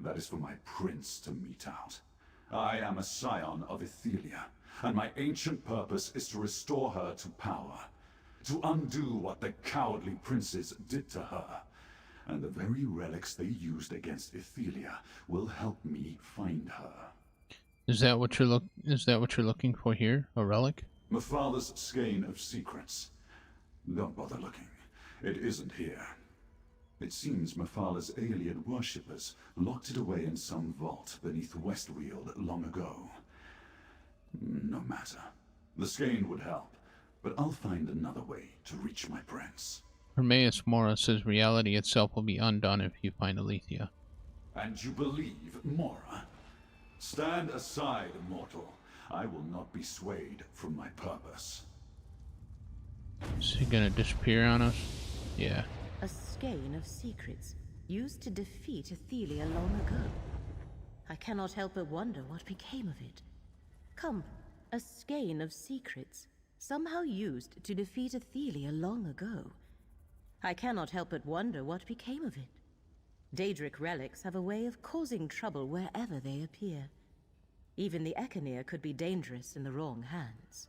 S20: that is for my prince to mete out. I am a scion of Ethelia, and my ancient purpose is to restore her to power. To undo what the cowardly princes did to her. And the very relics they used against Ethelia will help me find her.
S2: Is that what you're looking for here? A relic?
S20: My father's skein of secrets. Don't bother looking. It isn't here. It seems Mephala Ayleid worshippers locked it away in some vault beneath Westweald long ago. No matter. The skein would help, but I'll find another way to reach my prince.
S2: Hermaeus Mora says reality itself will be undone if you find Alethea.
S20: And you believe Mora? Stand aside, mortal. I will not be swayed from my purpose.
S2: Is he gonna disappear on us? Yeah.
S9: A skein of secrets, used to defeat Ethelia long ago. I cannot help but wonder what became of it. Come, a skein of secrets, somehow used to defeat Ethelia long ago. I cannot help but wonder what became of it. Daedric relics have a way of causing trouble wherever they appear. Even the Echenir could be dangerous in the wrong hands.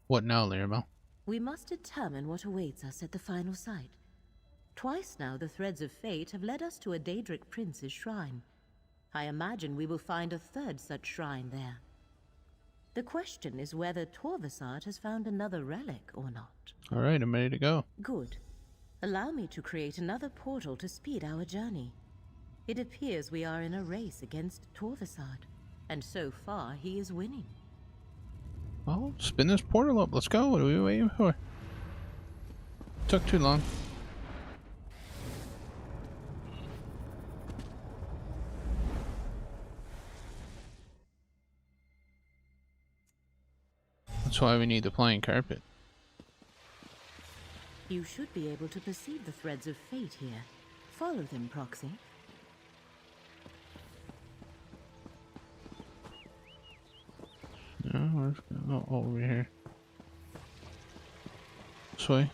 S2: What now, Lirabel?
S9: We must determine what awaits us at the final site. Twice now the threads of fate have led us to a Daedric prince's shrine. I imagine we will find a third such shrine there. The question is whether Torvasad has found another relic or not.
S2: Alright, I'm ready to go.
S9: Good. Allow me to create another portal to speed our journey. It appears we are in a race against Torvasad, and so far he is winning.
S2: Well, spin this portal up. Let's go. What are we waiting for? Took too long. That's why we need the flying carpet.
S9: You should be able to perceive the threads of fate here. Follow them, Proxy.
S2: over here. This way.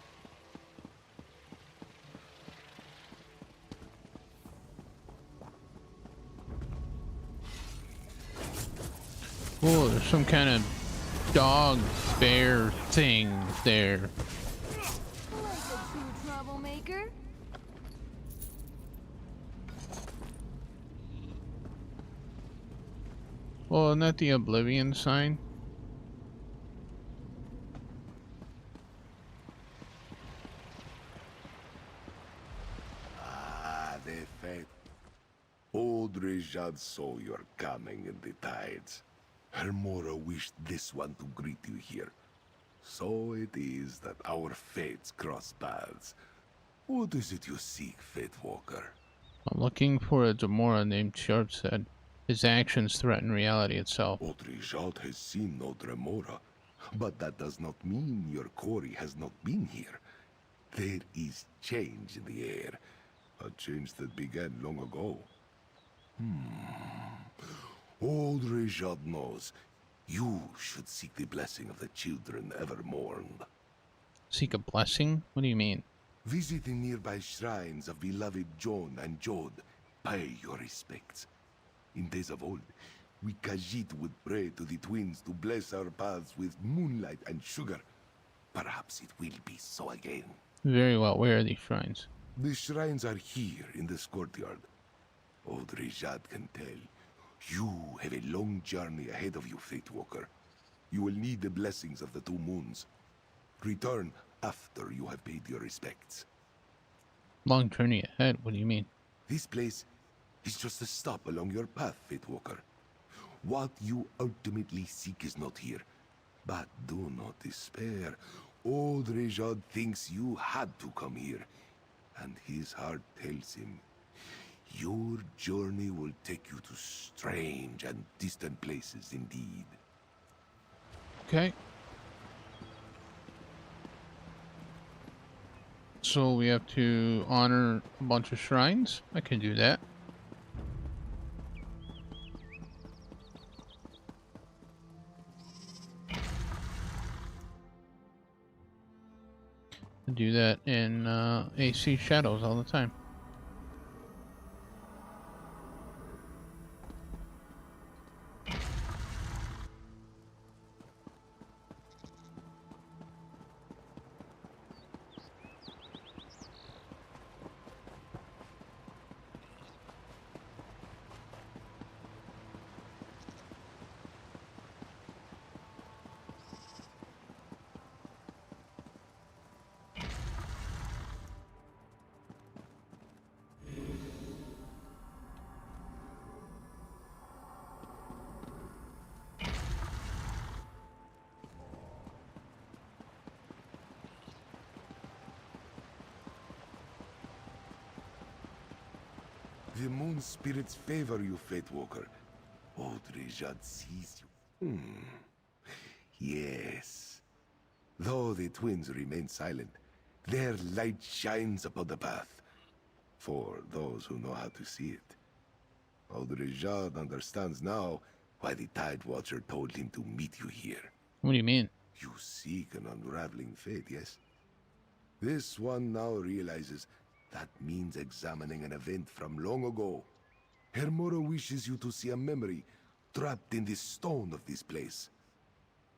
S2: Oh, there's some kind of dog bear thing there.
S3: Like a true troublemaker.
S2: Well, isn't that the Oblivion sign?
S10: Ah, the fate. Old Rejad saw your coming in the tides. Hermora wished this one to greet you here. So it is that our fates cross paths. What is it you seek, Fatewalker?
S2: I'm looking for a Demora named Shard said. His actions threaten reality itself.
S10: Old Rejad has seen no Dremora, but that does not mean your quarry has not been here. There is change in the air, a change that began long ago. Old Rejad knows you should seek the blessing of the children ever mourned.
S2: Seek a blessing? What do you mean?
S10: Visit the nearby shrines of beloved Jon and Jod. Pay your respects. In days of old, we Khajiit would pray to the twins to bless our paths with moonlight and sugar. Perhaps it will be so again.
S2: Very well. Where are these shrines?
S10: The shrines are here in this courtyard. Old Rejad can tell. You have a long journey ahead of you, Fatewalker. You will need the blessings of the two moons. Return after you have paid your respects.
S2: Long journey ahead? What do you mean?
S10: This place is just a stop along your path, Fatewalker. What you ultimately seek is not here. But do not despair. Old Rejad thinks you had to come here. And his heart tells him, your journey will take you to strange and distant places indeed.
S2: Okay. So we have to honor a bunch of shrines. I can do that. I do that in AC Shadows all the time.
S10: The moon spirits favor you, Fatewalker. Old Rejad sees you. Yes. Though the twins remain silent, their light shines upon the path. For those who know how to see it. Old Rejad understands now why the Tide Watcher told him to meet you here.
S2: What do you mean?
S10: You seek an unraveling fate, yes? This one now realizes that means examining an event from long ago. Hermora wishes you to see a memory trapped in the stone of this place.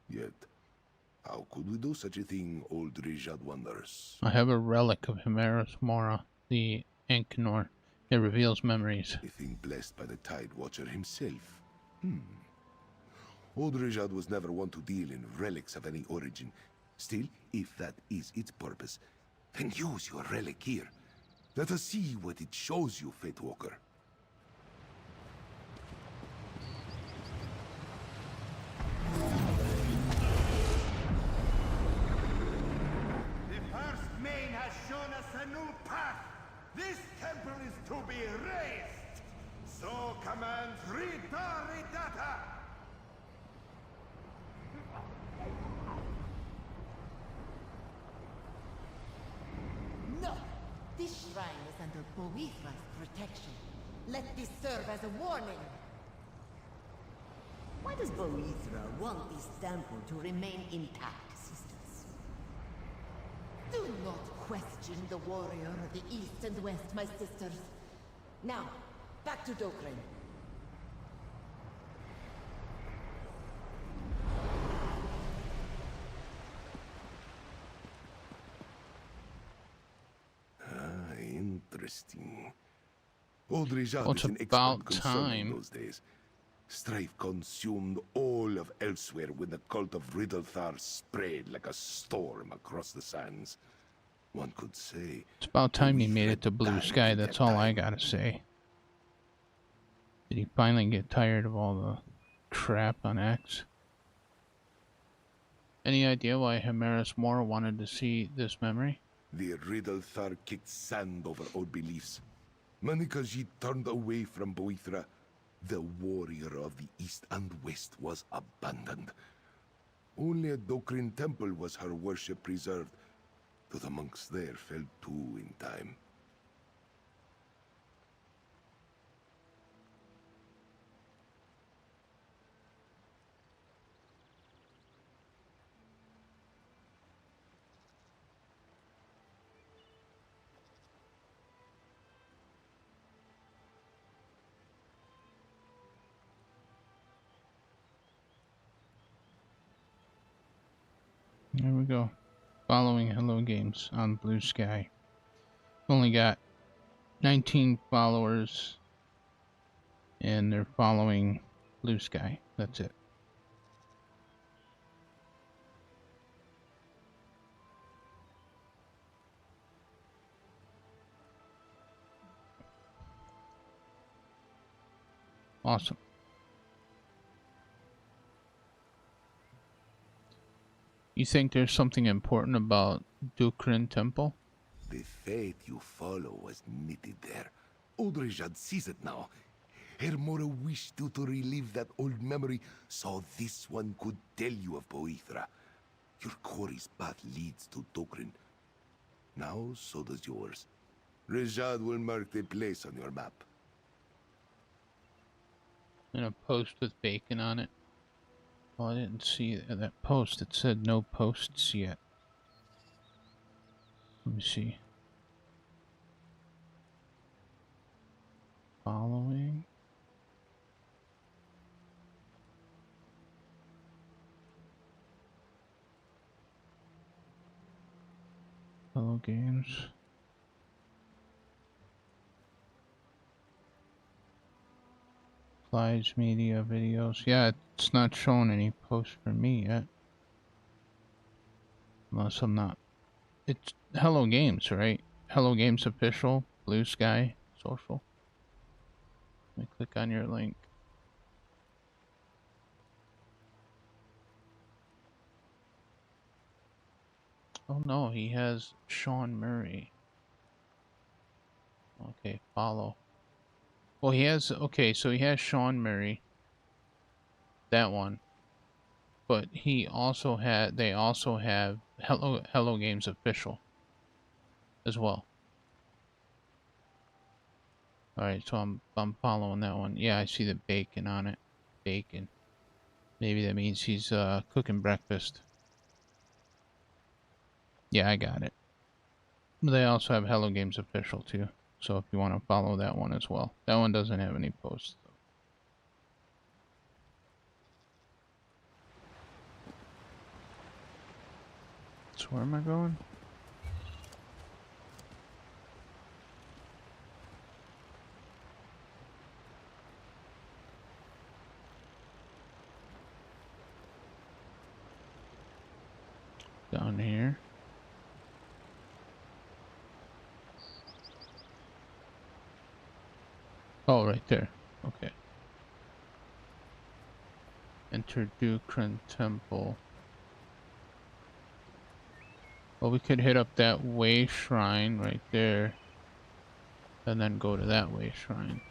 S10: Yet, how could we do such a thing, old Rejad wonders?
S2: I have a relic of Himeris Mora, the Ankinor. It reveals memories.
S10: A thing blessed by the Tide Watcher himself. Old Rejad was never one to deal in relics of any origin. Still, if that is its purpose, then use your relic here. Let us see what it shows you, Fatewalker.
S18: The first main has shown us a new path. This temple is to be raised. So commands Rita Ridata.
S13: No! This shrine is under Boethra's protection. Let this serve as a warning. Why does Boethra want this temple to remain intact, sisters? Do not question the warrior of the East and West, my sisters. Now, back to Dokren.
S10: Interesting. Old Rejad
S2: Well, it's
S10: is an
S2: about
S10: expert consumer in
S2: time.
S10: those days. Strife consumed all of Elsewhere when the cult of Riddlethar spread like a storm across the sands. One could say...
S2: It's about time he made it to Blue Sky, that's all I gotta say. Did he finally get tired of all the crap on X? Any idea why Himeris Moore wanted to see this memory?
S10: The Riddlethar kicked sand over old beliefs. Manikaji turned away from Boethra. The warrior of the East and West was abandoned. Only at Dokrin Temple was her worship preserved, though the monks there fell too in time.
S2: There we go. Following Hello Games on Blue Sky. Only got 19 followers, and they're following Blue Sky. That's it. Awesome. You think there's something important about Dokrin Temple?
S10: The faith you follow was knitted there. Old Rejad sees it now. Hermora wished you to relive that old memory, so this one could tell you of Boethra. Your quarry's path leads to Dokrin. Now, so does yours. Rejad will mark the place on your map.
S2: And a post with bacon on it. Oh, I didn't see that post. It said no posts yet. Let me see. Following. Hello Games. Slides, media, videos. Yeah, it's not showing any posts for me yet. Unless I'm not. It's Hello Games, right? Hello Games official, Blue Sky, social. Let me click on your link. Oh no, he has Sean Murray. Okay, follow. Well, he has, okay, so he has Sean Murray. That one. But he also had, they also have Hello Games official as well. Alright, so I'm following that one. Yeah, I see the bacon on it. Bacon. Maybe that means he's cooking breakfast. Yeah, I got it. They also have Hello Games official too. So if you want to follow that one as well. That one doesn't have any posts though. So where am I going? Down here. Oh, right there. Okay. Enter Dokrin Temple. Well, we could hit up that way shrine right there. And then go to that way shrine.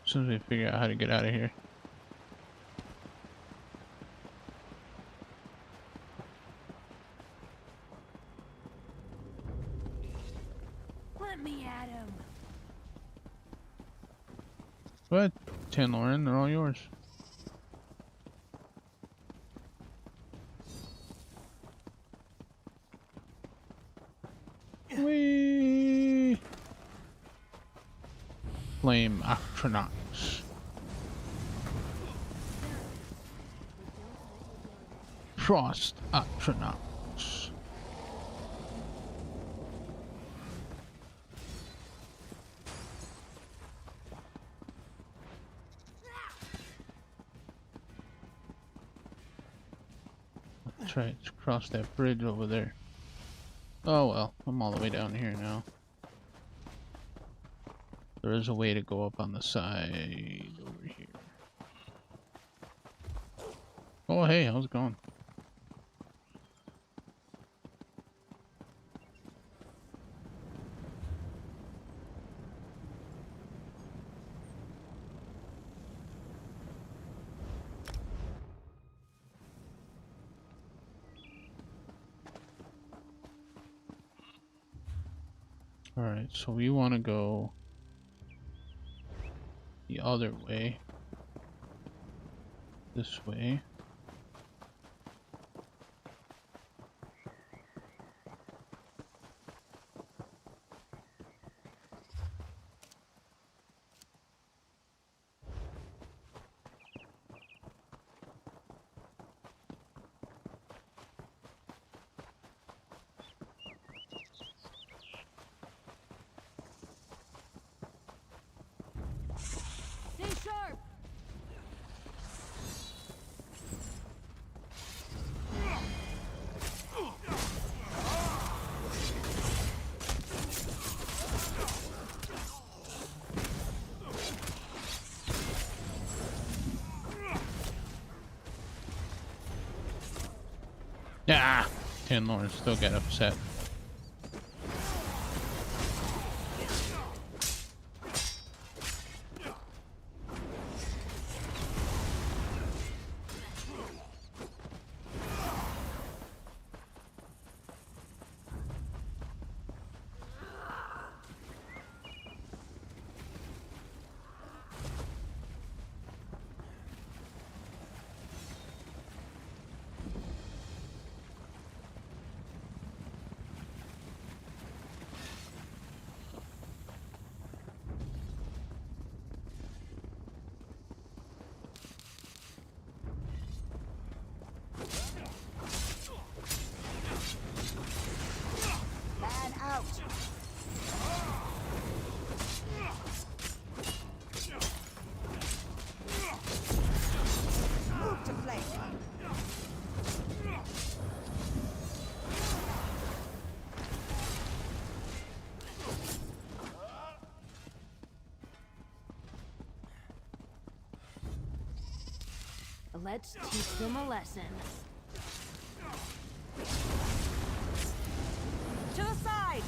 S2: As soon as we figure out how to get out of here. Lauren, they're all yours. Whee! Flame Octronauts. Frost Octronauts. That's right, let's cross that bridge over there. Oh well, I'm all the way down here now. There is a way to go up on the side over here. Oh hey, how's it going? Alright, so we want to go the other way. This way.
S3: Stay sharp.
S2: Yeah, Tin Lauren still got upset.
S3: Man out. Move to flank. Let's teach them a lesson. To the side!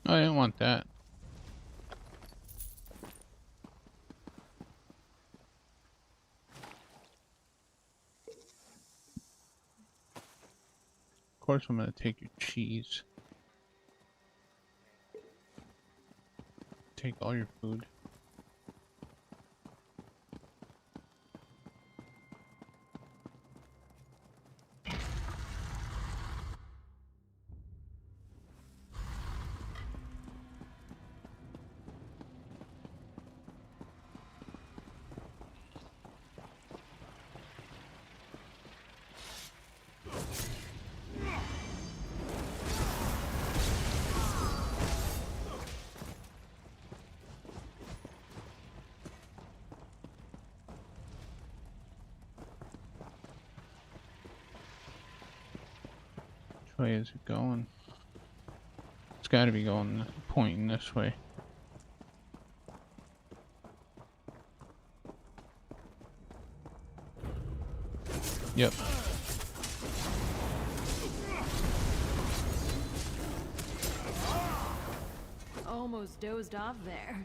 S2: I didn't want that. Of course I'm gonna take your cheese. Take all your food. Which way is it going? It's got to be going, pointing this way. Yep.
S3: Almost dozed off there.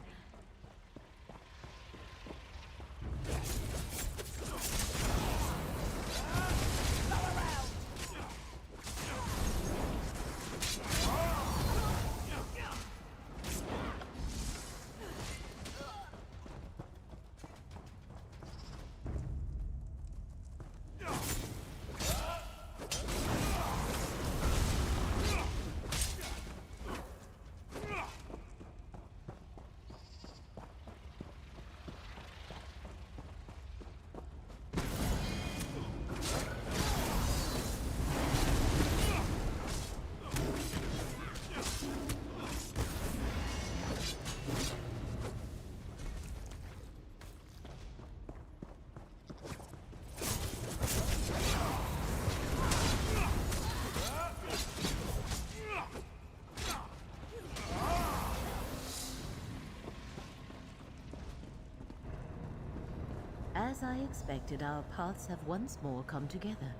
S9: As I expected, our paths have once more come together.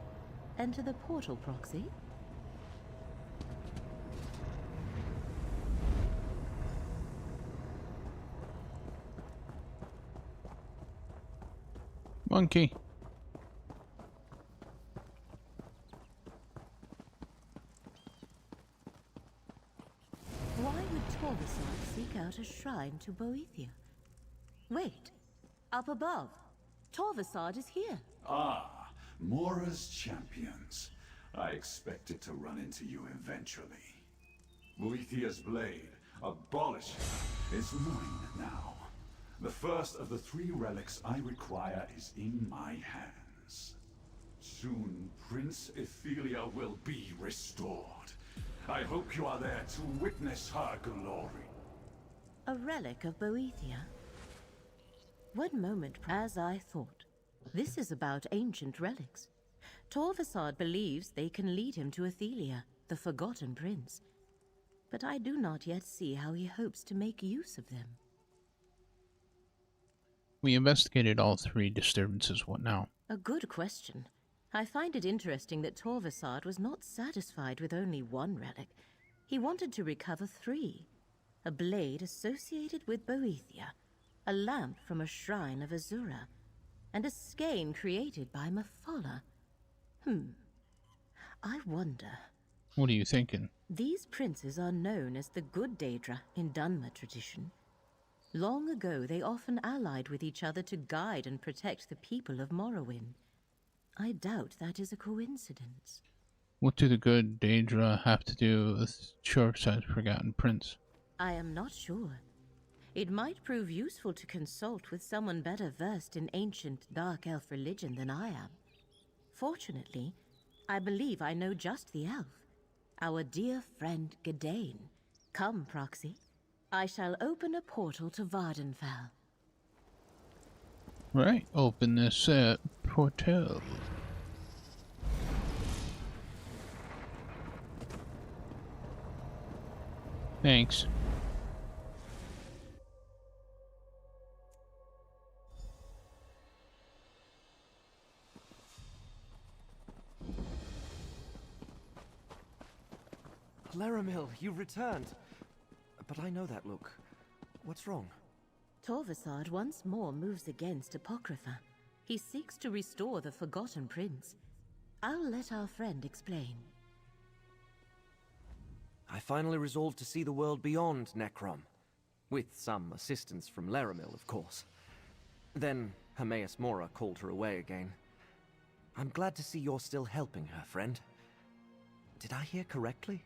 S9: Enter the portal, Proxy.
S2: Monkey.
S9: Why would Torvasad seek out a shrine to Boethia? Wait, up above. Torvasad is here.
S20: Ah, Mora's champions. I expected to run into you eventually. Boethia's blade, abolish it, is mine now. The first of the 3 relics I require is in my hands. Soon, Prince Ethelia will be restored. I hope you are there to witness her glory.
S9: A relic of Boethia? One moment, as I thought. This is about ancient relics. Torvasad believes they can lead him to Ethelia, the Forgotten Prince. But I do not yet see how he hopes to make use of them.
S2: We investigated all 3 disturbances. What now?
S9: A good question. I find it interesting that Torvasad was not satisfied with only 1 relic. He wanted to recover 3. A blade associated with Boethia, a lamp from a shrine of Azura, and a skein created by Mephala. I wonder.
S2: What are you thinking?
S9: These princes are known as the Good Daedra in Dunmer tradition. Long ago, they often allied with each other to guide and protect the people of Morrowind. I doubt that is a coincidence.
S2: What do the Good Daedra have to do with Chorvsad's Forgotten Prince?
S9: I am not sure. It might prove useful to consult with someone better versed in ancient Dark Elf religion than I am. Fortunately, I believe I know just the elf. Our dear friend Gadain. Come, Proxy. I shall open a portal to Vardenfell.
S2: Right, open this portal. Thanks.
S11: Laramil, you returned. But I know that look. What's wrong?
S9: Torvasad once more moves against Apocrypha. He seeks to restore the Forgotten Prince. I'll let our friend explain.
S11: I finally resolved to see the world beyond Necrom. With some assistance from Laramil, of course. Then Hermaeus Mora called her away again. I'm glad to see you're still helping her, friend. Did I hear correctly?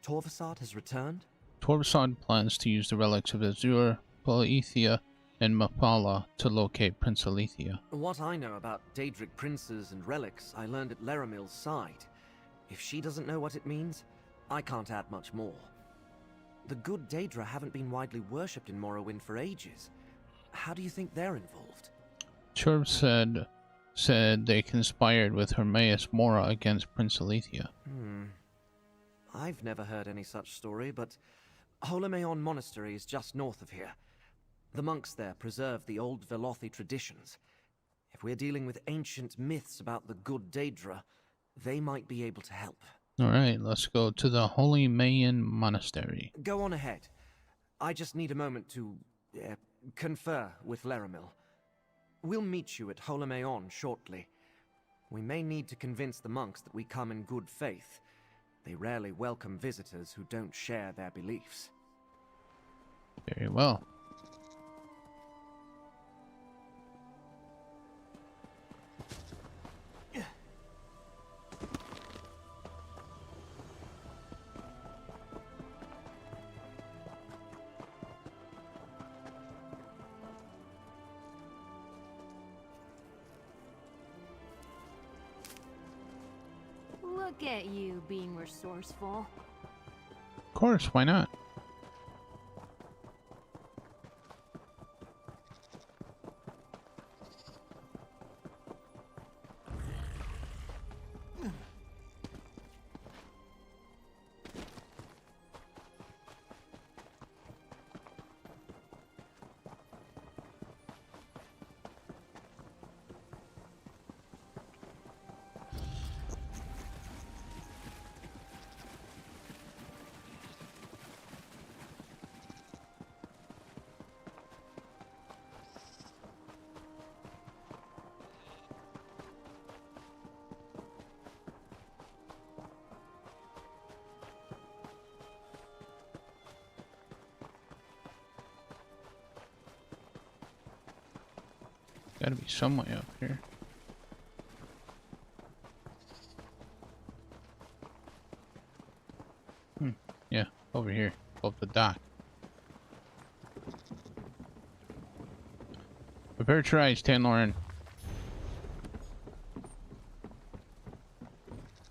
S11: Torvasad has returned?
S2: Torvasad plans to use the relics of Azure, Boethia, and Mephala to locate Prince Alethea.
S11: What I know about Daedric princes and relics, I learned at Laramil's side. If she doesn't know what it means, I can't add much more. The good Daedra haven't been widely worshipped in Morrowind for ages. How do you think they're involved?
S2: Chorvsad said they conspired with Hermaeus Mora against Prince Alethea.
S11: I've never heard any such story, but Holomeon Monastery is just north of here. The monks there preserve the old Velothi traditions. If we're dealing with ancient myths about the good Daedra, they might be able to help.
S2: Alright, let's go to the Holy Mayan Monastery.
S11: Go on ahead. I just need a moment to confer with Laramil. We'll meet you at Holomeon shortly. We may need to convince the monks that we come in good faith. They rarely welcome visitors who don't share their beliefs.
S2: Very well.
S3: Look at you being resourceful.
S2: Of course, why not? Gotta be some way up here. Yeah, over here. Above the dock. Prepare your eyes, Tanloran.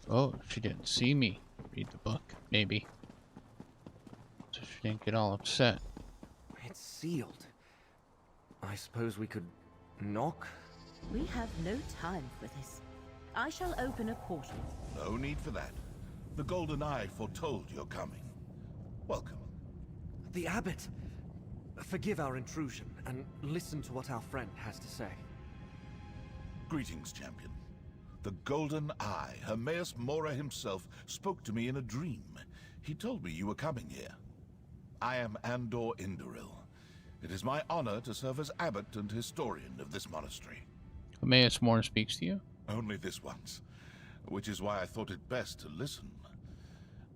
S2: Oh, she didn't see me. Read the book, maybe. So she didn't get all upset.
S11: It's sealed. I suppose we could knock?
S9: We have no time for this. I shall open a portal.
S18: No need for that. The Golden Eye foretold your coming. Welcome.
S11: The Abbot! Forgive our intrusion, and listen to what our friend has to say.
S18: Greetings, champion. The Golden Eye, Hermaeus Mora himself, spoke to me in a dream. He told me you were coming here. I am Andor Indoril. It is my honor to serve as abbot and historian of this monastery.
S2: Hermaeus Mora speaks to you?
S18: Only this once, which is why I thought it best to listen.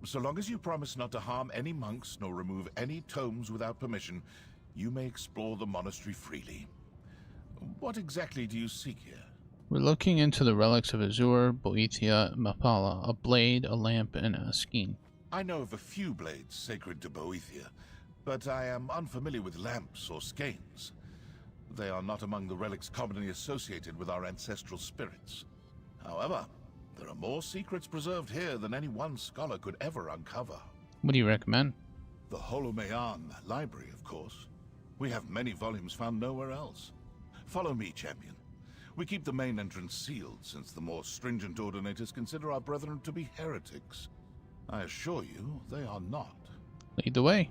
S18: So long as you promise not to harm any monks nor remove any tomes without permission, you may explore the monastery freely. What exactly do you seek here?
S2: We're looking into the relics of Azure, Boethia, and Mapala, a blade, a lamp, and a skein.
S18: I know of a few blades sacred to Boethia, but I am unfamiliar with lamps or skeins. They are not among the relics commonly associated with our ancestral spirits. However, there are more secrets preserved here than any one scholar could ever uncover.
S2: What do you recommend?
S18: The Holomean Library, of course. We have many volumes found nowhere else. Follow me, champion. We keep the main entrance sealed, since the more stringent ordinators consider our brethren to be heretics. I assure you, they are not.
S2: Lead the way.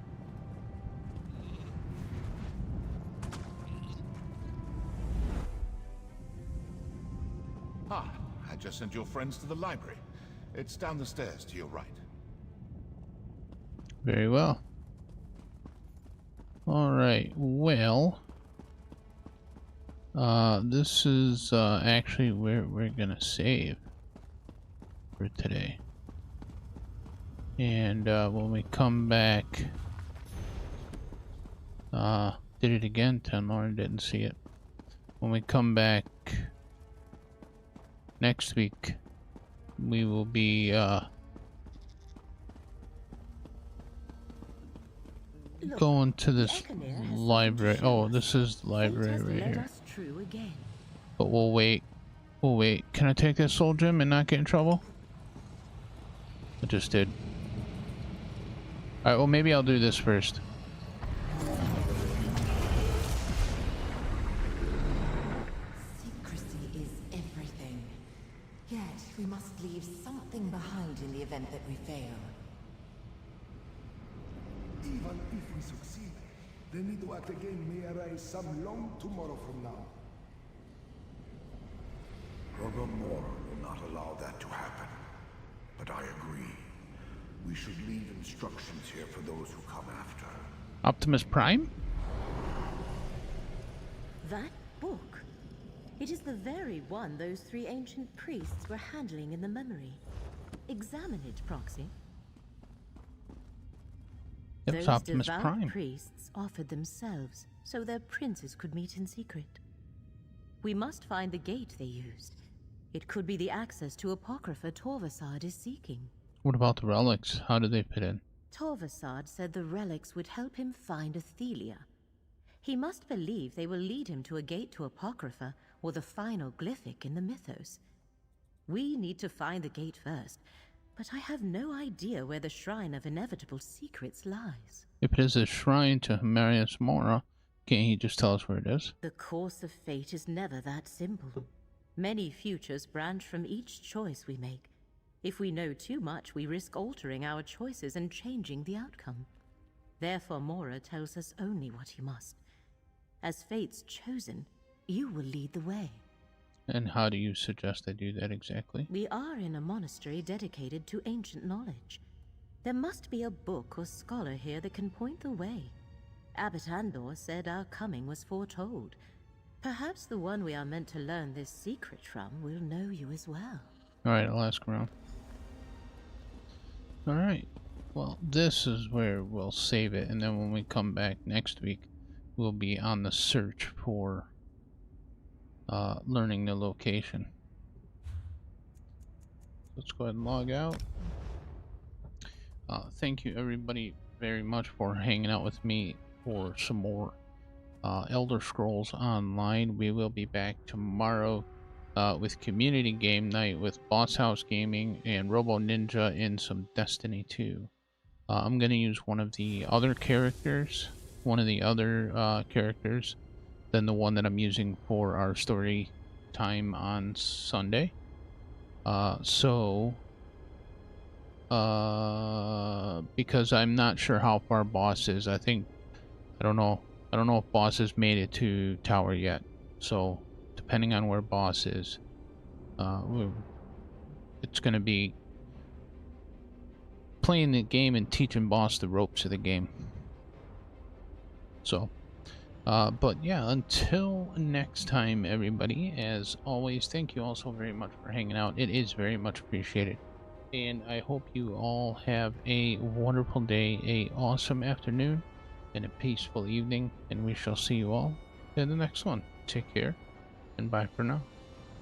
S18: Ah, I just sent your friends to the library. It's down the stairs to your right.
S2: Very well. Alright, well... this is actually where we're gonna save for today. And when we come back... did it again, Tanloran didn't see it. When we come back next week, we will be going to this library. Oh, this is the library right here. But we'll wait. We'll wait. Can I take this soul gem and not get in trouble? I just did. Alright, well maybe I'll do this first.
S13: Secrecy is everything. Yet, we must leave something behind in the event that we fail.
S21: Even if we succeed, the need to act again may arise some long tomorrow from now.
S10: Robert Mora will not allow that to happen. But I agree. We should leave instructions here for those who come after.
S2: Optimus Prime?
S9: That book. It is the very one those three ancient priests were handling in the memory. Examine it, Proxy.
S2: Yep,
S9: Those
S2: Optimus
S9: devout
S2: Prime.
S9: priests offered themselves so their princes could meet in secret. We must find the gate they used. It could be the access to Apocrypha Torvasad is seeking.
S2: What about the relics? How do they fit in?
S9: Torvasad said the relics would help him find Athelia. He must believe they will lead him to a gate to Apocrypha or the final glyphic in the mythos. We need to find the gate first, but I have no idea where the Shrine of Inevitable Secrets lies.
S2: If it is a shrine to Hermaeus Mora, can't he just tell us where it is?
S9: The course of fate is never that simple. Many futures branch from each choice we make. If we know too much, we risk altering our choices and changing the outcome. Therefore, Mora tells us only what he must. As fate's chosen, you will lead the way.
S2: And how do you suggest I do that exactly?
S9: We are in a monastery dedicated to ancient knowledge. There must be a book or scholar here that can point the way. Abbot Andor said our coming was foretold. Perhaps the one we are meant to learn this secret from will know you as well.
S2: Alright, I'll ask around. Alright, well, this is where we'll save it, and then when we come back next week, we'll be on the search for learning the location. Let's go ahead and log out. Thank you everybody very much for hanging out with me for some more Elder Scrolls Online. We will be back tomorrow with Community Game Night with Boss House Gaming and Robo Ninja in some Destiny 2. I'm going to use one of the other characters than the one that I'm using for our story time on Sunday. Because I'm not sure how far Boss is. I don't know if Boss has made it to Tower yet. So depending on where Boss is, it's going to be playing the game and teaching Boss the ropes of the game. So, but yeah, until next time, everybody, as always, thank you all so very much for hanging out. It is very much appreciated. And I hope you all have a wonderful day, a awesome afternoon, and a peaceful evening. And we shall see you all in the next one. Take care, and bye for now.